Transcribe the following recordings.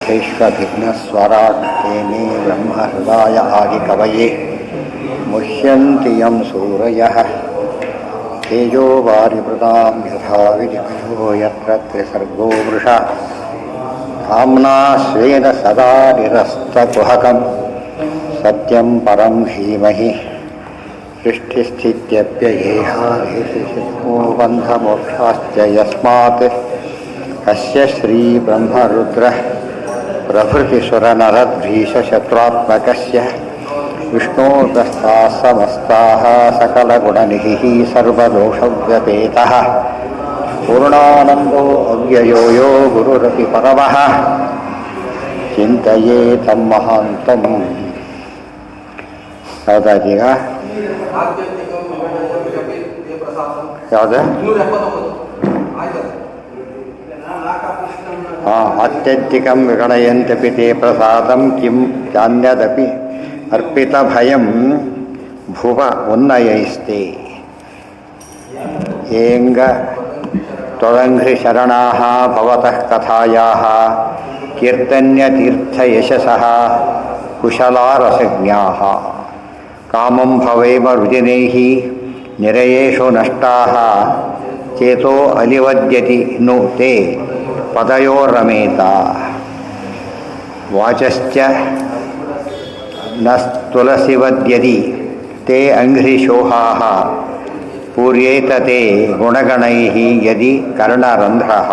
विश्वभिघ्नस्वराट् तेने ब्रह्महृदाय आदिकवये मुह्यन्ति यं सूरयः तेजो वारिवृतां यथा विनिमयो यत्र त्रिसर्गो वृषा धाम्ना स्वेन सदा निरस्तकुहकं सत्यं परं धीमहि सृष्टिस्थित्यप्ययेहानिशो बन्धमोक्षाश्च यस्मात् अस्य श्रीब्रह्मरुद्रः प्रभृतिसुरनरद्वीषशत्रुत्मकस्य विष्णोर्दस्ताः समस्ताः सकलगुणनिधिः सर्वदोषव्यपेतः पूर्णानन्दो अव्ययो यो गुरुरपि परमः चिन्तयेतं महान्तम् ಯಾವುದಾದೀಗ ಯಾವುದು ಅತ್ಯಂತಿಕಂ ವಿಗಣಯಂತ್ಯಪಿ ತೇ ಪ್ರಸಾದಂ ಕಿಂ ಚಾನ್ಯದಪಿ ಅರ್ಪಿತಭಯಂ ಭುವ ಉನ್ನಯೈಸ್ತೆ ಏಂಗ ತ್ವದಂಘ್ರಿ ಶರಣಾಃ ಭವತಃ ಕಥಾಯಾಃ ಕೀರ್ತನ್ಯತೀರ್ಥಯಶಸಃ ಕುಶಲಾರಸಜ್ಞಾಃ ಕಾಮಂ ಭವೇಮ ರುಜಿನೈಃ ನಿರಯೇಷು ನಷ್ಟಾಃ ಚೇತೋ ಅಲಿವದ್ಯತಿ ನು ತೇ ಪದಯೋರಮೇತ ವಾಚಶ್ಚ ನ ತುಲಸಿವದ್ಯದಿ ತೇ ಅಂಘ್ರಿಶೋಹಾಃ ಪೂರ್ಯೇತ ತೇ ಗುಣಗಣೈಃ ಯದಿ ಕರ್ಣರಂಧ್ರಃ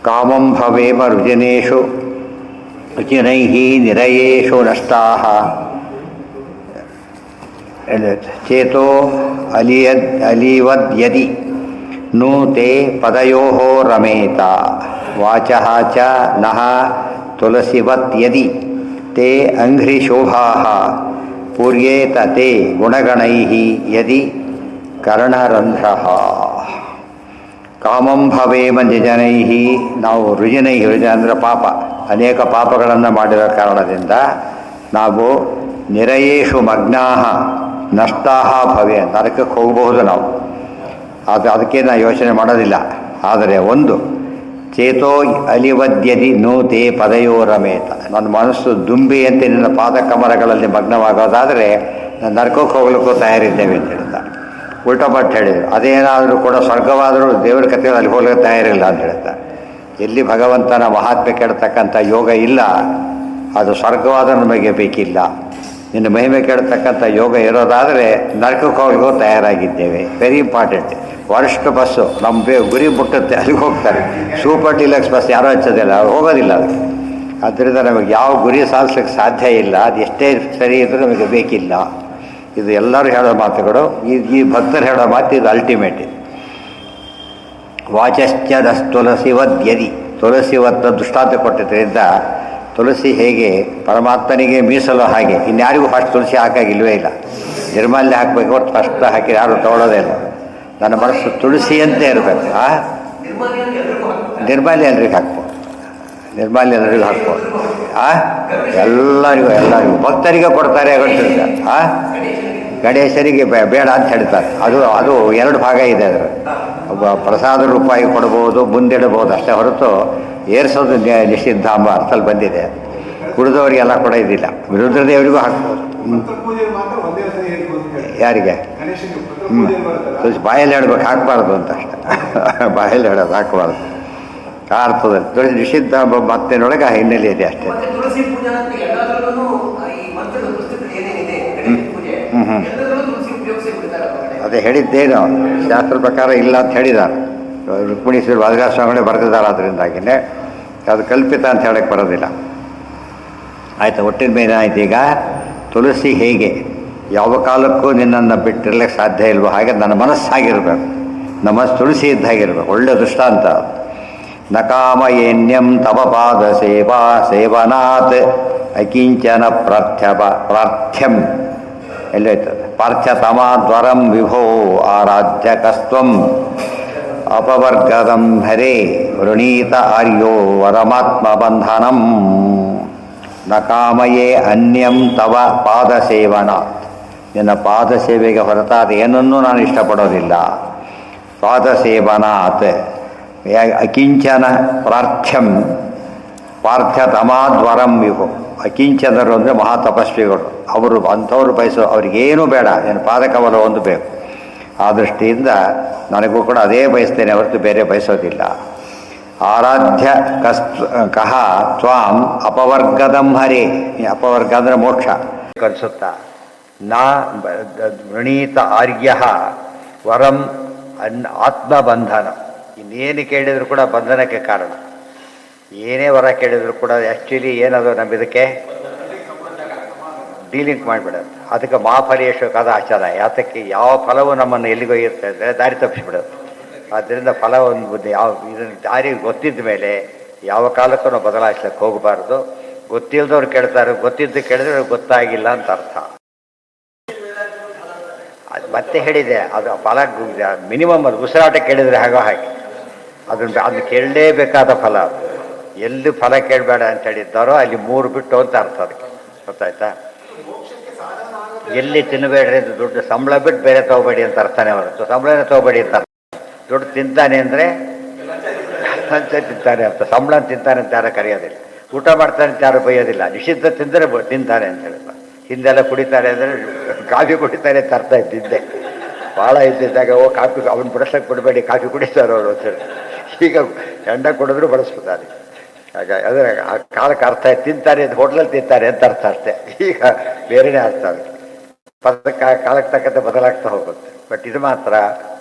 ಕಾಮಂ ಭವೇಮ ರುಜಿನೈಃ ನಿರಯೇಷು ನಷ್ಟಾಃ ಚೇತೋ ಅಲಿವದ್ಯದಿ ನು ತೇ ಪದಯೋಃ ರಮೇತ ವಾಚಃ ಚ ನಃ ತುಲಸಿವತ್ ಯದಿ ತೇ ಅಂಘ್ರಿಶೋಭಾಃ ಪೂರ್ಯೇತ ತೇ ಗುಣಗಣೈಃ ಯದಿ ಕರ್ಣರಂಧ್ರಃ ಕಾಮಂ ಭವೇಮ ನಿಜನೈಃ ನಾವು ರುಜಿನೈಃ ಅಂದರೆ ಪಾಪ ಅನೇಕ ಪಾಪಗಳನ್ನು ಮಾಡಿರೋ ಕಾರಣದಿಂದ ನಾವು ನಿರಯೇಷು ಮಗ್ನಾಃ ನಷ್ಟಾಃ ಭವೆ ನರಕಕ್ಕೆ ಹೋಗಬಹುದು ನಾವು ಅದಕ್ಕೆ ನಾವು ಯೋಚನೆ ಮಾಡೋದಿಲ್ಲ. ಆದರೆ ಒಂದು ಚೇತೋ ಅಲಿವದ್ಯದಿ ನೋ ತೇ ಪದಯೋರಮೇತ ನನ್ನ ಮನಸ್ಸು ದುಂಬಿಯಂತೆ ನಿನ್ನ ಪಾದಕಮರಗಳಲ್ಲಿ ಮಗ್ನವಾಗೋದಾದರೆ ನರಕಕ್ಕೆ ಹೋಗ್ಲಿಕ್ಕೂ ತಯಾರಿದ್ದೇವೆ ಅಂತ ಹೇಳ್ತಾರೆ. ಉಲ್ಟಾ ಪಟ್ಟು ಹೇಳಿದರು. ಅದೇನಾದರೂ ಕೂಡ ಸ್ವರ್ಗವಾದರೂ ದೇವರ ಕಥೆಯಲ್ಲಿ ಅಲ್ಲಿ ಹೋಗ್ಲಿಕ್ಕೆ ತಯಾರಿಲ್ಲ ಅಂತ ಹೇಳ್ತಾರೆ. ಎಲ್ಲಿ ಭಗವಂತನ ಮಹಾತ್ಮೆ ಕೆಡತಕ್ಕಂಥ ಯೋಗ ಇಲ್ಲ ಅದು ಸ್ವರ್ಗವಾದ ನಮಗೆ ಬೇಕಿಲ್ಲ. ನಿನ್ನ ಮಹಿಮೆ ಕೆಡತಕ್ಕಂಥ ಯೋಗ ಇರೋದಾದರೆ ನರಕಕ್ಕೆ ಹೋಗ್ಲಿಕ್ಕೂ ತಯಾರಾಗಿದ್ದೇವೆ. Very important. ವರ್ಸ್ಟ್ ಬಸ್ಸು ನಮ್ಮ ಗುರಿ ಮುಟ್ಟುತ್ತೆ ಅಲ್ಲಿಗೆ ಹೋಗ್ತಾರೆ. ಸೂಪರ್ ಡಿಲಕ್ಸ್ ಬಸ್ ಯಾರೂ ಹಚ್ಚೋದಿಲ್ಲ, ಅವ್ರು ಹೋಗೋದಿಲ್ಲ ಅದಕ್ಕೆ. ಆದ್ದರಿಂದ ನಮಗೆ ಯಾವ ಗುರಿ ಸಾಧಿಸ್ಲಿಕ್ಕೆ ಸಾಧ್ಯ ಇಲ್ಲ. ಅದು ಎಷ್ಟೇ ಸರಿ ಇದ್ರೂ ನಮಗೆ ಬೇಕಿಲ್ಲ. ಇದು ಎಲ್ಲರೂ ಹೇಳೋ ಮಾತುಗಳು. ಈ ಭಕ್ತರು ಹೇಳೋ ಮಾತು ಇದು ಅಲ್ಟಿಮೇಟ್. ಇದು ವಾಚಶ್ಚ ತುಲಸಿವದ್ಯದಿ ತುಳಸಿವತ್ತ ದೃಷ್ಟಾಂತ ಕೊಟ್ಟಿದ್ದರಿಂದ ತುಳಸಿ ಹೇಗೆ ಪರಮಾತ್ಮನಿಗೆ ಮೀಸಲು ಹಾಗೆ ಇನ್ಯಾರಿಗೂ ಫಸ್ಟ್ ತುಳಸಿ ಹಾಕಾಗಿಲ್ವೇ ಇಲ್ಲ. ನಿರ್ಮಾಲ್ಯ ಹಾಕಬೇಕು ಹೊರತು ಫಸ್ಟ್ ಹಾಕಿ ಯಾರು ತೊಗೊಳ್ಳೋದೇ ಇಲ್ಲ. ನನ್ನ ಮನಸ್ಸು ತುಳಸಿಯಂತೆ ಇರಬೇಕು. ನಿರ್ಮಾಲ್ಯ ಎಲ್ರಿಗೂ ಹಾಕ್ಬೋದು, ನಿರ್ಮಾಲ್ಯ ಎಲ್ಲರಿಗೂ ಹಾಕ್ಬೋದು. ಎಲ್ಲರಿಗೂ ಭಕ್ತರಿಗೆ ಕೊಡ್ತಾರೆ ಹೇಳ್ತಿರ್ತಾರೆ. ಗಣೇಶನಿಗೆ ಬೇಡ ಅಂತ ಹೇಳ್ತಾರೆ. ಅದು ಎರಡು ಭಾಗ ಇದೆ. ಅದರ ಒಬ್ಬ ಪ್ರಸಾದ ರೂಪಾಯಿ ಕೊಡ್ಬೋದು, ಮುಂದಿಡಬಹುದು ಅಷ್ಟೇ ಹೊರತು ಏರಿಸೋದು ನಿಷಿದ್ಧ ಎಂಬ ಅರ್ಥದಲ್ಲಿ ಬಂದಿದೆ. ಕುಡಿದವರಿಗೆಲ್ಲ ಕೂಡ ಇದಿಲ್ಲ. ರುದ್ರದೇವರಿಗೂ ಹಾಕ್ಬೋದು. ಯಾರಿಗೆ? ಬಾಯಲ್ಲಿ ಹೇಳ್ಬೇಕು, ಹಾಕಬಾರ್ದು ಅಂತ ಅಷ್ಟೆ. ಬಾಯಲ್ಲಿ ಹೇಳೋದು ಹಾಕಬಾರ್ದು ಆ ಅರ್ಥದಲ್ಲಿ ನಿಷಿದ್ಧ ಮತ್ತಿನೊಳಗೆ ಹಿನ್ನೆಲೆ ಇದೆ ಅಷ್ಟೇ. ಅದೇ ಹೇಳಿದ್ದೇನು ಶಾಸ್ತ್ರ ಪ್ರಕಾರ ಇಲ್ಲ ಅಂತ ಹೇಳಿದ್ದಾರೆ. ರುಕ್ಮಿಣಿ ಶ್ರೀ ವಾದಗಾಸ್ವಾಮಿಗಳೇ ಬರೆದಿದ್ದಾರೆ. ಅದರಿಂದಾಗಿಯೇ ಅದು ಕಲ್ಪಿತ ಅಂತ ಹೇಳಕ್ಕೆ ಬರೋದಿಲ್ಲ. ಆಯಿತು. ಒಟ್ಟಿನ ಮೇಲೆ ಆಯ್ತು. ಈಗ ತುಳಸಿ ಹೇಗೆ ಯಾವ ಕಾಲಕ್ಕೂ ನಿನ್ನನ್ನು ಬಿಟ್ಟಿರ್ಲಿಕ್ಕೆ ಸಾಧ್ಯ ಇಲ್ವೋ ಹಾಗೆ ನನ್ನ ಮನಸ್ಸಾಗಿರ್ಬೇಕು. ನಮ್ಮ ಮನಸ್ಸು ತುಳಸಿ ಇದ್ದಾಗಿರ್ಬೇಕು. ಒಳ್ಳೆಯ ದೃಷ್ಟಾಂತ. ನಕಾಮಯೇನ್ಯಂ ತವ ಪಾದ ಸೇವಾ ಸೇವನಾತ್ ಅಕಿಂಚನ ಪ್ರಾರ್ಥ್ಯಂ ಎಲ್ಲೋಯ್ತದೆ. ಪಾರ್ಥ್ಯತಮಾದ್ವರಂ ವಿಭೋ ಆರಾಧ್ಯ ಕಸ್ತ್ವಂ ಅಪವರ್ಗದಂ ಹರೇ ವೃಣೀತ ಆರ್ಯೋ ವರಮಾತ್ಮ ಬಂಧನಂ ನ ಕಾಮಯೇ ಅನ್ಯಂ ತವ ಪಾದ ಸೇವನಾತ್ ನಿನ್ನ ಪಾದ ಸೇವೆಗೆ ಹೊರತಾದ ಏನನ್ನೂ ನಾನು ಇಷ್ಟಪಡೋದಿಲ್ಲ. ಪಾದ ಸೇವನಾತ್ ಅಕಿಂಚನ ಪ್ರಾರ್ಥ್ಯಂ ಪಾರ್ಥ್ಯತಮಾದ್ವರಂ ವಿಭು. ಅಕಿಂಚನರು ಅಂದರೆ ಮಹಾತಪಸ್ವಿಗಳು. ಅವರು ಅಂಥವ್ರು ಬಯಸೋ ಅವ್ರಿಗೇನೂ ಬೇಡ, ಏನು ಪಾದಕವಲ ಒಂದು ಬೇಕು. ಆ ದೃಷ್ಟಿಯಿಂದ ನನಗೂ ಕೂಡ ಅದೇ ಬಯಸ್ತೇನೆ ಹೊರತು ಬೇರೆ ಬಯಸೋದಿಲ್ಲ. ಆರಾಧ್ಯ ಕಹ ತ್ವಾಂ ಅಪವರ್ಗದಂ ಹರೇ. ಅಪವರ್ಗ ಅಂದರೆ ಮೋಕ್ಷ ಕನ್ಸುತ್ತಾ. ನಾ ವೃಣೀತ ಆರ್ಯ ವರಂ ಆತ್ಮಬಂಧನ. ಇನ್ನೇನು ಕೇಳಿದರೂ ಕೂಡ ಬಂಧನಕ್ಕೆ ಕಾರಣ. ಏನೇ ವರ ಕೇಳಿದ್ರು ಕೂಡ ಆ್ಯಕ್ಚುಲಿ ಏನದು ಇದಕ್ಕೆ ಡೀಲಿಂಗ್ ಮಾಡಿಬಿಡೋದು. ಅದಕ್ಕೆ ಮಾಫಲೇಶು ಕದ ಆಚಾರ. ಯಾತಕ್ಕೆ ಯಾವ ಫಲವು ನಮ್ಮನ್ನು ಎಲ್ಲಿಗೊಯ್ಯುತ್ತೆ ಅಂದರೆ ದಾರಿ ತಪ್ಪಿಸಿಬಿಡೋದು. ಆದ್ದರಿಂದ ಫಲ ಒಂದು ಬುದ್ಧಿ ಯಾವ ಇದನ್ನು ದಾರಿ ಗೊತ್ತಿದ್ದ ಮೇಲೆ ಯಾವ ಕಾಲಕ್ಕೂ ನಾವು ಬದಲಾಯಿಸ್ಲಿಕ್ಕೆ ಹೋಗಬಾರ್ದು. ಗೊತ್ತಿಲ್ಲದವ್ರು ಕೇಳ್ತಾರೆ, ಗೊತ್ತಿದ್ದು ಕೇಳಿದ್ರೆ ಗೊತ್ತಾಗಿಲ್ಲ ಅಂತ ಅರ್ಥ. ಅದು ಮತ್ತೆ ಹೇಳಿದೆ, ಅದು ಫಲ ಮಿನಿಮಮ್ ಅದು ಉಸಿರಾಟ ಕೇಳಿದರೆ ಹಾಗೆ ಅದನ್ನು ಕೇಳಲೇಬೇಕಾದ ಫಲ. ಅದು ಎಲ್ಲಿ ಫಲ ಕೇಳಬೇಡ ಅಂತ ಹೇಳಿದ್ದಾರೋ ಅಲ್ಲಿ 3 ಬಿಟ್ಟು ಅಂತ ಅರ್ಥ. ಅದಕ್ಕೆ ಗೊತ್ತಾಯ್ತಾ? ಎಲ್ಲಿ ತಿನ್ನಬೇಡ್ರಿ ಅಂತ ದುಡ್ಡು ಸಂಬಳ ಬಿಟ್ಟು ಬೇರೆ ತೊಗೋಬೇಡಿ ಅಂತ ಅರ್ಥನೇ ಹೊರತು ಸಂಬಳನೇ ತೊಗೋಬೇಡಿ ಅಂತ ಅರ್ಥ. ದುಡ್ಡು ತಿಂತಾನೆ ಅಂದರೆ ಲಂಚ ತಿಂತಾನೆ ಅಂತ, ಸಂಬಳ ತಿಂತಾನೆ ಅಂತ ಯಾರು ಕರೆಯೋದಿಲ್ಲ. ಊಟ ಮಾಡ್ತಾನೆ ಅಂತ ಯಾರು ಬೈಯೋದಿಲ್ಲ. ನಿಷಿದ್ಧ ತಿಂದರೆ ತಿಂತಾನೆ ಅಂತ ಹೇಳಿಲ್ಲ. ಹಿಂದೆಲ್ಲ ಕುಡಿತಾರೆ ಅಂದರೆ ಕಾಫಿ ಕುಡಿತಾರೆ ಅಂತ ಅರ್ಥ ಇದ್ದಿದ್ದೆ. ಭಾಳ ಇದ್ದಿದ್ದಾಗ ಕಾಫಿ ಅವ್ನು ಬಿಡಿಸೋಕೆ ಬಿಡಬೇಡಿ, ಕಾಫಿ ಕುಡಿತಾರೆ ಅವರು ಅಂತ ಹೇಳಿ. ಈಗ ಎಂಡ ಕುಡಿದ್ರು ಬಳಸ್ಬಿಡ್ತಾರೆ. ಹಾಗಾಗಿ ಅಂದರೆ ಆ ಕಾಲಕ್ಕೆ ಅರ್ಥ ತಿಂತಾರೆ ಅಂತ, ಹೋಟ್ಲಲ್ಲಿ ತಿಂತಾರೆ ಅಂತ ಅರ್ಥ ಅಷ್ಟೇ. ಈಗ ಬೇರೆಯೇ ಅರ್ಥ ಅದು. ಪದಕ್ಕೆ ಕಾಲಕ್ಕೆ ತಕ್ಕಂತೆ ಬದಲಾಗ್ತಾ ಹೋಗುತ್ತೆ. ಬಟ್ ಇದು ಮಾತ್ರ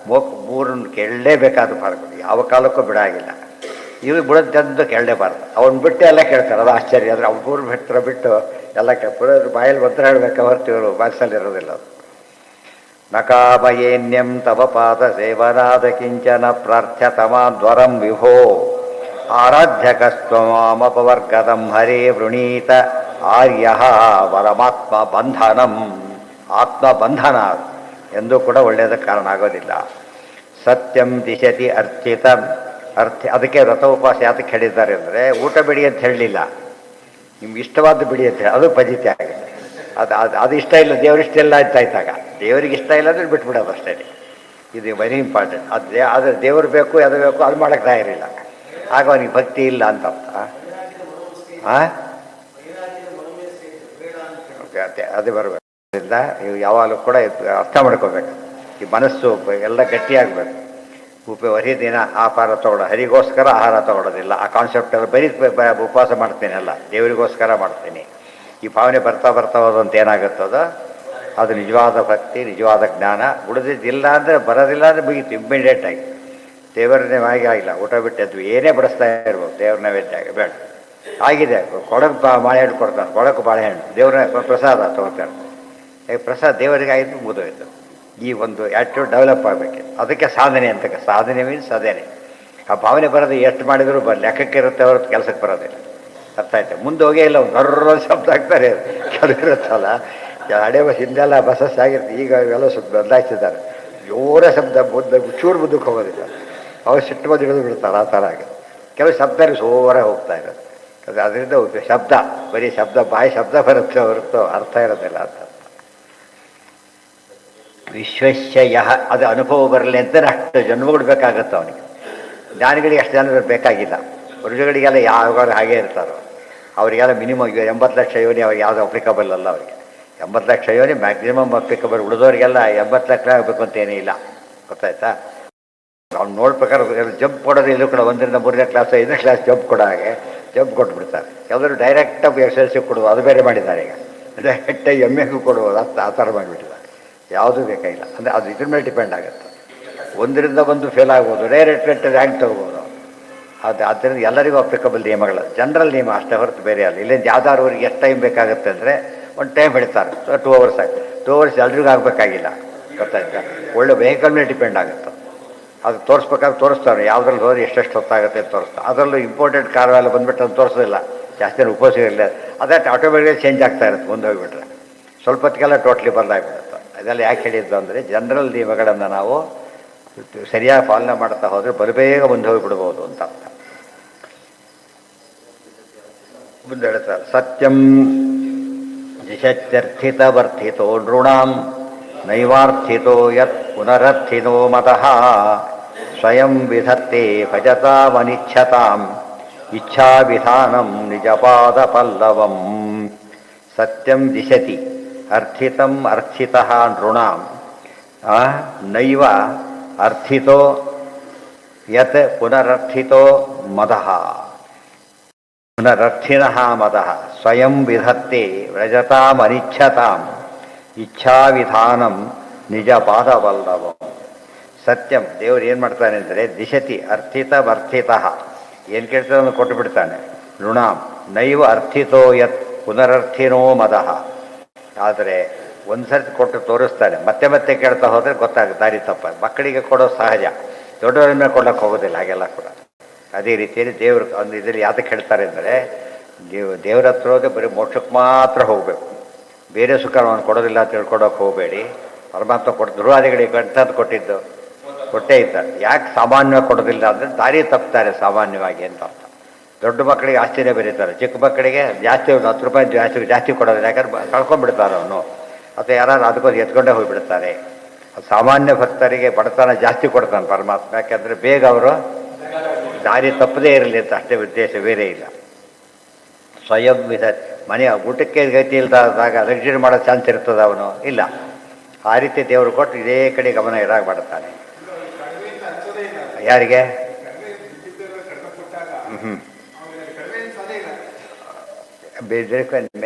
ಮೂರನ್ನು ಕೇಳಲೇಬೇಕಾದ ಪಾರ್ಗಳು. ಯಾವ ಕಾಲಕ್ಕೂ ಬಿಡಾಗಿಲ್ಲ. ಇವು ಬಿಡೋದಂತ ಕೇಳಲೇಬಾರ್ದು. ಅವ್ನು ಬಿಟ್ಟು ಎಲ್ಲ ಕೇಳ್ತಾರೆ. ಅದು ಆಶ್ಚರ್ಯ. ಅಂದರೆ ಅವ್ರು ಬಿಟ್ಟು ಎಲ್ಲ ಕೇಳ್ಬಿಡೋದು. ಬಾಯಲ್ಲಿ ಒತ್ತಡ ಹೇಳಬೇಕು ಹೊರತು ಇವರು ಬಾಕ್ಸಲ್ಲಿ ಇರೋದಿಲ್ಲ. ಅದು ನಕಾಮಯೇನ್ಯಂ ತವ ಪಾದ ಸೇವನಾದ ಕಿಂಚನ ಪ್ರಾರ್ಥ್ಯತಮಾದ್ವರಂ ವಿಭೋ ಆರಾಧ್ಯಕಸ್ತ್ವಮಪವರ್ಗದಂ ಹರೇ ವೃಣೀತ ಆರ್ಯ ವರಮಾತ್ಮ ಬಂಧನಂ. ಆತ್ಮಬಂಧನ ಎಂದೂ ಕೂಡ ಒಳ್ಳೆಯದಕ್ಕೆ ಕಾರಣ ಆಗೋದಿಲ್ಲ. ಸತ್ಯಂ ದಿಶತಿ ಅರ್ಚಿತ ಅದಕ್ಕೆ ವ್ರತ ಉಪವಾಸ ಯಾತಕ್ಕೆ ಹೇಳಿದ್ದಾರೆ ಅಂದರೆ ಊಟ ಬಿಡಿ ಅಂತ ಹೇಳಲಿಲ್ಲ, ನಿಮ್ಗೆ ಇಷ್ಟವಾದ ಬಿಡಿ ಅಂತ ಹೇಳಿ. ಅದು ಪದ್ಧತಿ ಆಗಿದೆ. ಅದು ಇಷ್ಟ ಇಲ್ಲ, ದೇವ್ರಿಷ್ಟ ಇಲ್ಲ ಅಂತ ಆಯ್ತಾಗ. ದೇವರಿಗೆ ಇಷ್ಟ ಇಲ್ಲ ಅಂದರೆ ಬಿಟ್ಬಿಡೋದು ಅಷ್ಟೇ. ಇದು ವೆರಿ ಇಂಪಾರ್ಟೆಂಟ್. ಆದರೆ ದೇವರು ಬೇಕು, ಅದು ಬೇಕು, ಅದು ಮಾಡೋಕ್ಕೆ ತಯಾರಿಲ್ಲ. ಆಗ ಅವನಿಗೆ ಭಕ್ತಿ ಇಲ್ಲ ಅಂತ ಅರ್ಥ. ಅದೇ ಬರಬೇಕು. ಅದರಿಂದ ನೀವು ಯಾವಾಗಲೂ ಕೂಡ ಅರ್ಥ ಮಾಡ್ಕೋಬೇಕು. ಈ ಮನಸ್ಸು ಎಲ್ಲ ಗಟ್ಟಿಯಾಗಬೇಕು. ಹರಿದಿನ ಆಹಾರ ತೊಗೊಳ್ಳೋ, ಹರಿಗೋಸ್ಕರ ಆಹಾರ ತೊಗೊಳ್ಳೋದಿಲ್ಲ. ಆ ಕಾನ್ಸೆಪ್ಟ್ ಎಲ್ಲ ಬರೀ ಉಪವಾಸ ಮಾಡ್ತೀನಿ ಅಲ್ಲ, ದೇವರಿಗೋಸ್ಕರ ಮಾಡ್ತೀನಿ. ಈ ಭಾವನೆ ಬರ್ತಾ ಹೋದಂತ ಏನಾಗುತ್ತದೋ ಅದು ನಿಜವಾದ ಭಕ್ತಿ, ನಿಜವಾದ ಜ್ಞಾನ. ಉಳಿದಿದ್ದಿಲ್ಲ ಅಂದರೆ ಬರೋದಿಲ್ಲ ಅಂದರೆ ಮುಗೀತು ಇಮ್ಮಿಡಿಯೇಟಾಗಿ. ದೇವರ ನೈವೇದ್ಯ ಆಗಿಲ್ಲ, ಊಟ ಬಿಟ್ಟದ್ದು ಏನೇ ಬಡಿಸ್ತಾ ಇರ್ಬೋದು. ದೇವ್ರ ನೈವೇದ್ಯ ಬೇಡ ಆಗಿದೆ, ಕೊಡಕ್ಕೆ ಬಾಳೆಹಣ್ಣು ಕೊಡ್ತಾನೆ, ಕೊಡಕ್ಕೆ ಬಾಳೆಹಣ್ಣು ದೇವ್ರ ಪ್ರಸಾದ ತೊಗೊಳ್ತಾನೆ. ಪ್ರಸಾದ ದೇವರಿಗೆ ಆಯಿತು, ಮುಗಿದೋಯ್ತು. ಈ ಒಂದು ಆ್ಯಟಿಟ್ಯೂಡ್ ಡೆವಲಪ್ ಆಗಬೇಕು. ಅದಕ್ಕೆ ಸಾಧನೆ ಅಂತ. ಸಾಧನೆ ಮೀನ್ಸ್ ಅದೇನೆ. ಆ ಭಾವನೆ ಬರೋದು ಎಷ್ಟು ಮಾಡಿದರೂ ಲೆಕ್ಕಕ್ಕೆ ಇರುತ್ತೆ ಹೊರತು ಕೆಲಸಕ್ಕೆ ಬರೋದಿಲ್ಲ. ಅರ್ಥ ಆಯ್ತು? ಮುಂದೆ ಹೋಗೇ ಇಲ್ಲ. ಹೊರ ಶಬ್ದ ಆಗ್ತಾರೆ ಕೆಲವು ಇರುತ್ತಲ್ಲ. ಹಳೆ ಹಿಂದೆಲ್ಲ ಬಸಸ್ ಆಗಿರುತ್ತೆ. ಈಗ ಇವೆಲ್ಲ ಸ್ವಲ್ಪ ಬದಲಾಯಿಸಿದ್ದಾರೆ. ಜೋರ ಶಬ್ದ ಚೂರು ಮುಂದಕ್ಕೆ ಹೋಗೋದಿಲ್ಲ. ಅವ್ರು ಸಿಟ್ಟು ಬಂದು ಹಿಡಿದು ಬಿಡ್ತಾರೆ. ಆ ಥರ ಆಗಿದೆ. ಕೆಲವು ಶಬ್ದ ಸೋರ ಹೋಗ್ತಾ ಇರೋದು. ಅದರಿಂದ ಶಬ್ದ ಬರೀ ಶಬ್ದ, ಬಾಯಿ ಶಬ್ದ ಬರುತ್ತೆ ಹೊರತು ಅರ್ಥ ಇರೋದಿಲ್ಲ ಅಂತ. ವಿಶ್ವಸ್ಯ ಯಹ, ಅದು ಅನುಭವ ಬರಲಿ ಅಂತಲೇ ಅಷ್ಟು ಜನ್ಮಗಳು ಬೇಕಾಗತ್ತೆ ಅವನಿಗೆ. ಜ್ಞಾನಿಗಳಿಗೆ ಅಷ್ಟು ಜನ ಬೇಕಾಗಿಲ್ಲ. ಋಷಿಗಳಿಗೆಲ್ಲ ಯಾವಾಗಾದ್ರು ಹಾಗೇ ಇರ್ತಾರೋ. ಅವರಿಗೆಲ್ಲ ಮಿನಿಮಮ್ 80 ಲಕ್ಷ ಯೋನಿ ಅವ್ರಿಗೆ ಯಾವುದು ಅಪ್ಲಿಕಬಲ್ ಅಲ್ಲ. ಅವರಿಗೆ 80 ಲಕ್ಷ ಯೋನಿ ಮ್ಯಾಕ್ಸಿಮಮ್ ಅಪ್ಲಿಕಬಲ್. ಉಳಿದವರಿಗೆಲ್ಲ 80 ಲಕ್ಷ ಆಗಬೇಕು ಅಂತೇನೇ ಇಲ್ಲ. ಗೊತ್ತಾಯ್ತಾ? ಅವ್ನು ನೋಡ್ಬೇಕಾದ್ರೆ ಜಂಪ್ ಕೊಡೋದು ಇಲ್ಲೂ ಕೂಡ 1ರಿಂದ 3ನೇ ಕ್ಲಾಸ್ 5ನೇ ಕ್ಲಾಸ್ ಜಂಪ್ ಕೊಡೋ ಹಾಗೆ ಜಂಪ್ ಕೊಟ್ಬಿಡ್ತಾರೆ. ಕೆಲವರು ಡೈರೆಕ್ಟಾಗಿ SSLC ಕೊಡುವುದು, ಅದು ಬೇರೆ ಮಾಡಿದ್ದಾರೆ. ಈಗ ಡೈರೆಕ್ಟಾಗಿ MAಗೂ ಕೊಡುವುದು, ಆ ಥರ ಮಾಡಿಬಿಟ್ಟಿದ್ದಾರೆ. ಯಾವುದೂ ಬೇಕಾಗಿಲ್ಲ. ಅಂದರೆ ಅದು ಇದ್ರ ಮೇಲೆ ಡಿಪೆಂಡ್ ಆಗುತ್ತೆ. 1ರಿಂದ 1 ಫೇಲ್ ಆಗ್ಬೋದು, ಡೈರೆಕ್ಟ್ ರ್ಯಾಂಕ್ ತೊಗೋಬೋದು. ಆದ್ದರಿಂದ ಎಲ್ಲರಿಗೂ ಅಪ್ಲಿಕಬಲ್ ನಿಯಮಗಳು, ಜನರಲ್ ನಿಯಮ ಅಷ್ಟೇ ಹೊರತು ಬೇರೆ ಅಲ್ಲ. ಇಲ್ಲಿಂದ ಯಾವ್ದಾದ್ರು ಅವ್ರಿಗೆ ಎಷ್ಟು ಟೈಮ್ ಬೇಕಾಗುತ್ತೆ ಅಂದರೆ ಒಂದು ಟೈಮ್ ಹೇಳ್ತಾರೆ, 2 ಅವರ್ಸ್ ಆಗಿ. 2 ಅವರ್ಸ್ ಎಲ್ರಿಗೂ ಆಗಬೇಕಾಗಿಲ್ಲ. ಗೊತ್ತಾಯ್ತಾ? ಒಳ್ಳೆ ವೆಹಿಕಲ್ ಮೇಲೆ ಡಿಪೆಂಡ್ ಆಗುತ್ತೆ. ಅದು ತೋರಿಸ್ಬೇಕಾದ್ರೆ ತೋರಿಸ್ತಾರೆ, ಯಾವುದ್ರಲ್ಲಿ ಹೋದ್ರೆ ಎಷ್ಟೆಷ್ಟು ಹೊತ್ತಾಗುತ್ತೆ ಅಂತ ತೋರಿಸ್ತಾರೆ. ಅದರಲ್ಲೂ ಇಂಪಾರ್ಟೆಂಟ್ ಕಾರವೆಲ್ಲ ಬಂದುಬಿಟ್ಟು ಅದು ತೋರಿಸೋದಿಲ್ಲ. ಜಾಸ್ತಿ ಉಪಯೋಗ ಇಲ್ಲ. ಅದೇ ಆಟೋಮೆಟಿಕ್ ಚೇಂಜ್ ಆಗ್ತಾ ಇರುತ್ತೆ. ಮುಂದೆ ಹೋಗಿಬಿಟ್ರೆ ಸ್ವಲ್ಪ ಹೊತ್ತಿಗೆಲ್ಲ ಟೋಟ್ಲಿ ಬದಲಾಗಿಬಿಡುತ್ತೆ. ಇದೆಲ್ಲ ಯಾಕೆ ಹೇಳಿದ್ದು ಅಂದರೆ ಜನರಲ್ ನಿಯಮಗಳನ್ನು ನಾವು ಸರಿಯಾಗಿ ಪಾಲನೆ ಮಾಡ್ತಾ ಹೋದರೆ ಬಲಬೇಗ ಮುಂದೆ ಹೋಗಿಬಿಡ್ಬೋದು ಅಂತ ಅರ್ಥ. ಮುಂದೆ ಹೇಳ್ತಾರೆ, ಸತ್ಯಂ ದಿಶತ್ಯರ್ಥಿತ ವರ್ಧಿತೋ ನೃಣಾಂ ನೈವಾರ್ಥಿತೋ ಯತ್ ಪುನರರ್ಥಿನೋ ಮತಃ ಸ್ವಯಂ ವಿಧತ್ತೆ ಭಜತಾಮನಿಚ್ಛತಾಂ ಇಚ್ಛಾವಿಧಾನಂ ನಿಜಪಾದ ಪಲ್ಲವಂ ಸತ್ಯಂ ದಿಶತಿ ಅರ್ಥಿತಂ ಅರ್ಥಿತಃ ನೃಣಾಂ ನೈವ ಅರ್ಥಿತೋ ಯತ್ ಪುನರರ್ಥಿತೋ ಮದಃ ಪುನರರ್ಥಿನಃ ಮದಃ ಸ್ವಯಂ ವಿಧತ್ತೆ ವ್ರಜತಾಮನಿಚ್ಛತಾಂ ಇಚ್ಛಾವಿಧಾನಂ ನಿಜ ಪಾದವಲ್ಲವಂ ಸತ್ಯಂ ದೇವರು ಏನು ಮಾಡ್ತಾನೆ ಅಂದರೆ ದಿಶತಿ ಅರ್ಥಿತವರ್ಥಿತಃ ಏನು ಕೇಳ್ತಾರೆ ಅದನ್ನು ಕೊಟ್ಟು ಬಿಡ್ತಾನೆ ಋಣಾಂ ನೈವ ಅರ್ಥಿತೋ ಯತ್ ಪುನರರ್ಥಿನೋ ಮದಃ ಆದರೆ ಒಂದು ಸರ್ತಿ ಕೊಟ್ಟು ತೋರಿಸ್ತಾನೆ ಮತ್ತೆ ಮತ್ತೆ ಕೇಳ್ತಾ ಹೋದರೆ ಗೊತ್ತಾಗುತ್ತೆ ದಾರಿ ತಪ್ಪ ಮಕ್ಕಳಿಗೆ ಕೊಡೋ ಸಹಜ ದೊಡ್ಡವರ ಮೇಲೆ ಕೊಡೋಕ್ಕೆ ಹೋಗೋದಿಲ್ಲ ಹಾಗೆಲ್ಲ ಕೂಡ ಅದೇ ರೀತಿಯಲ್ಲಿ ದೇವರು ಒಂದು ಇದರಲ್ಲಿ ಯಾತಕ್ಕೆ ಹೇಳ್ತಾರೆ ಅಂದರೆ ದೇವ್ರ ಹತ್ರ ಹೋದ್ರೆ ಬರೀ ಮೋಕ್ಷಕ್ಕೆ ಮಾತ್ರ ಹೋಗಬೇಕು ಬೇರೆ ಸುಖವನ್ನು ಕೊಡೋದಿಲ್ಲ ಅಂತ ತಿಳ್ಕೊಡೋಕೆ ಹೋಗಬೇಡಿ ಪರಮಾತ್ಮ ಕೊಟ್ಟು ಧ್ರುವಾದಿಗಳಿಗೆ ಗಂಟದ್ದು ಕೊಟ್ಟಿದ್ದು ಕೊಟ್ಟೇ ಇದ್ದಾರೆ ಯಾಕೆ ಸಾಮಾನ್ಯವಾಗಿ ಕೊಡೋದಿಲ್ಲ ಅಂದರೆ ದಾರಿ ತಪ್ತಾರೆ ಸಾಮಾನ್ಯವಾಗಿ ಅಂತ ಅರ್ಥ ದೊಡ್ಡ ಮಕ್ಕಳಿಗೆ ಆಶ್ಚರ್ಯ ಬರೀತಾರೆ ಚಿಕ್ಕ ಮಕ್ಕಳಿಗೆ ಜಾಸ್ತಿ ಒಂದು 10 ರೂಪಾಯಿ ಜಾಸ್ತಿ ಕೊಡೋದಿಲ್ಲ ಯಾಕಂದ್ರೆ ಕಳ್ಕೊಂಡ್ಬಿಡ್ತಾರೆ ಅವನು ಅಥವಾ ಯಾರು ಅದಕ್ಕೋದು ಎತ್ಕೊಂಡೇ ಹೋಗಿಬಿಡ್ತಾರೆ ಸಾಮಾನ್ಯ ಭಕ್ತರಿಗೆ ಬಡತನ ಜಾಸ್ತಿ ಕೊಡ್ತಾನೆ ಪರಮಾತ್ಮ ಯಾಕೆಂದರೆ ಬೇಗ ಅವರು ದಾರಿ ತಪ್ಪದೇ ಇರಲಿ ಅಂತ ಅಷ್ಟೇ ಉದ್ದೇಶ ಬೇರೆ ಇಲ್ಲ ಸ್ವಯಂ ವಿಧ ಮನೆಯ ಊಟಕ್ಕೆ ಗತಿ ಇಲ್ದಾಗ ಲಗ್ಜರಿ ಮಾಡೋ ಚಾನ್ಸ್ ಇರ್ತದ ಅವನು ಇಲ್ಲ ಆ ರೀತಿ ದೇವರು ಕೊಟ್ಟು ಇದೇ ಕಡೆ ಗಮನ ಇರಾಗ ಮಾಡ್ತಾನೆ ಯಾರಿಗೆ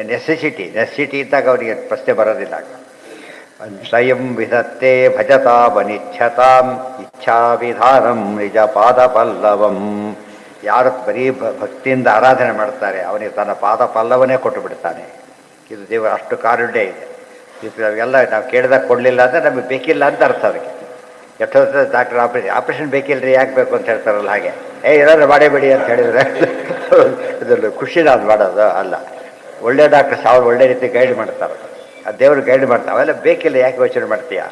ನೆಸೆಸಿಟಿ ಇದ್ದಾಗ ಅವರಿಗೆ ಪ್ರಶ್ನೆ ಬರೋದಿಲ್ಲ ಸ್ವಯಂ ವಿಧತ್ತೆ ಭಜತಾಮನಿಚ್ಛತಾಂ ಇಚ್ಛಾವಿಧಾನಂ ನಿಜ ಪಾದ ಪಲ್ಲವಂ ಯಾರು ಬರೀ ಭಕ್ತಿಯಿಂದ ಆರಾಧನೆ ಮಾಡ್ತಾರೆ ಅವನಿಗೆ ತನ್ನ ಪಾದ ಪಲ್ಲವನೇ ಕೊಟ್ಟು ಬಿಡ್ತಾನೆ ಇದು ದೇವರ ಅಷ್ಟು ಕಾರುಣ್ಯ ಇದೆ ಎಲ್ಲ ನಾವು ಕೇಳಿದಾಗ ಕೊಡಲಿಲ್ಲ ಅಂದರೆ ನಮಗೆ ಬೇಕಿಲ್ಲ ಅಂತ ಅರ್ಥ ಅದಕ್ಕೆ ಎಷ್ಟೋ ಡಾಕ್ಟರ್ ಆಪ್ರೇಷನ್ ಬೇಕಿಲ್ಲರಿ ಯಾಕೆ ಬೇಕು ಅಂತ ಹೇಳ್ತಾರಲ್ಲ ಹಾಗೆ ಏನಾದ್ರು ಮಾಡೇಬೇಡಿ ಅಂತ ಹೇಳಿದರೆ ಇದರಲ್ಲಿ ಖುಷಿನ ಅದು ಮಾಡೋದು ಅಲ್ಲ ಒಳ್ಳೆ ಡಾಕ್ಟರ್ಸ್ ಅವ್ರು ಒಳ್ಳೆ ರೀತಿ ಗೈಡ್ ಮಾಡ್ತಾರೆ ಅದು ದೇವರು ಗೈಡ್ ಮಾಡ್ತಾರೆ ಅವೆಲ್ಲ ಬೇಕಿಲ್ಲ ಯಾಕೆ ಯೋಚನೆ ಮಾಡ್ತೀಯ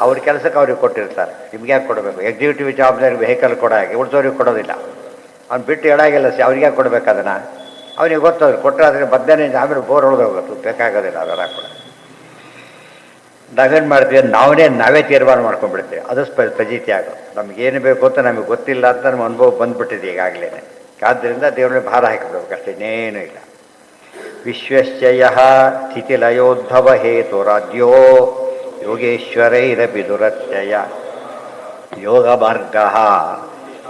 ಅವ್ರ ಕೆಲಸಕ್ಕೆ ಅವ್ರಿಗೆ ಕೊಟ್ಟಿರ್ತಾರೆ ನಿಮ್ಗೆ ಯಾಕೆ ಕೊಡಬೇಕು ಎಕ್ಸಿಕ್ಯೂಟಿವ್ ಜಾಬ್ದಾರಿ ವೆಹಿಕಲ್ ಕೊಡೋ ಹಾಗೆ ಉಳಿದವ್ರಿಗೆ ಕೊಡೋದಿಲ್ಲ ಅವ್ನು ಬಿಟ್ಟು ಹೇಳಾಗಿಲ್ಲ ಅವ್ರಿಗೆ ಯಾಕೆ ಕೊಡ್ಬೇಕು ಅದನ್ನು ಅವನಿಗೆ ಗೊತ್ತವ್ರು ಕೊಟ್ಟರೆ ಅದಕ್ಕೆ ಬದ್ದನೇ ಆಮೇಲೆ ಬೋರ್ ಹೊಡೆದೋಗುತ್ತೆ ಬೇಕಾಗೋದಿಲ್ಲ ಅದೆಲ್ಲ ಕೂಡ ನಾವೇನು ಮಾಡ್ತೀವಿ ನಾವೇ ತೀರ್ಮಾನ ಮಾಡ್ಕೊಂಡ್ಬಿಡ್ತೀವಿ ಅದು ಫಜೀತಿ ಆಗೋದು ನಮಗೇನು ಬೇಕು ಅಂತ ನಮಗೆ ಗೊತ್ತಿಲ್ಲ ಅಂತ ನಮ್ಮ ಅನುಭವ ಬಂದುಬಿಟ್ಟಿದೆ ಈಗಾಗಲೇ ಆದ್ದರಿಂದ ದೇವ್ರಿಗೆ ಭಾರ ಹಾಕಬೇಕು ಅಷ್ಟೇ ಇನ್ನೇನೂ ಇಲ್ಲ ವಿಶ್ವಶ್ಚಯ ಸ್ಥಿತಿಲಯೋದ್ಭವ ಹೇತುರಾದ್ಯೋ ಯೋಗೇಶ್ವರೈರಪಿ ದುರತ್ಯಯ ಯೋಗ ಮಾರ್ಗ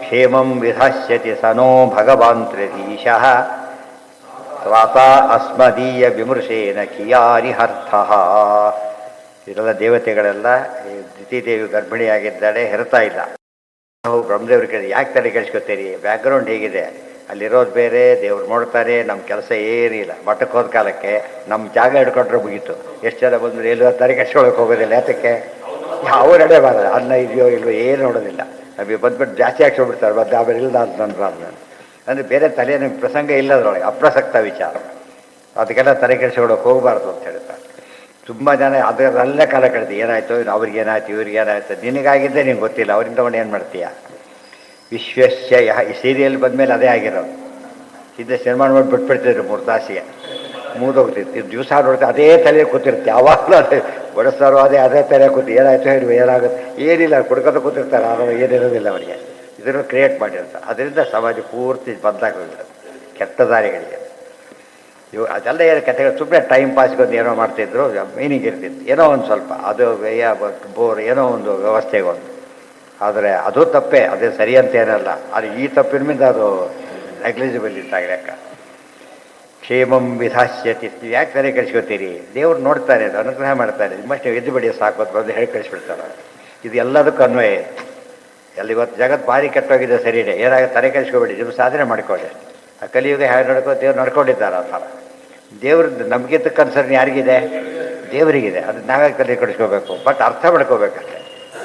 ಕ್ಷೇಮಂ ವಿಧಾಸ್ಯತಿ ಸನೋ ಭಗವಾನ್ ತ್ರಿಧೀಶಃ ತ್ವಾತಾ ಅಸ್ಮದೀಯ ವಿಮೃಶೇನ ಕಿಯಾರಿಹರ್ಥಃ ಇದೆಲ್ಲ ದೇವತೆಗಳೆಲ್ಲ ದಿತಿದೇವಿ ಗರ್ಭಿಣಿಯಾಗಿದ್ದಾಳೆ ಹೆರ್ತಾ ಇಲ್ಲ ನಾವು ಬ್ರಹ್ಮದೇವ್ರ ಕೇಳಿ ಯಾಕೆ ತಲೆ ಕೆಡಿಸ್ಕೊತೀರಿ ಬ್ಯಾಕ್ಗ್ರೌಂಡ್ ಹೇಗಿದೆ ಅಲ್ಲಿರೋದು ಬೇರೆ ದೇವ್ರು ನೋಡ್ತಾರೆ ನಮ್ಮ ಕೆಲಸ ಏನಿಲ್ಲ ಮಠಕ್ಕೆ ಹೋದ ಕಾಲಕ್ಕೆ ನಮ್ಮ ಜಾಗ ಹಿಡ್ಕೊಂಡ್ರೆ ಮುಗೀತು ಎಷ್ಟು ಜನ ಬಂದರು ಎಲ್ಲೋ ತಲೆ ಕೆಡ್ಸ್ಕೊಳಕ್ಕೆ ಹೋಗೋದಿಲ್ಲ ಯಾತಕ್ಕೆ ಯಾವ ನಡೆ ಮಾಡಲ್ಲ ಅನ್ನ ಇದೆಯೋ ಇಲ್ವೋ ಏನು ನೋಡೋದಿಲ್ಲ ನಮಗೆ ಬಂದ್ಬಿಟ್ಟು ಜಾಸ್ತಿ ಹಾಕ್ಸ್ಕೊಂಡ್ಬಿಡ್ತಾರೆ ಮತ್ತೆ ಆಮೇಲೆ ಇಲ್ಲ ಅಂತ ಅಂದರೆ ಬೇರೆ ತಲೆ ಪ್ರಸಂಗ ಇಲ್ಲದ್ರೊಳಗೆ ಅಪ್ರಸಕ್ತ ವಿಚಾರ ಅದಕ್ಕೆಲ್ಲ ತಲೆ ಕೆಡಿಸ್ಕೊಳಕ್ಕೆ ಹೋಗಬಾರ್ದು ಅಂತ ಹೇಳ್ತಾರೆ ತುಂಬ ಜನ ಅದರಲ್ಲೇ ಕಾಲ ಕಳೆದು ಏನಾಯಿತು ಅವ್ರಿಗೇನಾಯ್ತು ಇವ್ರಿಗೇನಾಯ್ತು ನಿನಗಾಗಿದ್ದೇ ನಿಂಗೆ ಗೊತ್ತಿಲ್ಲ ಅವರಿಂದ ಅವನು ಏನು ಮಾಡ್ತೀಯ ವಿಶ್ವಸ್ಯ ಈ ಸೀರಿಯಲ್ ಬಂದಮೇಲೆ ಅದೇ ಆಗಿರೋದು ಹಿಂದೆ ಸಿನಿಮಾ ನೋಡಿ ಬಿಟ್ಬಿಡ್ತಿದ್ರು 3 ತಾಸಿಗೆ ಮುಗಿದೋಗ್ತಿತ್ತು ಇದು ದಿವಸ ನೋಡ್ತಾ ಅದೇ ತಲೆ ಕೂತಿರ್ತೆ ಯಾವಾಗಲೂ ಅದೇ ಬಡಿಸ್ತಾರೋ ಅದೇ ತಲೆ ಕೂತು ಏನಾಯ್ತು ಹೇಳಿ ಏನಾಗುತ್ತೆ ಏನಿಲ್ಲ ಕುಡ್ಕೋತ ಕೂತಿರ್ತಾರೆ ಆರೋ ಏನಿರೋದಿಲ್ಲ ಅವರಿಗೆ ಇದನ್ನು ಕ್ರಿಯೇಟ್ ಮಾಡಿರ್ತಾರೆ ಅದರಿಂದ ಸಮಾಜ ಪೂರ್ತಿ ಬದಲಾಗಿ ಹೋಗಿರೋದು ಕೆಟ್ಟ ದಾರಿಗಳಿಗೆ ಅದೆಲ್ಲ ಏನು ಕಥೆಗಳು ಸುಮ್ಮನೆ ಟೈಮ್ ಪಾಸ್ಗೊಂದು ಏನೋ ಮಾಡ್ತಿದ್ರು ಮೀನಿಂಗ್ ಇರ್ತಿತ್ತು ಏನೋ ಒಂದು ಸ್ವಲ್ಪ ಅದು ವ್ಯಯ ಬೋರ್ ಏನೋ ಒಂದು ವ್ಯವಸ್ಥೆಗೊಂದು ಆದರೆ ಅದು ತಪ್ಪೇ ಅದೇ ಸರಿ ಅಂತ ಏನಲ್ಲ ಅದು ಈ ತಪ್ಪಿನ ಮೇಲೆ ಅದು ನೆಗ್ಲಿಜಿಬಲ್ ಇದ್ದಾಗ ಲೆಕ್ಕ ಕ್ಷೇಮಂ ವಿಧಾಸ್ಯತಿ ಯಾಕೆ ತಲೆ ಕಳಿಸ್ಕೊತೀರಿ ದೇವ್ರು ನೋಡ್ತಾರೆ ಅದು ಅನುಗ್ರಹ ಮಾಡ್ತಾರೆ ನಿಮ್ಮಷ್ಟು ಎದ್ದು ಬಿಡಿ ಸಾಕೋದು ಬಂದು ಹೇಳಿ ಕಳಿಸ್ಬಿಡ್ತಾರೆ ಇದು ಎಲ್ಲದಕ್ಕೂ ಅನ್ವಯ ಎಲ್ಲ ಇವತ್ತು ಜಗತ್ತು ಭಾರಿ ಕೆಟ್ಟೋಗಿದೆ ಸರಿಯೇ ಏನಾಗ ತಲೆ ಕಳಿಸ್ಕೊಬೇಡಿ ನಿಮ್ಮ ಸಾಧನೆ ಮಾಡ್ಕೊಳ್ಳಿ ಆ ಕಲಿಯುಗ ಹೇಗೆ ದೇವ್ರು ನಡ್ಕೊಂಡಿದ್ದಾರೆ ಆ ಥರ ದೇವ್ರ ನಮಗಿಂತ ಕನ್ಸರ್ನ್ ಯಾರಿಗಿದೆ ದೇವರಿಗಿದೆ ಅದು ನಾವೇ ತಲೆ ಕಳಿಸ್ಕೋಬೇಕು ಬಟ್ ಅರ್ಥ ಮಾಡ್ಕೋಬೇಕಷ್ಟೆ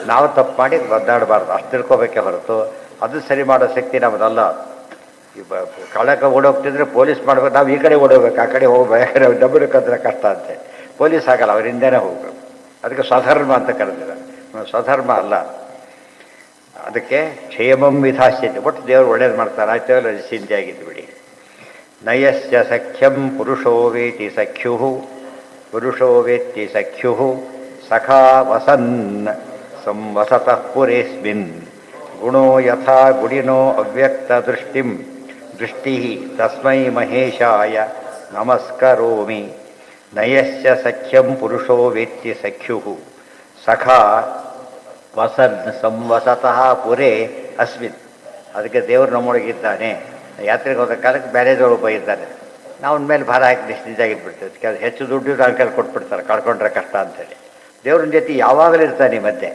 ನಾವು ತಪ್ಪು ಮಾಡಿ ಒದ್ದಾಡಬಾರ್ದು ಅಷ್ಟು ತಿಳ್ಕೊಬೇಕೇ ಹೊರತು ಅದು ಸರಿ ಮಾಡೋ ಶಕ್ತಿ ನಮ್ಮದಲ್ಲ ಕಳಕ ಓಡೋಗ್ತಿದ್ರೆ ಪೊಲೀಸ್ ಮಾಡ್ಬೇಕು ನಾವು ಈ ಕಡೆ ಓಡೋಗ್ಬೇಕು ಆ ಕಡೆ ಹೋಗ್ಬೇಕು ಡಬ್ಬಡಕ್ಕಂದ್ರೆ ಕಷ್ಟ ಅಂತೆ ಪೊಲೀಸ್ ಆಗಲ್ಲ ಅವ್ರ ಹಿಂದೆನೇ ಹೋಗ್ಬೇಕು ಅದಕ್ಕೆ ಸ್ವಧರ್ಮ ಅಂತ ಕರೆದಿದ್ದಾರೆ ಸ್ವಧರ್ಮ ಅಲ್ಲ ಅದಕ್ಕೆ ಕ್ಷೇಮಂ ವಿಧಾಸ್ಯತೆ ಒಟ್ಟು ದೇವರು ಒಳ್ಳೇದು ಮಾಡ್ತಾರೆ ಆಯ್ತಲ್ಲ ಚಿಂತೆಯಾಗಿದ್ದು ಬಿಡಿ ನಯಸ್ಯ ಸಖ್ಯಂ ಪುರುಷೋ ವೇತ್ತಿ ಸಖ್ಯು ಸಖಾ ವಸನ್ ಸಂವಸತಃ ಪುರೇಸ್ಮಿನ್ ಗುಣೋ ಯಥಾ ಗುಡಿನೋ ಅವ್ಯಕ್ತ ದೃಷ್ಟಿಂ ದೃಷ್ಟಿ ತಸ್ಮೈ ಮಹೇಶಾಯ ನಮಸ್ಕರೋಮಿ ನಯಸ್ಯ ಸಖ್ಯಂ ಪುರುಷೋ ವೇತ್ತಿ ಸಖ್ಯು ಸಖಾ ವಸನ್ ಸಂವಸತಃ ಪುರೇ ಅಸ್ಮಿನ್. ಅದಕ್ಕೆ ದೇವರು ನಮ್ಮೊಳಗಿದ್ದಾನೆ. ಯಾತ್ರೆಗೆ ಹೋದ ಕಾಲಕ್ಕೆ ಬ್ಯಾರೇಜ್ ಒಬ್ಬ ಇದ್ದಾನೆ, ನಾವು ಅವನ ಮೇಲೆ ಭಾರ ಹಾಕಿ ನಿಶ್ಚಿಂತಾಗಿಟ್ಬಿಡ್ತೇವೆ. ಕೆಲವು ಹೆಚ್ಚು ದುಡ್ಡು ನನ್ನ ಕೈಲಿ ಕೊಟ್ಬಿಡ್ತಾರೆ, ಕಳ್ಕೊಂಡ್ರೆ ಕಷ್ಟ ಅಂತೇಳಿ. ದೇವ್ರನ್ನ ಜೊತೆ ಯಾವಾಗಲೂ ಇರ್ತಾನೆ ಈ ಮಧ್ಯೆ,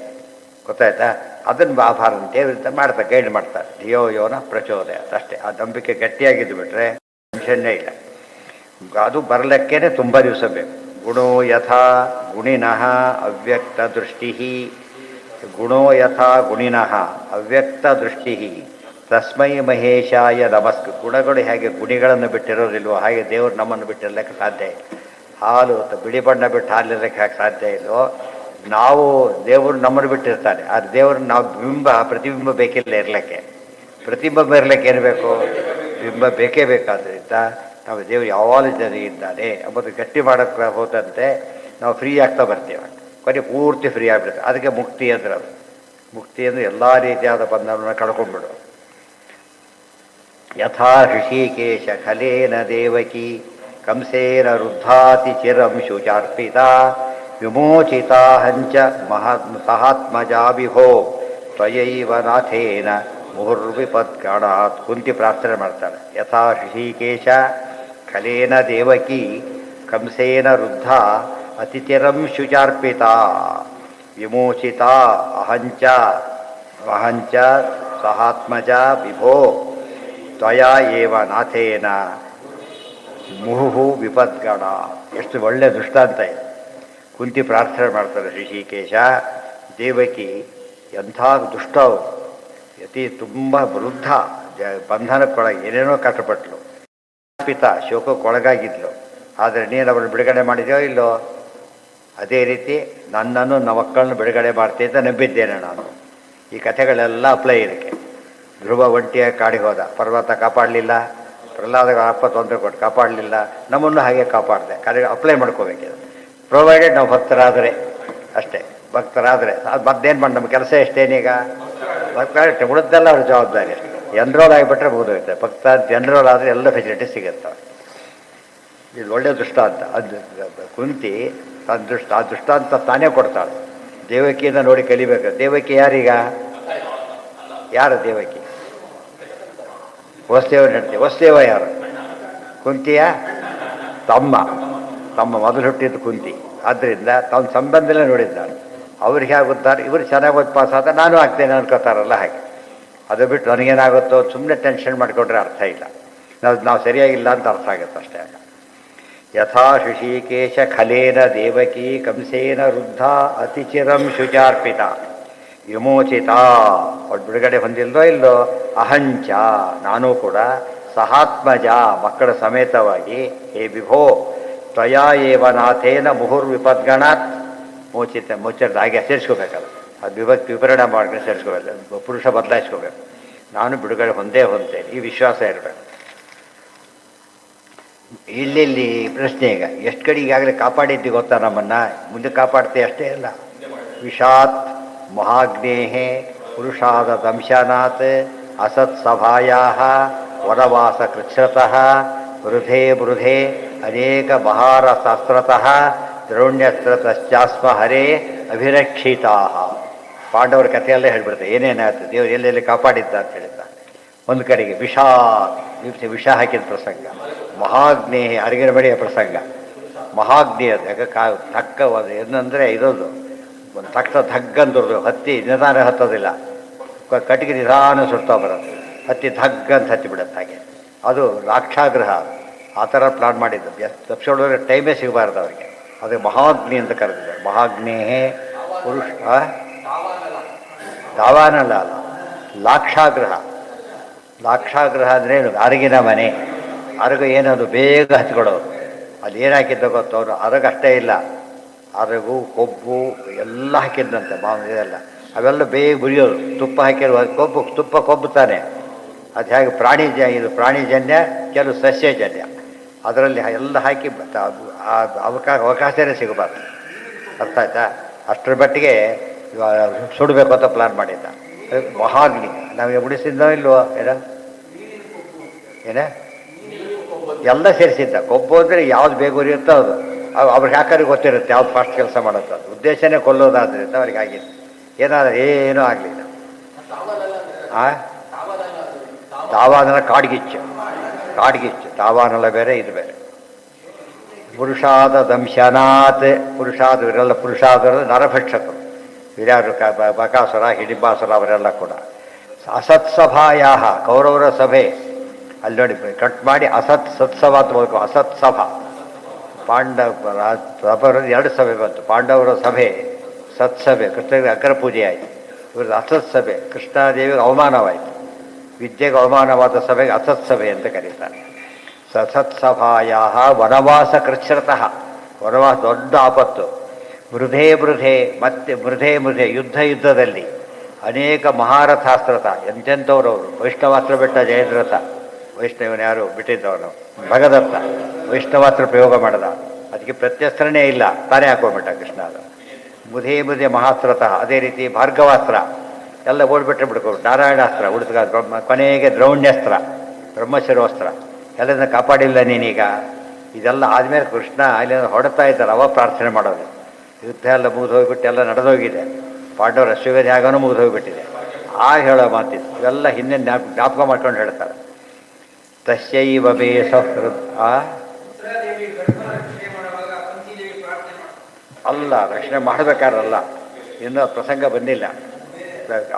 ಗೊತ್ತಾಯ್ತಾ? ಅದನ್ನು ಭಾರ ದೇವ್ರಿಂದ ಮಾಡ್ತಾರೆ, ಗೈಡ್ ಮಾಡ್ತಾರೆ. ಧಿಯೋ ಯೋನ ಪ್ರಚೋದಯ ಅಷ್ಟೇ. ಆ ನಂಬಿಕೆ ಗಟ್ಟಿಯಾಗಿದ್ದು ಬಿಟ್ರೆ ಟೆನ್ಷನ್ನೇ ಇಲ್ಲ. ಅದು ಬರಲಿಕ್ಕೇನೆ ತುಂಬ ದಿವಸ ಬೇಕು. ಗುಣೋ ಯಥಾ ಗುಣಿನಃ ಅವ್ಯಕ್ತ ದೃಷ್ಟಿ, ಗುಣೋ ಯಥಾ ಗುಣಿನಃ ಅವ್ಯಕ್ತ ದೃಷ್ಟಿ ತಸ್ಮೈ ಮಹೇಶಾಯ ನಮಸ್ಕ. ಗುಣಗಳು ಹೇಗೆ ಗುಣಿಗಳನ್ನು ಬಿಟ್ಟಿರೋದಿಲ್ವೋ ಹಾಗೆ ದೇವರು ನಮ್ಮನ್ನು ಬಿಟ್ಟಿರ್ಲಿಕ್ಕೆ ಸಾಧ್ಯ ಇಲ್ಲ. ಹಾಲು ಬಿಳಿ ಬಣ್ಣ ಬಿಟ್ಟು ಹಾಲಿರ್ಲಿಕ್ಕೆ ಹಾಗೆ ಸಾಧ್ಯ ಇಲ್ವೋ, ನಾವು ದೇವರು ನಮ್ಮನ್ನು ಬಿಟ್ಟಿರ್ತಾನೆ. ಆದರೆ ದೇವ್ರನ್ನ ನಾವು ಪ್ರತಿಬಿಂಬ ಬೇಕಿಲ್ಲ ಇರಲಿಕ್ಕೆ. ಪ್ರತಿಬಿಂಬ ಇರಲಿಕ್ಕೆ ಏನು ಬೇಕು? ಬಿಂಬ ಬೇಕೇ ಬೇಕಾದ್ರಿಂದ ನಾವು ದೇವರು ಯಾವಾಗಲೂ ಜನ ಇದ್ದಾನೆ ಎಂಬುದು ಗಟ್ಟಿ ಮಾಡೋಕ್ಕೆ ಹೋದಂತೆ ನಾವು ಫ್ರೀ ಆಗ್ತಾ ಬರ್ತೀವಿ. ಕೊನೆ ಪೂರ್ತಿ ಫ್ರೀ ಆಗಿಬಿಡುತ್ತೆ. ಅದಕ್ಕೆ ಮುಕ್ತಿ ಅಂದ್ರೆ ಅದು. ಮುಕ್ತಿ ಅಂದರೆ ಎಲ್ಲ ರೀತಿಯಾದ ಬಂಧನವನ್ನು ಕಳ್ಕೊಂಡ್ಬಿಡು. ಯಥಾ ಋಷಿಕೇಶ ಖಲೇನ ದೇವಕಿ ಕಂಸೇನ ರುದ್ಧಾತಿ ಚಿರಂ ಶುಚಾರ್ಪಿತ ವಿಮೋಚಿತಾ ಹಂಚ ಸಹಾತ್ಮಜಾ ವಿಭೋ ತ್ವಯೈವ ನಾಥೇನ ಮುಹುರ್ವಿಪತ್ಕಣಾತ್. ಕುಂತಿ ಪ್ರಾರ್ಥನೆ ಮಾಡ್ತಾಳೆ. ಯಥಾ ಋಷಿಕೇಶ ಖಲೇನ ದೇವಕಿ ಕಂಸೇನ ರುದ್ಧ ಅತಿಚಿರಂ ಶುಚಾರ್ಪಿತ ವಿಮೋಚಿತ ಅಹಂಚ ಸಹಾತ್ಮಜ ವಿಭೋ ತ್ವಯಾ ಏವ ನಾಥೇನ ಮುಹುಹು ವಿಪದ್ಗಣ. ಎಷ್ಟು ಒಳ್ಳೆಯ ದೃಷ್ಟಾಂತ ಇದೆ. ಕುಂತಿ ಪ್ರಾರ್ಥನೆ ಮಾಡ್ತಾರೆ, ಋಷಿಕೇಶ ದೇವಕಿ ಎಂಥ ದುಷ್ಟ, ಯತಿ ತುಂಬ ವೃದ್ಧ, ಬಂಧನಕ್ಕೊಳಗೆ ಏನೇನೋ ಕಷ್ಟಪಟ್ಟಳು, ಪಿತ ಶೋಕಕ್ಕೊಳಗಾಗಿದ್ಲು. ಆದರೆ ನೀನು ಅವಳು ಬಿಡುಗಡೆ ಮಾಡಿದೆಯೋ ಇಲ್ಲೋ? ಅದೇ ರೀತಿ ನನ್ನನ್ನು ನಮ್ಮ ಮಕ್ಕಳನ್ನು ಬಿಡುಗಡೆ ಮಾಡ್ತೀನಿ ಅಂತ ನಂಬಿದ್ದೇನೆ ನಾನು. ಈ ಕಥೆಗಳೆಲ್ಲ ಅಪ್ಲೈ ಇದಕ್ಕೆ. ಧ್ರುವ ಒಂಟಿಯಾಗಿ ಕಾಡಿಗೆ ಹೋದ, ಪರ್ವತ ಕಾಪಾಡಲಿಲ್ಲ. ಪ್ರಹ್ಲಾದ ಅಪ್ಪ ತೊಂದರೆ ಕೊಟ್ಟು ಕಾಪಾಡಲಿಲ್ಲ. ನಮ್ಮನ್ನು ಹಾಗೆ ಕಾಪಾಡಿದೆ. ಕರೆಗೆ ಅಪ್ಲೈ ಮಾಡ್ಕೋಬೇಕಿದೆ. ಪ್ರೊವೈಡೆಡ್ ನಾವು ಭಕ್ತರಾದರೆ ಅಷ್ಟೇ. ಭಕ್ತರಾದರೆ ಅದು ಮತ್ತೇನು ಮಾಡಿ ನಮ್ಮ ಕೆಲಸ ಎಷ್ಟೇನೀಗ? ಭಕ್ತರಾಗಿ ಉಳಿದೆಲ್ಲ ಅವ್ರ ಜವಾಬ್ದಾರಿ ಅಷ್ಟೇ. ಎನ್ರೋಲ್ ಆಗಿಬಿಟ್ರೆ ಮುಗಿದೋಗುತ್ತೆ. ಭಕ್ತ ಎನ್ರೋಲ್ ಆದರೆ ಎಲ್ಲ ಫೆಸಿಲಿಟಿ ಸಿಗುತ್ತೆ. ಇದು ಒಳ್ಳೆಯ ದೃಷ್ಟಾಂತ. ಅದು ಕುಂತಿ ತನ್ನ ಆ ದೃಷ್ಟಾಂತ ತಾನೇ ಕೊಡ್ತಾಳೆ. ದೇವಕಿಯಿಂದ ನೋಡಿ ಕಲಿಬೇಕು. ದೇವಕಿ ಯಾರೀಗ? ಯಾರು ದೇವಕಿ? ವಸುದೇವ ನಡ್ತೀವಿ. ವಸುದೇವ ಯಾರು? ಕುಂತಿಯ ತಮ್ಮ ಮೊದಲು ಹುಟ್ಟಿದ್ದು ಕುಂತಿ. ಆದ್ದರಿಂದ ತಮ್ಮ ಸಂಬಂಧದಲ್ಲೇ ನೋಡಿದ್ದಾನೆ. ಅವ್ರಿಗೆ ಆಗುತ್ತಾರೆ, ಇವರು ಚೆನ್ನಾಗಿ ಓದಿ ಪಾಸ್ ಆದ ನಾನು ಆಗ್ತೇನೆ ಅನ್ಕೋತಾರಲ್ಲ ಹಾಗೆ. ಅದು ಬಿಟ್ಟು ನನಗೇನಾಗುತ್ತೋ ಸುಮ್ಮನೆ ಟೆನ್ಷನ್ ಮಾಡಿಕೊಂಡ್ರೆ ಅರ್ಥ ಇಲ್ಲ. ನಾವು ಸರಿಯಾಗಿಲ್ಲ ಅಂತ ಅರ್ಥ ಆಗುತ್ತೆ ಅಷ್ಟೇ. ಯಥಾ ಋಷಿಕೇಶ ಖಲೇನ ದೇವಕಿ ಕಂಸೇನ ವೃದ್ಧ ಅತಿಚಿರಂ ಶುಚಾರ್ಪಿತ ವಿಮೋಚಿತ. ಅವಳು ಬಿಡುಗಡೆ ಹೊಂದಿಲ್ದೋ ಇಲ್ಲೋ? ಅಹಂಚ ನಾನೂ ಕೂಡ ಸಹಾತ್ಮಜ ಮಕ್ಕಳ ಸಮೇತವಾಗಿ ಹೇ ವಿಭೋ ತ್ವಯಾ ಏವ ನಾಥೇನ ಮುಹುರ್ವಿಪದ್ಗಣಾತ್ ಮೋಚದ ಹಾಗೆ ಸೇರಿಸ್ಕೋಬೇಕಲ್ಲ. ಅದು ವಿಭಕ್ತಿ ವಿವರಣೆ ಮಾಡ್ಕೊಂಡು ಸೇರಿಸ್ಕೋಬೇಕು. ಪುರುಷ ಬದಲಾಯಿಸ್ಕೋಬೇಕು. ನಾನು ಬಿಡುಗಡೆ ಹೊಂದೇನೆ, ಈ ವಿಶ್ವಾಸ ಇರಬೇಕು. ಇಲ್ಲಿ ಪ್ರಶ್ನೆ ಈಗ ಎಷ್ಟು ಕಡೆ ಈಗಾಗಲೇ ಕಾಪಾಡಿದ್ದಿ ಗೊತ್ತಾ? ನಮ್ಮನ್ನು ಮುಂದೆ ಕಾಪಾಡ್ತೀವಿ ಅಷ್ಟೇ ಅಲ್ಲ. ವಿಷಾತ್ ಮಹಾಗ್ನೇಹೇ ಪುರುಷಾದ ದಂಶನಾತ್ ಅಸತ್ಸಭಾಯಾ ವನವಾಸ ಕೃಚ್ಛತಃ ವೃಧೆ ಅನೇಕ ಬಹಾರ ಶಾಸ್ತ್ರತಃ ದ್ರೋಣ್ಯಸ್ತ್ರತಶ್ಚಾಸ್ಮ ಹರೇ ಅಭಿರಕ್ಷಿತಾ. ಪಾಂಡವರ ಕಥೆಯಲ್ಲೇ ಹೇಳ್ಬಿಡ್ತಾರೆ ಏನೇನಾಯ್ತು, ದೇವರು ಎಲ್ಲೆಲ್ಲಿ ಕಾಪಾಡಿದ್ದ ಅಂತ ಹೇಳಿದ್ದ. ಒಂದು ಕಡೆಗೆ ವಿಷ ಹಾಕಿದ ಪ್ರಸಂಗ, ಮಹಾಗ್ನೇಹಿ ಅರಿಗಿನ ಬಡಿಯ ಪ್ರಸಂಗ. ಮಹಾಗ್ನಿ ಅದು ಯಾಕೆ ತಕ್ಕ ಏನಂದರೆ ಇರೋದು ಒಂದು ತಕ್ಕ ಧಗ್ಗಂದು ಹತ್ತಿ ನಿಧಾನ ಹತ್ತೋದಿಲ್ಲ, ಕಟ್ಟಿಗೆ ನಿಧಾನ ಸುಡ್ತಾ ಬರೋದು. ಹತ್ತಿ ಧಗ್ಗಂತ ಹತ್ತಿ ಬಿಡುತ್ತೆ ಹಾಗೆ. ಅದು ರಾಕ್ಷಾಗೃಹ ಆ ಥರ ಪ್ಲಾನ್ ಮಾಡಿದ್ದು. ತಪ್ಪಿಸೋದ್ರೆ ಟೈಮೇ ಸಿಗಬಾರ್ದು ಅವರಿಗೆ. ಅದು ಮಹಾಗ್ನಿ ಅಂತ ಕರೆದಿದ್ದಾರೆ. ಮಹಾಗ್ನೇಹೇ ಪುರುಷ ದಾವಾನಲ್ಲ, ಲಾಕ್ಷಾಗೃಹ. ಲಾಕ್ಷಾಗೃಹ ಅಂದರೆ ಏನು? ಅರಗಿನ ಮನೆ. ಅರಗು ಏನದು ಬೇಗ ಹಚ್ಕೊಡೋದು. ಅಲ್ಲಿ ಏನು ಹಾಕಿದ್ದ ಗೊತ್ತು ಅವರು? ಅರಗಷ್ಟೇ ಇಲ್ಲ, ಅರಗು ಕೊಬ್ಬು ಎಲ್ಲ ಹಾಕಿದ್ದಂತೆ ಇದೆಲ್ಲ. ಅವೆಲ್ಲ ಬೇಗ ಉರಿಯೋದು. ತುಪ್ಪ ಹಾಕಿರುವ ತುಪ್ಪ ಕೊಬ್ಬು ತಾನೆ. ಅದು ಹೇಗೆ ಇದು ಪ್ರಾಣಿಜನ್ಯ, ಕೆಲವು ಸಸ್ಯಜನ್ಯ. ಅದರಲ್ಲಿ ಎಲ್ಲ ಹಾಕಿ ಅವಕಾಶನೇ ಸಿಗಬಾರ್ದು. ಅರ್ಥ ಆಯ್ತಾ? ಅಷ್ಟರ ಮಟ್ಟಿಗೆ ಸುಡಬೇಕು ಅಂತ ಪ್ಲಾನ್ ಮಾಡಿದ್ದ. ಮಹಾಗ್ನಿ ನಮಗೆ ಉಳಿಸಿದ್ದೋ ಇಲ್ವೋ? ಏನೇ ಎಲ್ಲ ಸೇರಿಸಿದ್ದ. ಕೊಬ್ಬು ಅಂದರೆ ಯಾವ್ದು ಬೇಗ ಉರಿಯುತ್ತೋ ಅದು ಅವ್ರಿಗೆ ಹಾಕೋರಿಗೆ ಗೊತ್ತಿರುತ್ತೆ ಯಾವ್ದು ಫಾಸ್ಟ್ ಕೆಲಸ ಮಾಡುತ್ತೋ ಅದು. ಉದ್ದೇಶನೇ ಕೊಲ್ಲೋದಾದ್ರಿಂದ ಅವ್ರಿಗೆ ಆಗಿತ್ತು. ಏನಾದರೂ ಏನೂ ಆಗಲಿಲ್ಲ. ದಾವಾನಲ ಕಾಡ್ಗಿಚ್ಚು, ದಾವಾನಲ ಬೇರೆ ಇದು ಬೇರೆ. ಪುರುಷಾದ ದಂಶನಾತ್, ಪುರುಷಾದ ಇವರೆಲ್ಲ ಪುರುಷಾದರು ನರಭಕ್ಷಕರು ಹಿರಿಯರು, ಬಕಾಸುರ ಹಿಡಿಂಬಾಸುರ ಅವರೆಲ್ಲ ಕೂಡ. ಅಸತ್ಸಭಾಯ ಕೌರವರ ಸಭೆ ಅಲ್ಲಿ ನೋಡಿ ಕಟ್ ಮಾಡಿ ಸತ್ಸಭ ಅಂತ ಹೋಗ್ಬೇಕು. ಅಸತ್ಸಭಾ ಪಾಂಡವರ 2 ಸಭೆ ಬಂತು. ಪಾಂಡವರ ಸಭೆ ಸತ್ಸಭೆ, ಕೃಷ್ಣನಿಗೆ ಅಗ್ರ ಪೂಜೆ ಆಯಿತು. ಇವ್ರದ್ದು ಅಸತ್ಸಭೆ, ಕೃಷ್ಣಾದೇವಿಗೆ ಅವಮಾನವಾಯಿತು. ವಿದ್ಯೆಗೆ ಅವಮಾನವಾದ ಸಭೆಗೆ ಅಸತ್ಸಭೆ ಅಂತ ಕರೀತಾರೆ. ಸತ್ಸಭಾಯ ವನವಾಸ ಕೃಚ್ಛ್ರತಃ, ವನವಾಸ ದೊಡ್ಡ ಆಪತ್ತು. ಮೃಧೆ ಮತ್ತೆ ಯುದ್ಧದಲ್ಲಿ ಅನೇಕ ಮಹಾರಥಾಸ್ತ್ರತ ಎಂತೆಂಥವ್ರವರು. ವೈಷ್ಣವಾಸ್ತ್ರ ಬಿಟ್ಟ ಜಯದ್ರಥ, ವೈಷ್ಣವನ ಯಾರು ಬಿಟ್ಟಿದ್ದವನು ಭಗದತ್ತ, ವೈಷ್ಣವಾಸ್ತ್ರ ಪ್ರಯೋಗ ಮಾಡಿದ. ಅದಕ್ಕೆ ಪ್ರತ್ಯಸ್ತ್ರನೇ ಇಲ್ಲ, ತಾನೇ ಹಾಕೊಂಡ್ಬಿಟ್ಟ ಕೃಷ್ಣ. ಅದು ಮುಧೆ ಮಹಾಸ್ತ್ರತಃ. ಅದೇ ರೀತಿ ಭಾರ್ಗವಾಸ್ತ್ರ ಎಲ್ಲ ಓಡ್ಬಿಟ್ರೆ ಬಿಡ್ಕೊಂಡು, ನಾರಾಯಣಾಸ್ತ್ರ ಉಳಿದ ಕೊನೆಗೆ ದ್ರೌಣ್ಯಸ್ತ್ರ, ಬ್ರಹ್ಮಶಿರೋಸ್ತ್ರ ಎಲ್ಲದನ್ನ ಕಾಪಾಡಿಲ್ಲ ನೀನೀಗ. ಇದೆಲ್ಲ ಆದಮೇಲೆ ಕೃಷ್ಣ ಅಲ್ಲಿ ಹೊಡ್ತಾ ಇದ್ದಾರೆ. ಅವ ಪ್ರಾರ್ಥನೆ ಮಾಡೋದು. ಯುದ್ಧ ಎಲ್ಲ ಮುಗಿದು ಹೋಗ್ಬಿಟ್ಟು ಎಲ್ಲ ನಡೆದೋಗಿದೆ. ಪಾಂಡವರ ಅಶ್ವಮೇಧ ಯಾಗನೂ ಮುಗಿದು ಹೋಗ್ಬಿಟ್ಟಿದೆ. ಆಗ ಹೇಳೋ ಮಾತಿದ್ದು ಇವೆಲ್ಲ ಹಿಂದೆ ಜ್ಞಾಪಕ ಮಾಡ್ಕೊಂಡು ಹೇಳ್ತಾರೆ. ತಸ್ಯೈವ ಬೇ ಸಹೃದ್ ಅಲ್ಲ, ರಕ್ಷಣೆ ಮಾಡಬೇಕಾರಲ್ಲ. ಇನ್ನೂ ಪ್ರಸಂಗ ಬಂದಿಲ್ಲ.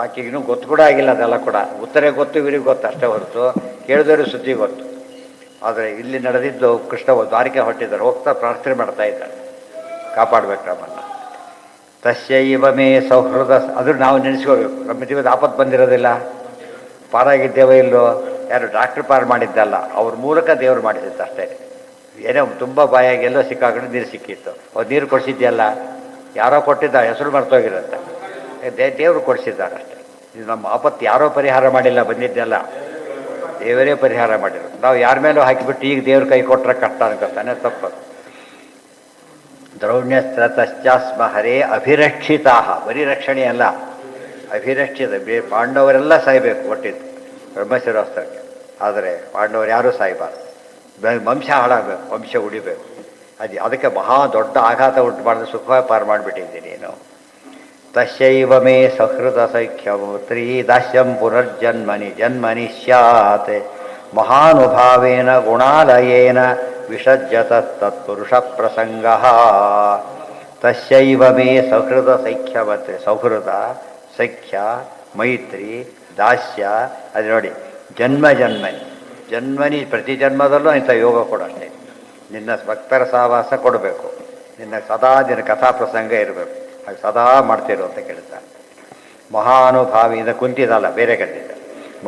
ಆಕೆಗೆ ಇನ್ನೂ ಗೊತ್ತು ಕೂಡ ಆಗಿಲ್ಲ. ಅದೆಲ್ಲ ಕೂಡ ಉತ್ತರ ಗೊತ್ತು, ಇವರಿಗೆ ಗೊತ್ತು ಅಷ್ಟೇ ಹೊರತು ಕೇಳಿದವರು ಸುದ್ದಿ ಗೊತ್ತು. ಆದರೆ ಇಲ್ಲಿ ನಡೆದಿದ್ದು ಕೃಷ್ಣ ದ್ವಾರಕೆ ಹೊಟ್ಟಿದ್ದಾರೆ, ಹೋಗ್ತಾ ಪ್ರಾರ್ಥನೆ ಮಾಡ್ತಾ ಇದ್ದಾರೆ, ಕಾಪಾಡಬೇಕು ನಮ್ಮನ್ನು. ತಸ್ಯೈವ ಮೇ ಸೌಹೃದ, ಅದು ನಾವು ನೆನೆಸ್ಕೋಬೇಕು. ನಮ್ಮ ಜೀವದ ಆಪತ್ತು ಬಂದಿರೋದಿಲ್ಲ, ಪಾರಾಗಿದ್ದೇವೋ ಇಲ್ಲೋ, ಯಾರು ಡಾಕ್ಟ್ರ್ ಪಾರು ಮಾಡಿದ್ದಲ್ಲ, ಅವ್ರ ಮೂಲಕ ದೇವರು ಮಾಡಿಸಿತ್ತು ಅಷ್ಟೇ. ಏನೋ ತುಂಬ ಬಾಯಾಗಿ ಎಲ್ಲೋ ಸಿಕ್ಕಾಕೊಂಡು ನೀರು ಸಿಕ್ಕಿತ್ತು, ಅವ್ರು ನೀರು ಕೊಡಿಸಿದ್ಯಲ್ಲ, ಯಾರೋ ಕೊಟ್ಟಿದ್ದ, ಹೆಸರು ಮರ್ತೋಗಿರುತ್ತೆ, ದೇವರು ಕೊಡಿಸಿದ್ದಾರೆ ಅಷ್ಟೇ. ಇದು ನಮ್ಮ ಆಪತ್ತು ಯಾರೋ ಪರಿಹಾರ ಮಾಡಿಲ್ಲ, ಬಂದಿದ್ದೆಲ್ಲ ದೇವರೇ ಪರಿಹಾರ ಮಾಡಿರೋದು. ನಾವು ಯಾರ ಮೇಲೂ ಹಾಕಿಬಿಟ್ಟು ಈಗ ದೇವ್ರ ಕೈ ಕೊಟ್ಟರೆ ಕಷ್ಟ ಅನ್ಕೊತಾನೆ, ತಪ್ಪದು. ದ್ರೌಣ್ಯಸ್ತ್ರತಶ್ಚಾಸ್ಮ ಹರೇ ಅಭಿರಕ್ಷಿತಾ, ಬರೀ ರಕ್ಷಣೆ ಅಲ್ಲ, ಅಭಿರಕ್ಷಿತ. ಪಾಂಡವರೆಲ್ಲ ಸಾಯ್ಬೇಕು ಕೊಟ್ಟಿದ್ದು ಬ್ರಹ್ಮಶಿರೋಸ್ತ್ರಕ್ಕೆ. ಆದರೆ ಪಾಂಡವರು ಯಾರೂ ಸಾಯ್ಬಾರ್ದು, ವಂಶ ಹಾಳಾಗಬೇಕು, ವಂಶ ಉಳಿಬೇಕು. ಅದಕ್ಕೆ ಮಹಾ ದೊಡ್ಡ ಆಘಾತ ಉಂಟು ಮಾಡಿದ್ರೆ ಸುಖವಾಗಿ ಪಾರು ಮಾಡಿಬಿಟ್ಟಿದ್ದೀನಿ ನೀನು. ತಸ್ಯೈವ ಮೇ ಸಹೃದ ಸೈಖ್ಯಮೂತ್ರೀ ದಾಸ್ಯಂ ಜನ್ಮನಿ ಸ್ಯಾತ್ ಮಹಾನುಭಾವೇನ ಗುಣಾಲಯೇನ ವಿಸಜ್ಜತ ತತ್ಪುರುಷ ಪ್ರಸಂಗ. ತಸ್ಯೈವ ಮೇ ಸಹೃದ ಸೈಖ್ಯವತ್, ಸೌಹೃದ, ಸಖ್ಯ, ಮೈತ್ರಿ, ದಾಸ್ಯ. ಅದು ನೋಡಿ, ಜನ್ಮನಿ ಪ್ರತಿ ಜನ್ಮದಲ್ಲೂ ಇಂಥ ಯೋಗ ಕೊಡಷ್ಟೇ. ನಿನ್ನ ಭಕ್ತರ ಸಹವಾಸ ಕೊಡಬೇಕು, ನಿನ್ನ ಕಥಾ ಪ್ರಸಂಗ ಇರಬೇಕು, ಹಾಗೆ ಸದಾ ಮಾಡ್ತಿರು ಅಂತ ಕೇಳ್ತಾರೆ. ಮಹಾನುಭಾವಿಯಿಂದ ಕುಂತಿದಲ್ಲ, ಬೇರೆ ಕಟ್ಟಿದ್ದ.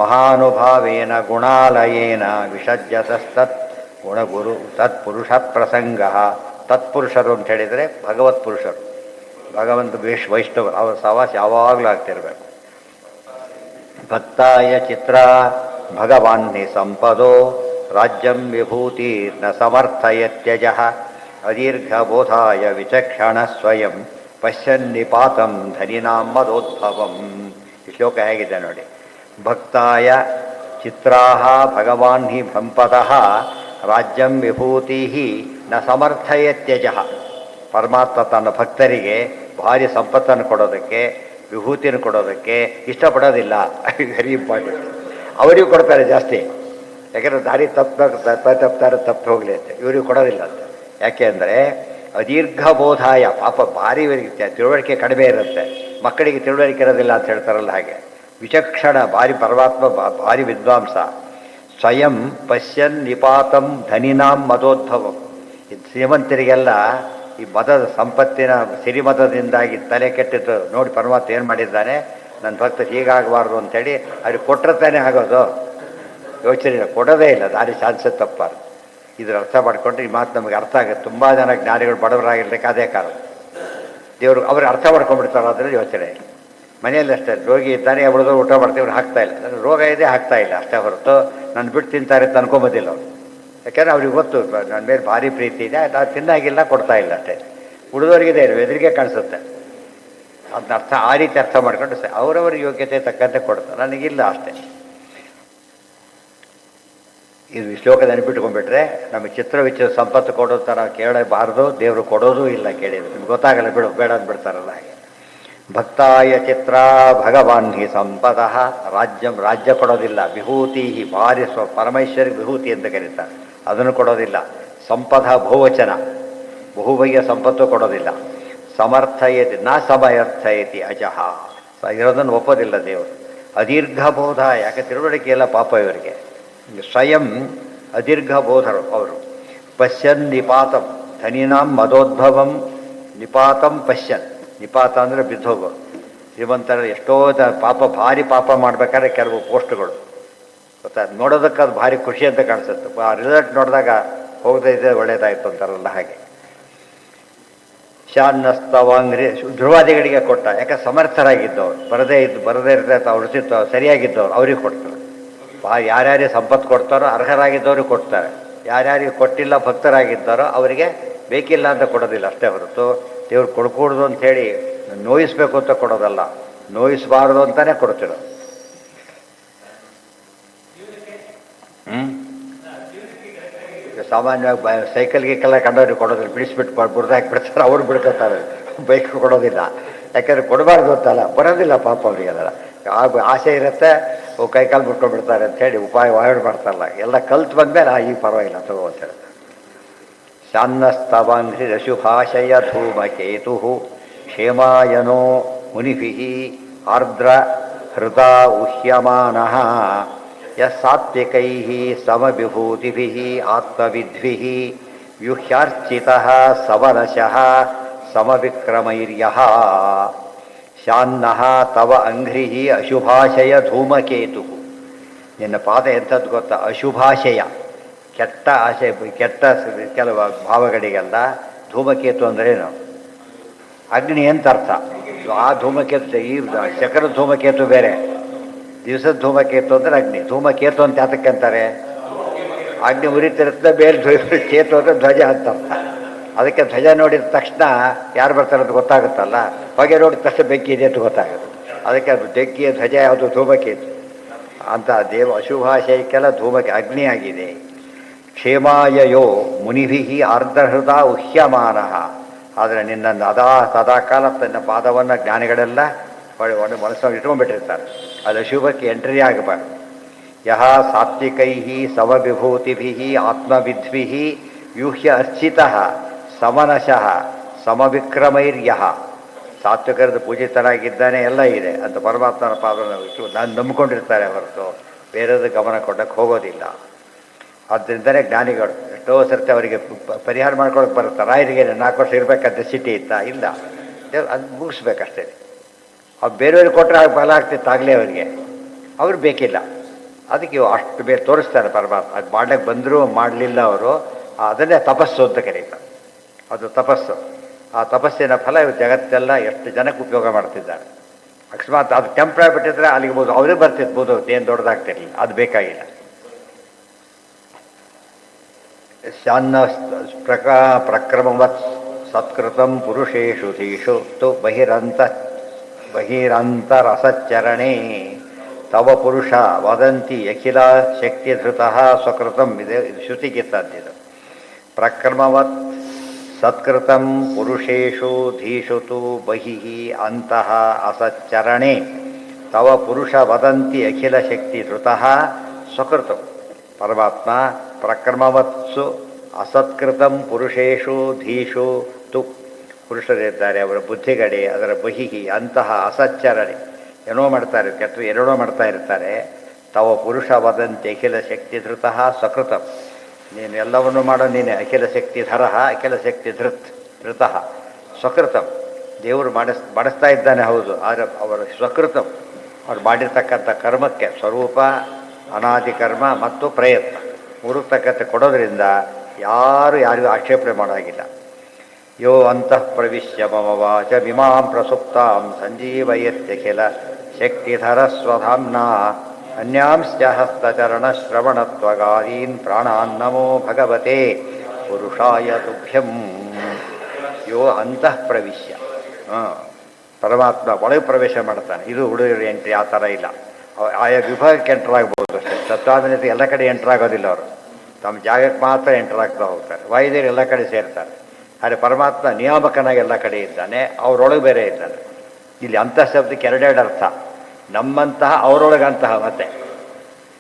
ಮಹಾನುಭಾವೇನ ಗುಣಾಲಯೇನ ವಿಸಜ್ಜತಸ್ತತ್ ಗುಣಗುರು ತತ್ಪುರುಷ ಪ್ರಸಂಗ. ತತ್ಪುರುಷರು ಅಂತ ಹೇಳಿದರೆ ಭಗವತ್ ಪುರುಷರು, ಭಗವಂತ ವೈಷ್ಣವರು, ಅವರ ಸಹವಾಸ ಯಾವಾಗಲೂ ಆಗ್ತಿರ್ಬೇಕು. ಭಕ್ತಾಯ ಚಿತ್ರ ಭಗವಾನ್ ಹಿ ಸಂಪದೋ ರಾಜ್ಯಂ ವಿಭೂತಿ ನ ಸಮರ್ಥಯತ್ಯಜ ಅದೀರ್ಘಬೋಧಾಯ ವಿಚಕ್ಷಣ ಸ್ವಯಂ ಪಶ್ಯನ್ನಿಪಾತಂ ಧನಿನಾಂ ಮದೋದ್ಭವಂ. ಈ ಶ್ಲೋಕ ಹೇಗಿದೆ ನೋಡಿ. ಭಕ್ತಾಯ ಚಿತ್ರಾಹ ಭಗವಾನ್ ಹಿ ಸಂಪದಃ ರಾಜ್ಯಂ ವಿಭೂತಿ ನ ಸಮರ್ಥಯತ್ಯಜ. ಪರಮಾತ್ಮ ತನ್ನ ಭಕ್ತರಿಗೆ ಭಾರಿ ಸಂಪತ್ತನ್ನು ಕೊಡೋದಕ್ಕೆ, ವಿಭೂತಿಯನ್ನು ಕೊಡೋದಕ್ಕೆ ಇಷ್ಟಪಡೋದಿಲ್ಲ. Very important. ಅವರಿಗೂ ಕೊಡ್ತಾರೆ ಜಾಸ್ತಿ, ಯಾಕೆಂದರೆ ದಾರಿ ತಪ್ತಾರೆ, ತಪ್ಪು ಹೋಗಲಿ ಅಂತ. ಇವರಿಗೂ ಕೊಡೋದಿಲ್ಲ ಅಂತ. ಯಾಕೆ ಅಂದರೆ ಅದೀರ್ಘ ಬೋಧಾಯ, ಪಾಪ ಭಾರಿ ತಿಳುವಳಿಕೆ ಕಡಿಮೆ ಇರುತ್ತೆ, ಮಕ್ಕಳಿಗೆ ತಿಳುವಳಿಕೆ ಇರೋದಿಲ್ಲ ಅಂತ ಹೇಳ್ತಾರಲ್ಲ ಹಾಗೆ. ವಿಚಕ್ಷಣ, ಭಾರಿ ಪರಮಾತ್ಮ ಭಾರಿ ವಿದ್ವಾಂಸ. ಸ್ವಯಂ ಪಶ್ಯನ್ ನಿಪಾತಂ ಧನಿನಾಂ ಮದೋದ್ಭವಂ. ಇದು ಶ್ರೀಮಂತರಿಗೆಲ್ಲ ಈ ಮದದ ಸಂಪತ್ತಿನ ಸಿರಿಮತದಿಂದಾಗಿ ತಲೆ ಕೆಟ್ಟಿದ್ದು ನೋಡಿ ಪರಮಾತ್ಮ ಏನು ಮಾಡಿದ್ದಾನೆ, ನನ್ನ ಭಕ್ತ ಹೀಗಾಗಬಾರ್ದು ಅಂಥೇಳಿ ಅವ್ರಿಗೆ ಕೊಟ್ಟರೆ ತಾನೇ ಆಗೋದು. ಯೋಚನೆ ಕೊಡೋದೇ ಇಲ್ಲ, ದಾರಿ ಚಾನ್ಸೇ ತಪ್ಪಾರ್ದು. ಇದ್ರ ಅರ್ಥ ಮಾಡಿಕೊಂಡ್ರೆ ಈ ಮಾತು ನಮಗೆ ಅರ್ಥ ಆಗುತ್ತೆ. ತುಂಬ ಜನ ಜ್ಞಾನಿಗಳು ಬಡವರಾಗಿರ್ಲಿಕ್ಕೆ ಅದೇ ಕಾರಣ. ದೇವರು ಅವ್ರಿಗೆ ಅರ್ಥ ಮಾಡ್ಕೊಂಡ್ಬಿಡ್ತಾರೆ, ಅದರಲ್ಲಿ ಯೋಚನೆ ಇಲ್ಲ. ಮನೆಯಲ್ಲಿ ಅಷ್ಟೇ, ರೋಗಿ ಇದ್ದಾನೆ, ಅವ್ರದ್ದು ಊಟ ಮಾಡ್ತೀವ್ರು ಹಾಕ್ತಾ ಇಲ್ಲ, ನನ್ನ ರೋಗ ಇದೆ ಹಾಕ್ತಾ ಇಲ್ಲ ಅಷ್ಟೇ ಹೊರತು ನನ್ನ ಬಿಟ್ಟು ತಿಂತಾರೆ ಅಂತ ಅನ್ಕೊಂಬೋದಿಲ್ಲ ಅವರು. ಯಾಕೆಂದರೆ ಅವ್ರಿಗೆ ಗೊತ್ತು ನನ್ನ ಮೇಲೆ ಭಾರಿ ಪ್ರೀತಿ ಇದೆ, ನಾನು ತಿನ್ನಾಗಿಲ್ಲ, ಕೊಡ್ತಾ ಇಲ್ಲ ಅಷ್ಟೇ. ಉಳಿದವರಿಗಿದೆ ಎದುರಿಗೆ ಕಾಣಿಸುತ್ತೆ. ಅದನ್ನ ಅರ್ಥ ಆ ರೀತಿ ಅರ್ಥ ಮಾಡ್ಕೊಂಡು ಅವರವರ ಯೋಗ್ಯತೆ ತಕ್ಕಂತೆ ಕೊಡ್ತಾರೆ, ನನಗಿಲ್ಲ ಅಷ್ಟೇ. ಇದು ಶ್ಲೋಕ ನೆನಪಿಟ್ಕೊಂಡ್ಬಿಟ್ರೆ ನಮಗೆ ಚಿತ್ರವಿಚಿತ್ರ ಸಂಪತ್ತು ಕೊಡೋ ಥರ ಕೇಳಬಾರ್ದು, ದೇವರು ಕೊಡೋದೂ ಇಲ್ಲ ಕೇಳಿದ್ರು. ನಿಮ್ಗೆ ಗೊತ್ತಾಗಲ್ಲ, ಬಿಡು ಬೇಡ ಅಂದ್ಬಿಡ್ತಾರಲ್ಲ ಹಾಗೆ. ಭಕ್ತಾಯ ಚಿತ್ರ ಭಗವಾನ್ ಹಿ ಸಂಪದಃ, ರಾಜ್ಯ ಕೊಡೋದಿಲ್ಲ. ವಿಭೂತಿ ಹಿ ಭಾರಿ ಪರಮೇಶ್ವರಿ ವಿಭೂತಿ ಅಂತ ಕರೀತಾರೆ, ಅದನ್ನು ಕೊಡೋದಿಲ್ಲ. ಸಂಪದ ಬಹುವಚನ, ಬಹುಬಗೆಯ ಸಂಪತ್ತು ಕೊಡೋದಿಲ್ಲ. ಸಮರ್ಥಯತಿ ನ ಸಮರ್ಥಯತಿ ಅಜಃ, ಇರೋದನ್ನು ಒಪ್ಪೋದಿಲ್ಲ ದೇವರು. ಅದೀರ್ಘ ಬೋಧ, ಯಾಕೆ ತಿಳುವಳಿಕೆ ಇಲ್ಲ ಪಾಪ ಇವರಿಗೆ. ಸ್ವಯಂ ಅದೀರ್ಘ ಬೋಧರು ಅವರು. ಪಶ್ಯನ್ ನಿಪಾತಂ ಧನಿನಾಂ ಮದೋದ್ಭವಂ ನಿಪಾತಂ ಪಶ್ಯನ್. ನಿಪಾತ ಅಂದರೆ ಬಿದ್ದೋಗು. ಶ್ರೀಮಂತರ ಎಷ್ಟೋ ಪಾಪ ಭಾರಿ ಪಾಪ ಮಾಡ್ಬೇಕಾದ್ರೆ ಕೆಲವು ಪೋಸ್ಟ್ಗಳು ಗೊತ್ತಾ, ನೋಡೋದಕ್ಕೆ ಅದು ಭಾರಿ ಖುಷಿ ಅಂತ ಕಾಣಿಸುತ್ತೆ. ಆ ರಿಸಲ್ಟ್ ನೋಡಿದಾಗ ಹೋಗದೇ ಇದ್ದರೆ ಒಳ್ಳೇದಾಯಿತು ಅಂತಾರಲ್ಲ ಹಾಗೆ. ಶಾನ್ನಸ್ತವಾಂಗ್ರಿ ಧ್ರುವಾದಿಗಳಿಗೆ ಕೊಟ್ಟ, ಯಾಕೆ ಸಮರ್ಥರಾಗಿದ್ದವ್ರು, ಬರದೇ ಇರ್ತಾ ಅವ್ರ ಸರಿಯಾಗಿದ್ದವ್ರು ಅವ್ರಿಗೆ ಕೊಡ್ತಾರೆ. ಯಾರ್ಯಾರಿಗೆ ಸಂಪತ್ತು ಕೊಡ್ತಾರೋ ಅರ್ಹರಾಗಿದ್ದವ್ರಿಗೆ ಕೊಡ್ತಾರೆ. ಯಾರ್ಯಾರಿಗೆ ಕೊಟ್ಟಿಲ್ಲ ಭಕ್ತರಾಗಿದ್ದಾರೋ ಅವರಿಗೆ ಬೇಕಿಲ್ಲ ಅಂತ ಕೊಡೋದಿಲ್ಲ ಅಷ್ಟೇ ಹೊರತು ದೇವ್ರು ಕೊಡ್ಕೂಡ್ದು ಅಂಥೇಳಿ ನೋಯಿಸ್ಬೇಕು ಅಂತ ಕೊಡೋದಲ್ಲ, ನೋಯಿಸಬಾರ್ದು ಅಂತಲೇ ಕೊಡ್ತಿರೋ. ಸಾಮಾನ್ಯವಾಗಿ ಸೈಕಲ್ಗೆಲ್ಲ ಕಂಡವ್ರಿಗೆ ಕೊಡೋದಿಲ್ಲ, ಬಿಡಿಸ್ಬಿಟ್ಟು ಬುರ್ದು ಹಾಕಿಬಿಡ್ತಾರೆ, ಅವ್ರು ಬಿಡ್ಕೊತಾರೆ, ಬೈಕ್ ಕೊಡೋದಿಲ್ಲ. ಯಾಕಂದರೆ ಕೊಡಬಾರ್ದು ಅಂತಲ್ಲ, ಬರೋದಿಲ್ಲ ಪಾಪ ಅವರಿಗೆ. ಅದರ ಆಸೆ ಇರುತ್ತೆ, ಕೈಕಾಲು ಬಿಟ್ಕೊಂಡ್ಬಿಡ್ತಾರೆ ಅಂಥೇಳಿ ಉಪಾಯ ಅವಾಯ್ಡ್ ಮಾಡ್ತಾರಲ್ಲ. ಎಲ್ಲ ಕಲ್ತು ಬಂದಮೇಲೆ ಈಗ ಪರವಾಗಿಲ್ಲ ತಗೋ ಅಂತ ಹೇಳ್ತಾರೆ. ಶಾನ್ನಸ್ತವಾಂಘ್ರಿ ರಶುಭಾಷಯ ಧೂಮಕೇತು ಕ್ಷೇಮಾಯನೋ ಮುನಿಭಿ ಆರ್ದ್ರ ಹೃದಾ ಉಹ್ಯಮಾನಃ ಯತ್ಸಾತ್ವಿಕೈ ಸಮವಿಭೂತಿಭಿಃ ಆತ್ಮವಿದ್ಭಿಃ ವ್ಯೂಹ್ಯಾರ್ಚಿತಃ ಸವನಶಃ ಸಮವಿಕ್ರಮೈರ್ಯಃ. ಶಾನ್ನಃ ತವ ಅಂಘ್ರಿಃ ಅಶುಭಾಶಯ ಧೂಮಕೇತು. ನಿನ್ನ ಪಾದ ಎಂಥದ್ದು ಗೊತ್ತಾ? ಅಶುಭಾಶಯ, ಕೆಟ್ಟ ಆಶಯ, ಕೆಟ್ಟ ಕೆಲವು ಭಾವಗಳಿಗೆಲ್ಲ ಧೂಮಕೇತು ಅಂದ್ರೇನು? ಅಗ್ನಿ ಅಂತ ಅರ್ಥ. ಆ ಧೂಮಕೇತು, ಈ ಚಕ್ರದ ಧೂಮಕೇತು ಬೇರೆ, ದಿವಸದ ಧೂಮಕೇತು ಅಂದರೆ ಅಗ್ನಿ. ಧೂಮಕೇತು ಅಂತ ಯಾತಕ್ಕೆ ಅಂತಾರೆ? ಅಗ್ನಿ ಉರಿತಿರುತ್ತೆ, ಬೇರೆ ಕೇತು ಅಂದರೆ ಧ್ವಜ ಅಂತ ಅರ್ಥ. ಅದಕ್ಕೆ ಧ್ವಜ ನೋಡಿದ ತಕ್ಷಣ ಯಾರು ಬರ್ತಾರೆ ಅಂತ ಗೊತ್ತಾಗುತ್ತಲ್ಲ, ಹೊಗೆ ನೋಡಿದ ತಕ್ಷಣ ಬೆಂಕಿ ಇದೆ ಅಂತ ಗೊತ್ತಾಗುತ್ತೆ. ಅದಕ್ಕೆ ಬೆಂಕಿಯ ಧ್ವಜ ಯಾವುದು? ಧೂಮಕೇತು ಅಂತ. ದೇವ ಅಶುಭಾಶಯಕ್ಕೆಲ್ಲ ಅಗ್ನಿ ಆಗಿದೆ. ಕ್ಷೇಮಾಯಯೋ ಮುನಿಭಿ ಆರ್ದ್ರಹೃದ ಉಹ್ಯಮಾನ. ಆದರೆ ನಿನ್ನನ್ನು ಸದಾಕಾಲ ತನ್ನ ಪಾದವನ್ನು ಜ್ಞಾನಿಗಳೆಲ್ಲ ಮನಸ್ಸನ್ನು ಇಟ್ಕೊಂಡ್ಬಿಟ್ಟಿರ್ತಾರೆ. ಅದು ಅಶುಭಕ್ಕೆ ಎಂಟ್ರಿ ಆಗಬಾರ್ದು. ಯಹ ಸಾತ್ವಿಕೈ ಸಮವಿಭೂತಿಭಿ ಆತ್ಮವಿದ್ಭಿ ವ್ಯೂಹ್ಯ ಅರ್ಚಿತಃ ಸಮನಶಃ ಸಮವಿಕ್ರಮೈರ್ಯಃ. ಸಾತ್ವಿಕರದ ಪೂಜಿತರಾಗಿದ್ದಾನೆ, ಎಲ್ಲ ಇದೆ ಅಂತ ಪರಮಾತ್ಮನ ಪಾದವನ್ನು ಇಟ್ಟು ನಾನು ನಂಬಿಕೊಂಡಿರ್ತಾರೆ ಹೊರತು ಬೇರೆದು ಗಮನ ಕೊಡೋಕ್ಕೆ ಹೋಗೋದಿಲ್ಲ. ಆದ್ದರಿಂದಲೇ ಜ್ಞಾನಿಗಳು ಎಷ್ಟೋ ಸರ್ತಿ ಅವರಿಗೆ ಪರಿಹಾರ ಮಾಡ್ಕೊಳಕ್ಕೆ ಬರುತ್ತೆ. ರಾಯರಿಗೆ 4 ವರ್ಷ ಇರಬೇಕಂತ ಸಿಟಿ ಇತ್ತ ಇಲ್ಲ, ಅದು ಮುಗಿಸ್ಬೇಕಷ್ಟೇ. ಅವ್ರು ಬೇರೆಯವ್ರಿಗೆ ಕೊಟ್ಟರೆ ಫಲ ಆಗ್ತಿತ್ತು ಆಗಲೇ ಅವರಿಗೆ, ಅವ್ರು ಬೇಕಿಲ್ಲ. ಅದಕ್ಕೆ ಅಷ್ಟು ಬೇರೆ ತೋರಿಸ್ತಾರೆ ಪರಮಾತ್ಮ. ಅದು ಮಾಡ್ಲಿಕ್ಕೆ ಬಂದರೂ ಮಾಡಲಿಲ್ಲ ಅವರು, ಅದನ್ನೇ ತಪಸ್ಸು ಅಂತ ಕರೀತಾರೆ. ಅದು ತಪಸ್ಸು. ಆ ತಪಸ್ಸಿನ ಫಲ ಇವತ್ತು ಜಗತ್ತೆಲ್ಲ ಎಷ್ಟು ಜನಕ್ಕೆ ಉಪಯೋಗ ಮಾಡ್ತಿದ್ದಾರೆ. ಅಕಸ್ಮಾತ್ ಅದು ಟೆಂಪ್ರಾಗಿ ಬಿಟ್ಟಿದ್ರೆ ಅಲ್ಲಿಗೆ ಬೋದು ಅವರೇ ಬರ್ತಿರ್ಬೋದು, ಏನು ದೊಡ್ಡದಾಗ್ತಿರಲಿಲ್ಲ. ಅದು ಬೇಕಾಗಿಲ್ಲ. ಶಾನ್ನ ಪ್ರಕ್ರಮವತ್ ಸತ್ಕೃತಂ ಪುರುಷೇಷು ಧೀಷು ತು ಬಹಿರಂತರಸಚ್ಚರಣೆ ತವ ಪುರುಷ ವದಂತಿ ಅಖಿಲ ಶಕ್ತಿಧೃತಃ ಸ್ವಕೃತಂ. ಇದು ಶ್ರುತಿಗಿತ್ತಂತಿದು. ಪ್ರಕ್ರಮವತ್ ಸತ್ಕೃತಂ ಪುರುಷೇಷು ಧೀಷು ತು ಬಹಿಃ ಅಂತಃ ಅಸಚ್ಚರಣೆ ತವ ಪುರುಷ ವದಂತಿ ಅಖಿಲ ಶಕ್ತಿಧೃತಃ ಸ್ವಕೃತಂ. ಪರಮಾತ್ಮ ಪ್ರಕ್ರಮವತ್ಸು ಅಸತ್ಕೃತಂ ಪುರುಷೇಷು ಧೀಷು ತು. ಪುರುಷರಿದ್ದಾರೆ, ಅವರ ಬುದ್ಧಿಗಡೆ, ಅದರ ಬಹಿಹಿ ಅಂತಹ ಅಸಚ್ಚರಣೆ, ಏನೋ ಮಾಡ್ತಾರೆ, ಕೆಟ್ಟು ಎರಡೋ ಮಾಡ್ತಾ ಇರ್ತಾರೆ. ತವ ಪುರುಷ ವದಂತಿ ಅಖಿಲ ಶಕ್ತಿಧೃತಃ ಸ್ವಕೃತಂ. ನೀನು ಎಲ್ಲವನ್ನೂ ಮಾಡೋ ನೀನೆ. ಅಖಿಲ ಶಕ್ತಿಧರ ಅಖಿಲ ಶಕ್ತಿ ಧೃತಃ ಸ್ವಕೃತಂ. ದೇವರು ಮಾಡಿಸ್ತಾ ಇದ್ದಾನೆ, ಹೌದು. ಆದರೆ ಅವರ ಸ್ವಕೃತಂ, ಅವ್ರು ಮಾಡಿರ್ತಕ್ಕಂಥ ಕರ್ಮಕ್ಕೆ ಸ್ವರೂಪ, ಅನಾದಿ ಕರ್ಮ ಮತ್ತು ಪ್ರಯತ್ನ ಮೂರು ತಕ್ಕಂತೆ ಕೊಡೋದ್ರಿಂದ ಯಾರಿಗೂ ಆಕ್ಷೇಪಣೆ ಮಾಡೋಂಗಿಲ್ಲ. ಯೋ ಅಂತಃ ಪ್ರವಿಶ್ಯ ಮಮ ವಾಚ ಇಮಾಂ ಪ್ರಸುಪ್ತಾಂ ಸಂಜೀವಯತ್ಯಖಿಲ ಶಕ್ತಿಧರ ಸ್ವಧಾಮ್ನಾ ಅನ್ಯಾಂಶ್ಚ ಹಸ್ತಚರಣಶ್ರವಣತ್ವಗಾದೀನ್ ಪ್ರಾಣಾನ್ ನಮೋ ಭಗವತೆ ಪುರುಷಾಯ ತುಭ್ಯಂ. ಯೋ ಅಂತಃ ಪ್ರವಿಶ್ಯ, ಪರಮಾತ್ಮ ಒಳಗೆ ಪ್ರವೇಶ ಮಾಡ್ತಾನೆ. ಇದು ಹುಡುಗರ ಎಂಟ್ರಿ ಆ ಥರ ಇಲ್ಲ. ಆಯಾ ವಿಭಾಗಕ್ಕೆ ಎಂಟರ್ ಆಗ್ಬೋದು ಅಷ್ಟೇ. ತತ್ವಾಭಿನೇತ ಎಲ್ಲ ಕಡೆ ಎಂಟರ್ ಆಗೋದಿಲ್ಲ ಅವರು, ತಮ್ಮ ಜಾಗಕ್ಕೆ ಮಾತ್ರ ಎಂಟರ್ ಆಗ್ತಾ ಹೋಗ್ತಾರೆ. ವಾಯುದೇವರು ಎಲ್ಲ ಕಡೆ ಸೇರ್ತಾರೆ. ಆದರೆ ಪರಮಾತ್ಮ ನಿಯಾಮಕನಾಗಿ ಎಲ್ಲ ಕಡೆ ಇದ್ದಾನೆ, ಅವರೊಳಗೆ ಬೇರೆ ಇದ್ದಾನೆ. ಇಲ್ಲಿ ಅಂತಹ ಶಬ್ದಕ್ಕೆ ಎರಡೆರಡು ಅರ್ಥ, ನಮ್ಮಂತಹ ಅವರೊಳಗಂತಹ ಮತ್ತೆ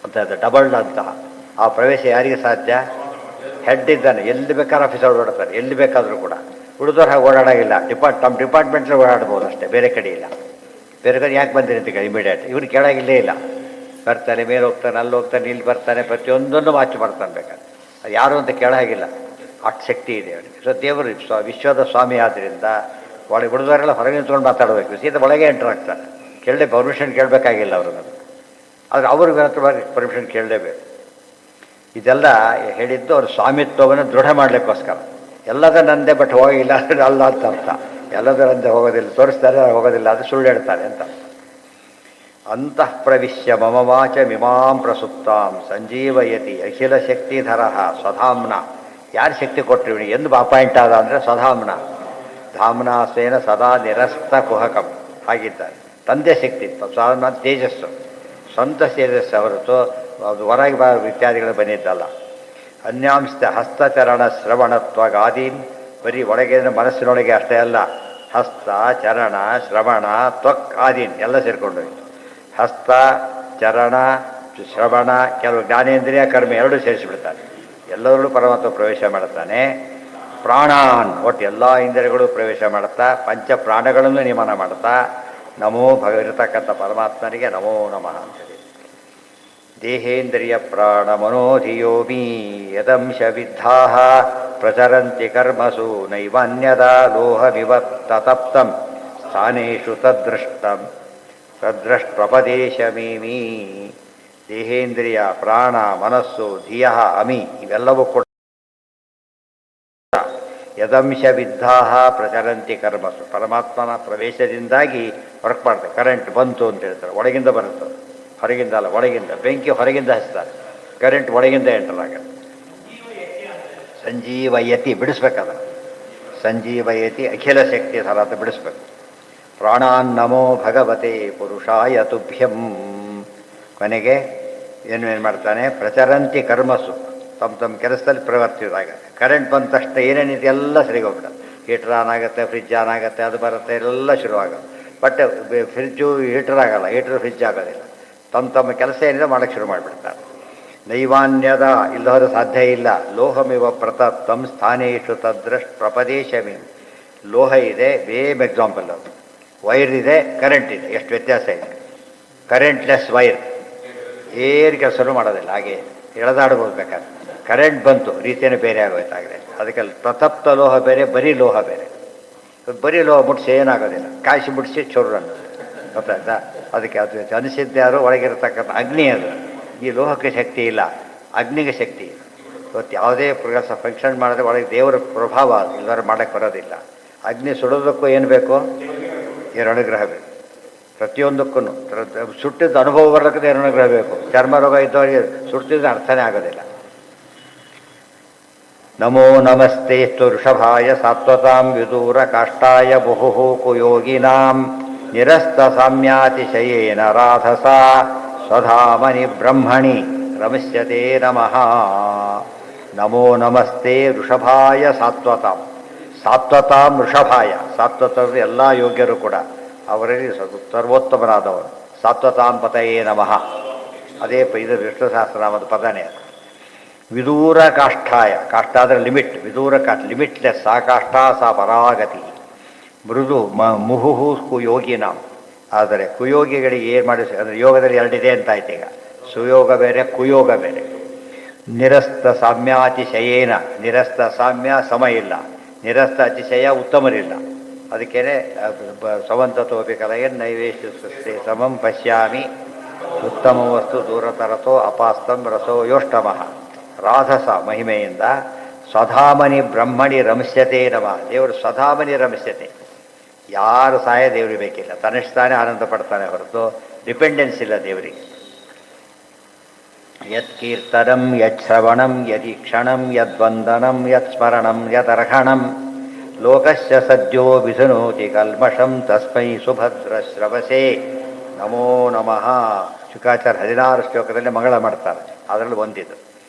ಅಂತ ಡಬಲ್ಡ್ ಅಂತಹ. ಆ ಪ್ರವೇಶ ಯಾರಿಗೆ ಸಾಧ್ಯ? ಹೆಡ್ ಇದ್ದಾನೆ, ಎಲ್ಲಿ ಬೇಕಾದ್ರೂ ಆಫೀಸರ್ ಓಡಾಡ್ತಾರೆ, ಎಲ್ಲಿ ಬೇಕಾದರೂ ಕೂಡ. ಉಳಿದವ್ರು ಹಾಗೆ ಓಡಾಡೋಂಗಿಲ್ಲ, ತಮ್ಮ ಡಿಪಾರ್ಟ್ಮೆಂಟ್ಲಿ ಓಡಾಡ್ಬೋದು ಅಷ್ಟೇ, ಬೇರೆ ಕಡೆ ಇಲ್ಲ. ಬೇರೆ ಕಡೆ ಯಾಕೆ ಬಂದಿರಿ ಅಂತ ಇಮಿಡಿಯೇಟ್ ಇವ್ರು ಕೇಳಾಗಿಲ್ಲೇ ಇಲ್ಲ. ಬರ್ತಾನೆ, ಮೇಲೆ ಹೋಗ್ತಾನೆ, ಅಲ್ಲಿ ಹೋಗ್ತಾನೆ, ಇಲ್ಲಿ ಬರ್ತಾನೆ, ಪ್ರತಿಯೊಂದನ್ನು ವಾಚ್ ಮಾಡ್ತಾನೆ ಬೇಕಾದ್ರೆ. ಅದು ಯಾರು ಅಂತ ಕೇಳಾಗಿಲ್ಲ, ಅಷ್ಟು ಶಕ್ತಿ ಇದೆ ಅವರಿಗೆ. ಸೊ ದೇವರು ವಿಶ್ವದ ಸ್ವಾಮಿ ಆದ್ದರಿಂದ ಒಳಗೆ ಉಳಿದವರೆಲ್ಲ ಹೊರಗೆ ನಿಂತ್ಕೊಂಡು ಮಾತಾಡಬೇಕು, ಸೀದಾ ಒಳಗೆ ಎಂಟ್ರ್ ಆಗ್ತಾರೆ. ಕೇಳಲೇ ಪರ್ಮಿಷನ್ ಕೇಳಬೇಕಾಗಿಲ್ಲ ಅವ್ರಿಗೆ. ಆದರೆ ಅವ್ರಿಗೆ ಪರ್ಮಿಷನ್ ಕೇಳಲೇಬೇಕು. ಇದೆಲ್ಲ ಹೇಳಿದ್ದು ಅವ್ರ ಸ್ವಾಮಿತ್ವವನ್ನು ದೃಢ ಮಾಡಲಿಕ್ಕೋಸ್ಕರ. ಎಲ್ಲದ ನಂದೇ ಬಟ್ ಹೋಗಿಲ್ಲ ಅಂದರೆ ಅಲ್ಲ ಅಂತ ಅರ್ಥ. ಎಲ್ಲದರಂತೆ ಹೋಗೋದಿಲ್ಲ, ತೋರಿಸ್ತಾರೆ ಹೋಗೋದಿಲ್ಲ, ಅದು ಸುಳ್ಳು ಹೇಳ್ತಾರೆ ಅಂತ. ಅಂತಃ ಪ್ರವಿಶ್ಯ ಮಮ ವಾಚ ಮಿಮಾಂ ಪ್ರಸುಪ್ತಾಂ ಸಂಜೀವಯತಿ ಅಖಿಲ ಶಕ್ತಿಧರ ಸ್ವಧಾಮ್ನ. ಯಾರು ಶಕ್ತಿ ಕೊಟ್ಟರು ಇವನಿಗೆ? ಎಂದು ಅಪಾಯಿಂಟ್ ಆದ ಅಂದರೆ ಸ್ವಧಾಮ್ನ. ಧಾಮ್ನ ಸ್ವೇನ ಸದಾ ನಿರಸ್ತ ಕುಹಕಂ ಹಾಗಿದ್ದಾರೆ. ತಂದೆ ಶಕ್ತಿ, ಸ್ವಧಾಮ್ನ ತೇಜಸ್ಸು, ಸ್ವಂತ ತೇಜಸ್ಸು ಹೊರತು ಅದು ಹೊರಗೆ ಇತ್ಯಾದಿಗಳು ಬಂದಿದ್ದಲ್ಲ. ಅನ್ಯಾಂಶ ಹಸ್ತಚರಣ ಶ್ರವಣತ್ವಗಾದೀನ್, ಬರೀ ಒಳಗೆ ಮನಸ್ಸಿನೊಳಗೆ ಅಷ್ಟೇ ಅಲ್ಲ, ಹಸ್ತ ಚರಣ ಶ್ರವಣ ತ್ವಕ್ ಆದೀನ್ ಎಲ್ಲ ಸೇರಿಕೊಂಡು. ಹಸ್ತ ಚರಣ ಶ್ರವಣ, ಕೆಲವು ಜ್ಞಾನೇಂದ್ರಿಯ ಕರ್ಮ ಎರಡೂ ಸೇರಿಸಿಬಿಡ್ತಾನೆ. ಎಲ್ಲರಲ್ಲೂ ಪರಮಾತ್ಮ ಪ್ರವೇಶ ಮಾಡ್ತಾನೆ. ಪ್ರಾಣಾನ್, ಒಟ್ಟು ಎಲ್ಲ ಇಂದ್ರಿಯಗಳು ಪ್ರವೇಶ ಮಾಡುತ್ತಾ ಪಂಚ ಪ್ರಾಣಗಳನ್ನು ನಿಯಮನ ಮಾಡುತ್ತಾ ನಮೋ ಭಗವಿರತಕ್ಕಂಥ ಪರಮಾತ್ಮನಿಗೆ ನಮೋ ನಮಃ ಅಂತೇಳಿ. ದೇಹೇಂದ್ರಿಯ ಪ್ರಾಣ ಮನೋಧಿಯೋಮಿ ಯದಂಶ ವಿದ್ಧಾ ಪ್ರಚರಂತಿ ಕರ್ಮಸು ನೈವಾನ್ಯದ ಲೋಹಮಿವ ತತಪ್ತಂ ಸ್ಥಾನೇಷು ತದ್ರಷ್ಟಪದೇಶಮೀಮಿ. ದೇಹೇಂದ್ರಿಯ ಪ್ರಾಣ ಮನಸ್ಸು ಧಿಯ ಅಮಿ ಇವೆಲ್ಲವೂ ಕೂಡ ಯದಂಶ ವಿದ್ಧಾ ಪ್ರಚರಂತಿ ಕರ್ಮಸು, ಪರಮಾತ್ಮನ ಪ್ರವೇಶದಿಂದಾಗಿ ವರ್ಕ್ ಮಾಡ್ತಾರೆ. ಕರೆಂಟ್ ಬಂತು ಅಂತ ಹೇಳ್ತಾರೆ, ಒಳಗಿಂದ ಬರುತ್ತೆ, ಹೊರಗಿಂದ ಅಲ್ಲ, ಒಳಗಿಂದ. ಬೆಂಕಿ ಹೊರಗಿಂದ ಹಚ್ತಾರೆ, ಕರೆಂಟ್ ಒಳಗಿಂದ ಎಂಟರ್ ಆಗುತ್ತೆ. ಸಂಜೀವಯತಿ, ಬಿಡಿಸ್ಬೇಕದನ್ನು. ಸಂಜೀವಯತಿ ಅಖಿಲ ಶಕ್ತಿ ಥರ ಅಂತ ಬಿಡಿಸ್ಬೇಕು. ಪ್ರಾಣಾನ್ ನಮೋ ಭಗವತೆ ಪುರುಷಾಯ ತುಭ್ಯಂ. ಕೊನೆಗೆ ಏನು ಮಾಡ್ತಾನೆ? ಪ್ರಚರಂತಿ ಕರ್ಮಸು, ತಮ್ಮ ಕೆಲಸದಲ್ಲಿ ಪ್ರವರ್ತಿಸಿದಾಗ ಕರೆಂಟ್ ಬಂದ ತಕ್ಷಣ ಏನೇನಿದೆ ಎಲ್ಲ ಸರಿಗೋಗ್ಬಿಡುತ್ತೆ. ಹೀಟ್ರ್ ಆನ್ ಆಗುತ್ತೆ, ಫ್ರಿಜ್ ಆನ್ ಆಗುತ್ತೆ, ಅದು ಬರುತ್ತೆ, ಎಲ್ಲ ಶುರುವಾಗುತ್ತೆ. ಬಟ್ ಫ್ರಿಜ್ಜು ಹೀಟ್ರ್ ಆಗಲ್ಲ, ಹೀಟ್ರ್ ಫ್ರಿಜ್ ಆಗೋದಿಲ್ಲ. ತಮ್ಮ ಕೆಲಸ ಏನಿದೆ ಮಾಡೋಕ್ಕೆ ಶುರು ಮಾಡಿಬಿಡ್ತಾರೆ. ನೈವಾನ್ಯದ, ಇಲ್ಲದರ ಸಾಧ್ಯ ಇಲ್ಲ. ಲೋಹಮಿವ ಪ್ರತಪ್ತಂ ಸ್ಥಾನೇಶು ತದ್ರಷ್ಟ ಪ್ರಪದೇಶಮಿ. ಲೋಹ ಇದೆ, ಬೇಮ್ ಎಕ್ಸಾಂಪಲ್ ಅದು. ವೈರ್ ಇದೆ, ಕರೆಂಟ್ ಇದೆ, ಎಷ್ಟು ವ್ಯತ್ಯಾಸ ಇದೆ. ಕರೆಂಟ್ಲೆಸ್ ವೈರ್ ಏನು ಕೆಲಸನೂ ಮಾಡೋದಿಲ್ಲ, ಹಾಗೆ ಎಳೆದಾಡ್ಬೋದು ಬೇಕಾದ್ರೆ. ಕರೆಂಟ್ ಬಂತು, ರೀತಿಯೇ ಬೇರೆ ಆಗೋಯ್ತಾಗಿದೆ. ಅದಕ್ಕೆ ಪ್ರತಪ್ತ ಲೋಹ ಬೇರೆ, ಬರೀ ಲೋಹ ಬೇರೆ. ಬರೀ ಲೋಹ ಮುಟ್ಸಿ ಏನಾಗೋದಿಲ್ಲ, ಕಾಯಿಸಿ ಮುಟ್ಸಿ ಚೂರು ಅನ್ನೋದು ಗೊತ್ತಾಯ್ತಾ? ಅದಕ್ಕೆ ಅದು ಅನಿಸಿದ್ದೆ ಯಾರು ಒಳಗಿರತಕ್ಕಂಥ ಅಗ್ನಿ. ಅದು ಈ ಲೋಹಕ್ಕೆ ಶಕ್ತಿ ಇಲ್ಲ, ಅಗ್ನಿಗೆ ಶಕ್ತಿ ಇಲ್ಲ. ಇವತ್ತು ಯಾವುದೇ ಕೆಲಸ ಫಂಕ್ಷನ್ ಮಾಡಿದ್ರೆ ಒಳಗೆ ದೇವರ ಪ್ರಭಾವ ಇಲ್ಲದ್ರೆ ಮಾಡೋಕ್ಕೆ ಬರೋದಿಲ್ಲ. ಅಗ್ನಿ ಸುಡೋದಕ್ಕೂ ಏನು ಬೇಕು? ಏನು ಅನುಗ್ರಹ ಬೇಕು. ಪ್ರತಿಯೊಂದಕ್ಕೂ ಸುಟ್ಟಿದ್ದ ಅನುಭವ ಬರಲಿಕ್ಕೆ ಏನು ಅನುಗ್ರಹ ಬೇಕು. ಚರ್ಮ ರೋಗ ಇದ್ದವರಿಗೆ ಸುಡ್ತಿದ್ರೆ ಅರ್ಥನೇ ಆಗೋದಿಲ್ಲ. ನಮೋ ನಮಸ್ತೆಸ್ತು ವೃಷಭಾಯ ಸಾತ್ವತಾಂ ವಿದೂರ ಕಾಷ್ಠಾಯ ಬಹುಹು ಕುಯೋಗಿನಾಂ ನಿರಸ್ತ ಸಾಮ್ಯಾತಿಶಯೇನ ರಾಧಸ ಸ್ವಧಾಮನಿ ಬ್ರಹ್ಮಣಿ ರಮಸ್ಯತೆ ನಮಃ. ನಮೋ ನಮಸ್ತೆ ವೃಷಭಾಯ ಸಾತ್ವತಾಂ. ಸಾತ್ವತಾಂ ವೃಷಭಾಯ, ಸಾತ್ವತರು ಎಲ್ಲ ಯೋಗ್ಯರು ಕೂಡ ಅವರಲ್ಲಿ ಸರ್ವೋತ್ತಮನಾದವರು. ಸಾತ್ವತಾಂ ಪತಯೇ ನಮಃ. ಅದೇ ಇದು ವಿಷ್ಣು ಸಹಸ್ರನಾಮದ ಪದನೇ ಅದು. ವಿದೂರ ಕಾಷ್ಠಾಯ, ಕಾಷ್ಠ ಅಂದರೆ ಲಿಮಿಟ್, ವಿದೂರ ಕಾಷ್ಠ ಲಿಮಿಟ್ಲೆಸ್. ಸಾ ಕಾಷ್ಠ ಸಾ ಪರಾಗತಿ. ಮೃದು ಮುಹುಹು ಕುಯೋಗಿನ. ಆದರೆ ಕುಯೋಗಿಗಳಿಗೆ ಏನು ಮಾಡಿ ಅಂದರೆ ಯೋಗದಲ್ಲಿ ಎರಡಿದೆ ಅಂತ ಆಯ್ತು ಈಗ. ಸುಯೋಗ ಬೇರೆ, ಕುಯೋಗ ಬೇರೆ. ನಿರಸ್ತ ಸಾಮ್ಯಾತಿಶಯೇನ, ನಿರಸ್ತ ಸಾಮ್ಯ ಸಮ ಇಲ್ಲ, ನಿರಸ್ತ ಅತಿಶಯ ಉತ್ತಮರಿಲ್ಲ. ಅದಕ್ಕೇನೆ ಸವಂತತೋಪಿ ಕಲೆಯನ್ ನೈವೇಶ್ಯ ಸೃಷ್ಟಿ ಸಮಂ ಪಶ್ಯಾಮಿ ಉತ್ತಮ ವಸ್ತು ದೂರತರತೋ ಅಪಾಸ್ತಂ ರಸೋ ಯೋಷ್ಟಮಃ. ರಾಧಸ ಮಹಿಮೆಯಿಂದ ಸ್ವಧಾಮನಿ ಬ್ರಹ್ಮಣಿ ರಮಸ್ಯತೆ ನಮಃ. ದೇವರು ಸ್ವಧಾಮನಿ ರಮಸ್ಯತೆ. ಯಾರು ಸಹಾಯ ದೇವರಿಗೆ ಬೇಕಿಲ್ಲ, ತನ್ನಷ್ಟಾನೇ ಆನಂದ ಪಡ್ತಾನೆ ಹೊರತು ಡಿಪೆಂಡೆನ್ಸ್ ಇಲ್ಲ ದೇವರಿಗೆ. ಯತ್ ಕೀರ್ತನಂ ಯತ್ ಶ್ರವಣಂ ಯದೀಕ್ಷಣಂ ಯದ್ವಂದನಂ ಯತ್ ಸ್ಮರಣಂ ಯದರ್ಹಣಂ ಲೋಕಸ್ಯ ಸದ್ಯೋ ವಿಧುನೋತಿ ಕಲ್ಮಷಂ ತಸ್ಮೈ ಸುಭದ್ರ ಶ್ರವಸೇ ನಮೋ ನಮಃ. ಶುಕಾಚಾರ್ಯ 16 ಶ್ಲೋಕದಲ್ಲಿ ಮಂಗಳ ಮಾಡ್ತಾರೆ. ಅದರಲ್ಲಿ ಒಂದಿದು.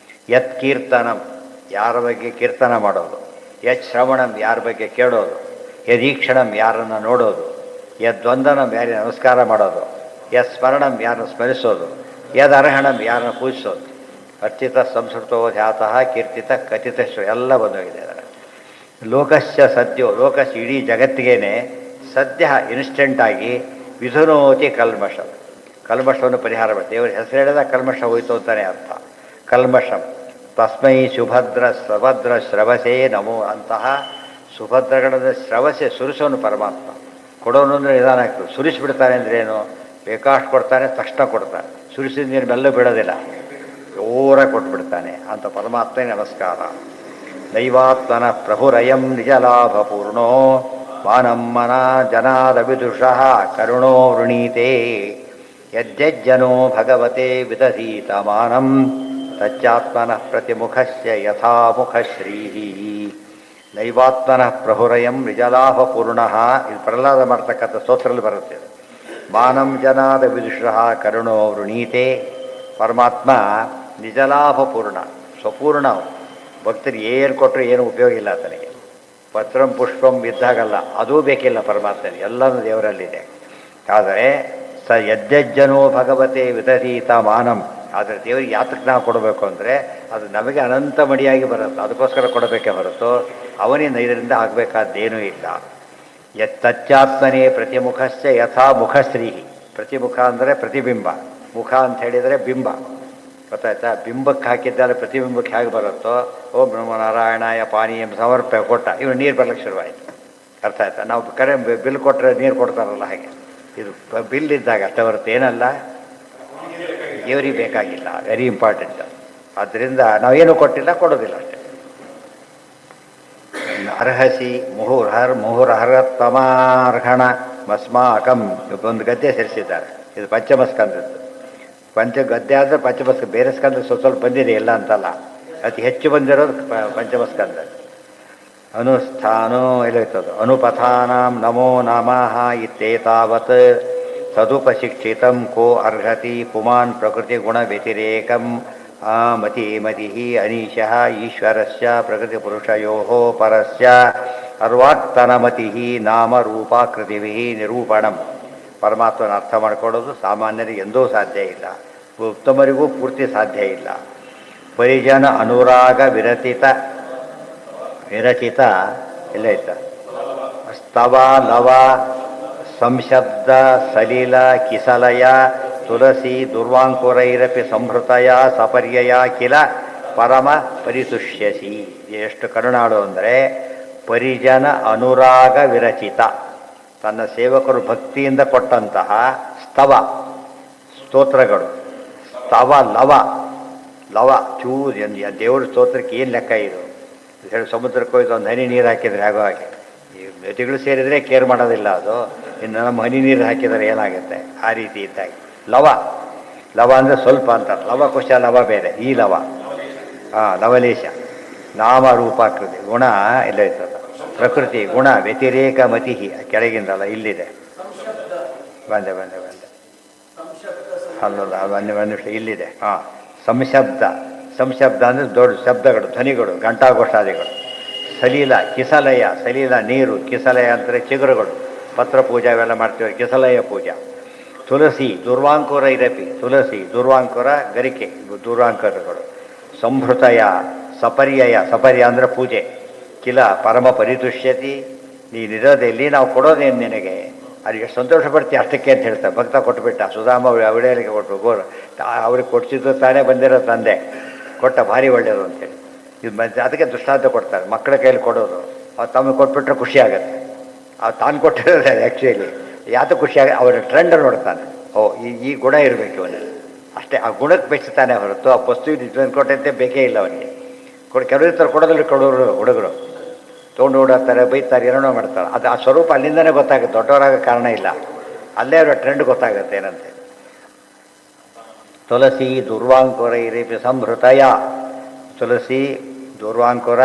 ಯತ್ ಕೀರ್ತನಂ, ಯಾರ ಬಗ್ಗೆ ಕೀರ್ತನ ಮಾಡೋದು. ಯತ್ ಶ್ರವಣಂ, ಯಾರ ಬಗ್ಗೆ ಕೇಳೋದು. ಯದೀಕ್ಷಣಂ, ಯಾರನ್ನು ನೋಡೋದು. ಯದ್ವಂದನಂ, ಯಾರಿಗೆ ನಮಸ್ಕಾರ ಮಾಡೋದು. ಯತ್ ಸ್ಮರಣಂ, ಯಾರನ್ನು ಸ್ಮರಿಸೋದು. ಯದ್ ಅರ್ಹಣಂ, ಯಾರನ್ನು ಪೂಜಿಸೋದು. ಅರ್ಚಿತ ಸಂಸ್ಕೃತೋ ಧ್ಯಾತಃ ಕೀರ್ತಿತ ಕಥಿತ ಎಲ್ಲ ಬಂದೋಗಿದೆ ಅದರ. ಲೋಕಸ್ಯ ಸದ್ಯೋ, ಲೋಕಸ್ಯ ಇಡೀ ಜಗತ್ತಿಗೇನೆ ಸದ್ಯ ಇನ್ಸ್ಟೆಂಟಾಗಿ ವಿಧುನೋತಿ ಕಲ್ಮಷಂ, ಕಲ್ಮಷವನ್ನು ಪರಿಹಾರ ಮಾಡಿ. ದೇವರ ಹೆಸರು ಹೇಳಿದ ಕಲ್ಮಷ ಹೋಯಿತು ಅಂತಲೇ ಅರ್ಥ. ಕಲ್ಮಷಂ ತಸ್ಮೈ ಸುಭದ್ರ ಶ್ರವಸೇ ನಮೋ. ಅಂತಹ ಸುಭದ್ರಗಣದ ಶ್ರವಸೆ, ಸುರಿಸೋನು ಪರಮಾತ್ಮ. ಕೊಡೋನು ಅಂದರೆ ನಿಧಾನ ಆಗ್ತದೆ. ಸುರಿಸಿಬಿಡ್ತಾನೆ ಅಂದರೆ ಏನು, ಬೇಕಾಷ್ಟು ಕೊಡ್ತಾನೆ, ತಕ್ಷಣ ಕೊಡ್ತಾನೆ. ಸುರಿಸಿದ ನೀರು ಮೆಲ್ಲೂ ಬಿಡೋದಿಲ್ಲ, ಜೋರಾಗಿ ಕೊಟ್ಬಿಡ್ತಾನೆ. ಅಂತ ಪರಮಾತ್ಮನೇ ನಮಸ್ಕಾರ. ದೈವಾತ್ಮನ ಪ್ರಭುರಯಂ ನಿಜಲಾಭಪೂರ್ಣೋ ಮಾನಂ ಮನ ಜನಾದ ವಿದುಷಃ ಕರುಣೋ ವೃಣೀತೆ ಯಜ್ಜನೋ ಭಗವತೆ ವಿದಧೀತ ಮಾನಂ ತಚ್ಚಾತ್ಮನಃ ಪ್ರತಿಮುಖಸ್ಯ ಯಥಾಮುಖಶ್ರೀ. ನೈವಾತ್ಮನಃ ಪ್ರಭುರಯಂ ನಿಜಲಾಭಪೂರ್ಣಃ. ಇದು ಪ್ರಹ್ಲಾದ ಮಾಡ್ತಕ್ಕಂಥ ಸ್ತೋತ್ರದಲ್ಲಿ ಬರುತ್ತೆ. ಮಾನಂ ಜನಾದ ವಿದುಷಃ ಕರುಣೋ ವೃಣೀತೆ. ಪರಮಾತ್ಮ ನಿಜಲಾಭಪೂರ್ಣ, ಸ್ವಪೂರ್ಣ. ಭಕ್ತರಿಗೆ ಏನು ಕೊಟ್ಟರು ಏನು ಉಪಯೋಗ ಇಲ್ಲ ಆತನಿಗೆ. ಪತ್ರಂ ಪುಷ್ಪಂ ಇದ್ದಾಗಲ್ಲ, ಅದೂ ಬೇಕಿಲ್ಲ ಪರಮಾತ್ಮನಿಗೆ, ಎಲ್ಲನೂ ದೇವರಲ್ಲಿದೆ. ಆದರೆ ಯಜ್ಜನೋ ಭಗವತೆ ವಿದಧೀತ ಮಾನಂ. ಆದರೆ ದೇವರಿಗೆ ಯಾತಕ್ಕೆ ನಾವು ಕೊಡಬೇಕು ಅಂದರೆ ಅದು ನಮಗೆ ಅನಂತ ಮಡಿಯಾಗಿ ಬರುತ್ತೆ, ಅದಕ್ಕೋಸ್ಕರ ಕೊಡಬೇಕೇ ಹೊರತು ಅವನಿಂದ ಇದರಿಂದ ಆಗಬೇಕಾದ್ದೇನೂ ಇಲ್ಲ. ತಚ್ಚಾತ್ಮನೇ ಪ್ರತಿಮುಖಸ್ಯ ಯಥಾ ಮುಖಶ್ರೀ. ಪ್ರತಿಮುಖ ಅಂದರೆ ಪ್ರತಿಬಿಂಬ, ಮುಖ ಅಂತ ಹೇಳಿದರೆ ಬಿಂಬ. ಗೊತ್ತಾಯ್ತಾ? ಬಿಂಬಕ್ಕೆ ಹಾಕಿದ್ದಾಲೆ ಪ್ರತಿಬಿಂಬಕ್ಕೆ ಹೇಗೆ ಬರುತ್ತೋ, ಓಂ ನಮೋ ನಾರಾಯಣಾಯ ಪಾನೀಯಂ ಸಮರ್ಪೆ ಕೊಟ್ಟ, ಇವು ನೀರು ಬರ್ಲಿಕ್ಕೆ ಶುರುವಾಯಿತು. ಅರ್ಥ ಆಯ್ತಾ? ನಾವು ಕರೆ ಬಿಲ್ ಕೊಟ್ಟರೆ ನೀರು ಕೊಡ್ತಾರಲ್ಲ ಹಾಗೆ, ಇದು ಬಿಲ್ ಇದ್ದಾಗ ಅಷ್ಟೇ ಹೊರತು ಏನಲ್ಲ, ದೇವರಿಗೆ ಬೇಕಾಗಿಲ್ಲ. Very important. ಆದ್ದರಿಂದ ನಾವೇನು ಕೊಟ್ಟಿಲ್ಲ, ಕೊಡೋದಿಲ್ಲ ಅಷ್ಟೇ. ಅರ್ಹಸಿ ಮುಹುರಹರತ್ತಮಾರ್ಹಣ ಮಸ್ಮಾಕಂ. ಒಂದು ಗದ್ದೆ ಸೇರಿಸಿದ್ದಾರೆ. ಇದು ಪಂಚಮಸ್ಕಂದದ್ದು. ಗದ್ದೆ ಆದರೆ ಪಂಚಮಸ್ಕ. ಬೇರೆ ಸ್ಕಂದ ಸ್ವಲ್ಪ ಬಂದಿದೆ, ಇಲ್ಲ ಅಂತಲ್ಲ, ಅತಿ ಹೆಚ್ಚು ಬಂದಿರೋದು ಪಂಚಮಸ್ಕಂದ. ಅನುಷ್ಠಾನೋ ಎಲ್ಲೋಯ್ತದು. ಅನುಪಥಾನಾಂ ನಮೋ ನಮಃ ಇತ್ಯೇತಾವತ್ ತದುಪಶಿಕ್ಷಿತಂ ಕೋ ಅರ್ಹತಿ ಪುಮಾನ್ ಪ್ರಕೃತಿ ಗುಣ ವ್ಯತಿರೇಕಂ ಮತಿ ಅನೀಶಃ ಈಶ್ವರಸ್ಯ ಪ್ರಕೃತಿ ಪುರುಷಯೋಃ ಪರಸ್ಯ ಅರ್ವಾಕ್ತನಮತಿ ನಾಮರೂಪಾಕೃತಿಭಿ ನಿರೂಪಣಂ. ಪರಮಾತ್ಮನ ಅರ್ಥ ಮಾಡಿಕೊಳ್ಳೋದು ಸಾಮಾನ್ಯರಿಗೆ ಎಂದೂ ಸಾಧ್ಯ ಇಲ್ಲ, ಉತ್ತಮರಿಗೂ ಪೂರ್ತಿ ಸಾಧ್ಯ ಇಲ್ಲ. ಪರಿಜನ ಅನುರಾಗ ವಿರಚಿತ ಎಲ್ಲ ಇತ್ತ. ಸ್ತವ ಲವ ಸಂಶಬ್ದ ಸಲಿಲ ಕಿಸಲಯ ತುಳಸಿ ದುರ್ವಾಂಕುರೈರಪಿ ಸಂಹೃತಯ ಸಪರ್ಯಯ ಕಿಲ ಪರಮ ಪರಿತುಷ್ಯಸಿ. ಎಷ್ಟು ಕರುಣಾಳು ಅಂದರೆ ಪರಿಜನ ಅನುರಾಗ ವಿರಚಿತ. ತನ್ನ ಸೇವಕರು ಭಕ್ತಿಯಿಂದ ಕೊಟ್ಟಂತಹ ಸ್ತವ ಸ್ತೋತ್ರಗಳು. ಸ್ತವ ಲವ ಲವ ಚೂರು ದೇವರ ಸ್ತೋತ್ರಕ್ಕೆ ಏನು ಲೆಕ್ಕ ಇದು ಹೇಳಿ. ಸಮುದ್ರಕ್ಕೆ ಹೋಯ್ತು ಒಂದು ಹನಿ ನೀರು ಹಾಕಿದರೆ ಆಗೋ ಹಾಗೆ. ಈ ನದಿಗಳು ಸೇರಿದರೆ ಕೇರ್ ಮಾಡೋದಿಲ್ಲ ಅದು. ಇನ್ನು ನಮ್ಮ ಹನಿ ನೀರು ಹಾಕಿದರೆ ಏನಾಗುತ್ತೆ, ಆ ರೀತಿ ಇದ್ದಾಗಿ. ಲವ ಲವ ಅಂದರೆ ಸ್ವಲ್ಪ ಅಂತಾರೆ. ಲವಕುಶ ಲವ ಬೇರೆ, ಈ ಲವ ಲವಲೇಶ. ನಾಮರೂಪಾಕೃತಿ ಗುಣ ಎಲ್ಲ ಇರ್ತದೆ. ಪ್ರಕೃತಿ ಗುಣ ವ್ಯತಿರೇಕ ಮತಿ ಕೆಳಗಿಂದಲ್ಲ, ಇಲ್ಲಿದೆ. ಬಂದೆ ಅಲ್ಲಲ್ಲ, ಒಂದು ನಿಮಿಷ ಇಲ್ಲಿದೆ. ಸಂಶಬ್ದ ಅಂದರೆ ದೊಡ್ಡ ಶಬ್ದಗಳು, ಧ್ವನಿಗಳು, ಘಂಟಾಘೋಷಾದಿಗಳು. ಸಲೀಲ ಕಿಸಲಯ, ಸಲೀಲ ನೀರು, ಕಿಸಲಯ ಅಂದರೆ ಚಿಗುರುಗಳು. ಪತ್ರ ಪೂಜೆ ಅವೆಲ್ಲ ಮಾಡ್ತೀವಿ, ಕಿಸಲಯ ಪೂಜಾ. ತುಳಸಿ ದುರ್ವಾಂಕುರ ಇರಪಿ, ತುಳಸಿ ದುರ್ವಾಂಕುರ ಗರಿಕೆ, ದುರ್ವಾಂಕುರಗಳು. ಸಂಹೃತಯ ಸಪರ್ಯಯ, ಸಪರ್ಯ ಅಂದರೆ ಪೂಜೆ. ಕಿಲ ಪರಮ ಪರಿತುಷ್ಯತಿ. ನೀನಿರೋದೆಲ್ಲಿ, ನಾವು ಕೊಡೋದೇನು ನಿನಗೆ, ಅದು ಎಷ್ಟು ಸಂತೋಷ ಪಡ್ತೀವಿ ಅಷ್ಟಕ್ಕೆ ಅಂತ ಹೇಳ್ತಾರೆ. ಭಕ್ತ ಕೊಟ್ಟುಬಿಟ್ಟ, ಸುಧಾಮ ಅವಳಿಗೆ ಕೊಟ್ಟು ಗೋರು ಅವ್ರಿಗೆ ಕೊಡಿಸಿದ್ದು ತಾನೇ ಬಂದಿರೋ ತಂದೆ ಕೊಟ್ಟ, ಭಾರಿ ಒಳ್ಳೆಯದು ಅಂತೇಳಿ. ಇದು ಅದಕ್ಕೆ ದೃಷ್ಟಾಂತ ಕೊಡ್ತಾರೆ. ಮಕ್ಕಳ ಕೈಯಲ್ಲಿ ಕೊಡೋದು, ಅವ್ರು ತಮಗೆ ಕೊಟ್ಬಿಟ್ರೆ ಖುಷಿ ಆಗುತ್ತೆ. ಅವ್ರು ತಾನು ಕೊಟ್ಟಿರೋದು ಆ್ಯಕ್ಚುಲಿ ಯಾವುದು ಖುಷಿಯಾಗಿ ಅವರ ಟ್ರೆಂಡ್ ನೋಡ್ತಾನೆ. ಓ ಈ ಗುಣ ಇರಬೇಕು ಅವನಲ್ಲಿ ಅಷ್ಟೇ. ಆ ಗುಣಕ್ಕೆ ಬೆಚ್ಚತಾನೆ ಹೊರತು ಆ ವಸ್ತು ಇದು ಕೊಟ್ಟಂತೆ ಬೇಕೇ ಇಲ್ಲ ಅವನಿಗೆ. ಕೆಲವರು ಥರ ಕೊಡೋದ್ರಲ್ಲಿ ಕೊಡೋರು ಹುಡುಗರು ತೊಗೊಂಡು ಓಡಾಡ್ತಾರೆ, ಬೈತಾರೆ, ಏನೇನೋ ಮಾಡ್ತಾರೆ. ಅದು ಆ ಸ್ವರೂಪ ಅಲ್ಲಿಂದನೇ ಗೊತ್ತಾಗುತ್ತೆ, ದೊಡ್ಡವರಾಗ ಕಾರಣ ಇಲ್ಲ. ಅಲ್ಲೇ ಅವರ ಟ್ರೆಂಡ್ ಗೊತ್ತಾಗುತ್ತೆ ಏನಂತೆ. ತುಳಸಿ ದುರ್ವಾಂಕುರ ಇರೇಪಿ ಸಂಹೃತಯ. ತುಳಸಿ ದುರ್ವಾಂಕುರ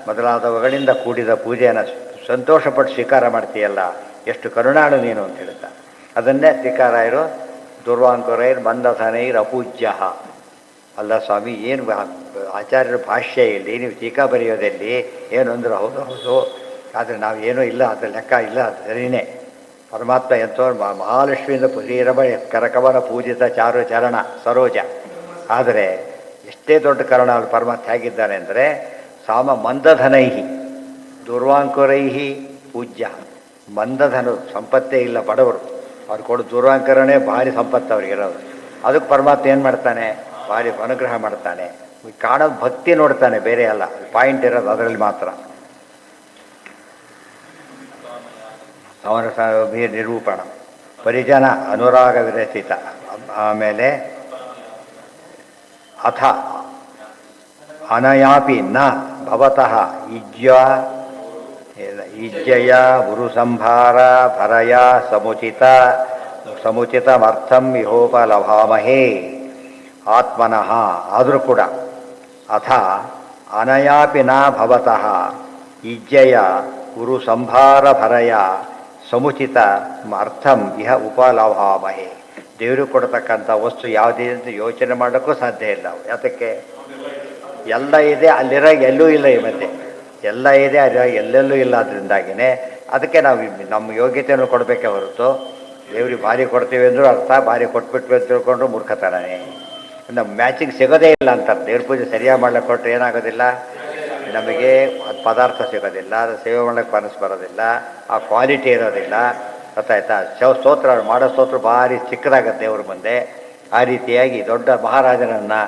ಮೊದಲಾದವುಗಳಿಂದ ಕೂಡಿದ ಪೂಜೆಯನ್ನು ಸಂತೋಷಪಟ್ಟು ಸ್ವೀಕಾರ ಮಾಡ್ತೀಯಲ್ಲ, ಎಷ್ಟು ಕರುಣಾಳು ನೀನು ಅಂತ ಹೇಳ್ತಾ. ಅದನ್ನೇ ಟೀಕಾರಾಯರು ದುರ್ವಾಂಕುರೈರ್ ಮಂದಧನೈರ್ ಅಪೂಜ್ಯ. ಅಲ್ಲ ಸ್ವಾಮಿ, ಏನು ಆಚಾರ್ಯರ ಭಾಷ್ಯ ಇಲ್ಲಿ, ನೀವು ಟೀಕಾ ಬರೆಯೋದಲ್ಲಿ ಏನು ಅಂದ್ರೆ ಹೌದು ಹೌದು, ಆದರೆ ನಾವು ಏನೂ ಇಲ್ಲ, ಅದ್ರ ಲೆಕ್ಕ ಇಲ್ಲ, ಅದು ಸರಿಯೇ. ಪರಮಾತ್ಮ ಎಂಥವ್ರು ಮಹಾಲಕ್ಷ್ಮಿಯಿಂದ ಶ್ರೀರಮ ಕರಕವನ ಪೂಜಿತ ಚಾರು ಚರಣ ಸರೋಜ. ಆದರೆ ಎಷ್ಟೇ ದೊಡ್ಡ ಕರುಣ ಅಲ್ಲಿ ಪರಮಾತ್ಮ ಹೇಗಿದ್ದಾನೆ ಅಂದರೆ ಮಂದಧನೈಹಿ ದುರ್ವಾಂಕುರೈಹಿ ಪೂಜ್ಯ. ಮಂದಧನು ಸಂಪತ್ತೇ ಇಲ್ಲ, ಬಡವರು, ಅವ್ರು ಕೊಡು ದುರ್ವಾಂಕರನೇ ಭಾರಿ ಸಂಪತ್ತು ಅವ್ರಿಗಿರೋದು. ಅದಕ್ಕೆ ಪರಮಾತ್ಮ ಏನು ಮಾಡ್ತಾನೆ, ಭಾರಿ ಅನುಗ್ರಹ ಮಾಡ್ತಾನೆ. ಕಾಣೋದು ಭಕ್ತಿ ನೋಡ್ತಾನೆ, ಬೇರೆ ಅಲ್ಲ. ಪಾಯಿಂಟ್ ಇರೋದು ಅದರಲ್ಲಿ ಮಾತ್ರ. ಅವನ ನಿರೂಪಣ ಪರಿಜನ ಅನುರಾಗ ವಿರಚಿತ. ಆಮೇಲೆ ಅಥ ಅನಯಾಪಿ ನ ಭವತಃ ಇಜ್ಜಯ ಗುರುಸಂಭಾರ ಭರಯ ಸಮುಚಿತಮರ್ಥಂ ಇಹೋಪಲಭಾಮಹೇ ಆತ್ಮನಃ. ಆದರೂ ಕೂಡ ಅಥ ಅನಯಾಪಿ ನ ಭವತಃ ಇಜ್ಜಯ ಗುರು ಸಂಭಾರ ಭರಯ ಸಮುಚಿತ ಅರ್ಥಂ ಇಹ ಉಪಲಭಾಮಹೇ. ದೇವರು ಕೊಡತಕ್ಕಂಥ ವಸ್ತು ಯಾವುದೇ ಅಂತ ಯೋಚನೆ ಮಾಡೋಕ್ಕೂ ಸಾಧ್ಯ ಇಲ್ಲ. ಯಾತಕ್ಕೆ? ಎಲ್ಲ ಇದೆ, ಅಲ್ಲಿರೋ ಎಲ್ಲೂ ಇಲ್ಲ. ಈ ಮಧ್ಯೆ ಎಲ್ಲ ಇದೆ, ಅಲ್ಲಿ ಎಲ್ಲೆಲ್ಲೂ ಇಲ್ಲ. ಅದರಿಂದಾಗಿಯೇ ಅದಕ್ಕೆ ನಾವು ನಮ್ಮ ಯೋಗ್ಯತೆಯನ್ನು ಕೊಡಬೇಕೇ ಹೊರತು ದೇವ್ರಿಗೆ ಭಾರಿ ಕೊಡ್ತೀವಿ ಅಂದರೂ ಅರ್ಥ, ಭಾರಿ ಕೊಟ್ಬಿಟ್ವಿ ಅಂತ ತಿಳ್ಕೊಂಡ್ರು ಮೂರ್ಖತನನೇ. ನಮ್ಮ ಮ್ಯಾಚಿಂಗ್ ಸಿಗೋದೇ ಇಲ್ಲ ಅಂತಾರೆ. ದೇವ್ರ ಪೂಜೆ ಸರಿಯಾಗಿ ಮಾಡ್ಲಿಕ್ಕೆ ಕೊಟ್ಟರೆ ಏನಾಗೋದಿಲ್ಲ, ನಮಗೆ ಪದಾರ್ಥ ಸಿಗೋದಿಲ್ಲ, ಅದು ಸೇವೆ ಮಾಡೋಕ್ಕೆ ಮನಸ್ಸು ಬರೋದಿಲ್ಲ, ಆ ಕ್ವಾಲಿಟಿ ಇರೋದಿಲ್ಲ. ಗೊತ್ತಾಯ್ತಾ? ಸ್ತೋತ್ರ ಮಾಡೋ ಸ್ತೋತ್ರ ಭಾರಿ ಚಿಕ್ಕದಾಗತ್ತೆ ದೇವ್ರ ಮುಂದೆ. ಆ ರೀತಿಯಾಗಿ ದೊಡ್ಡ ಮಹಾರಾಜನನ್ನು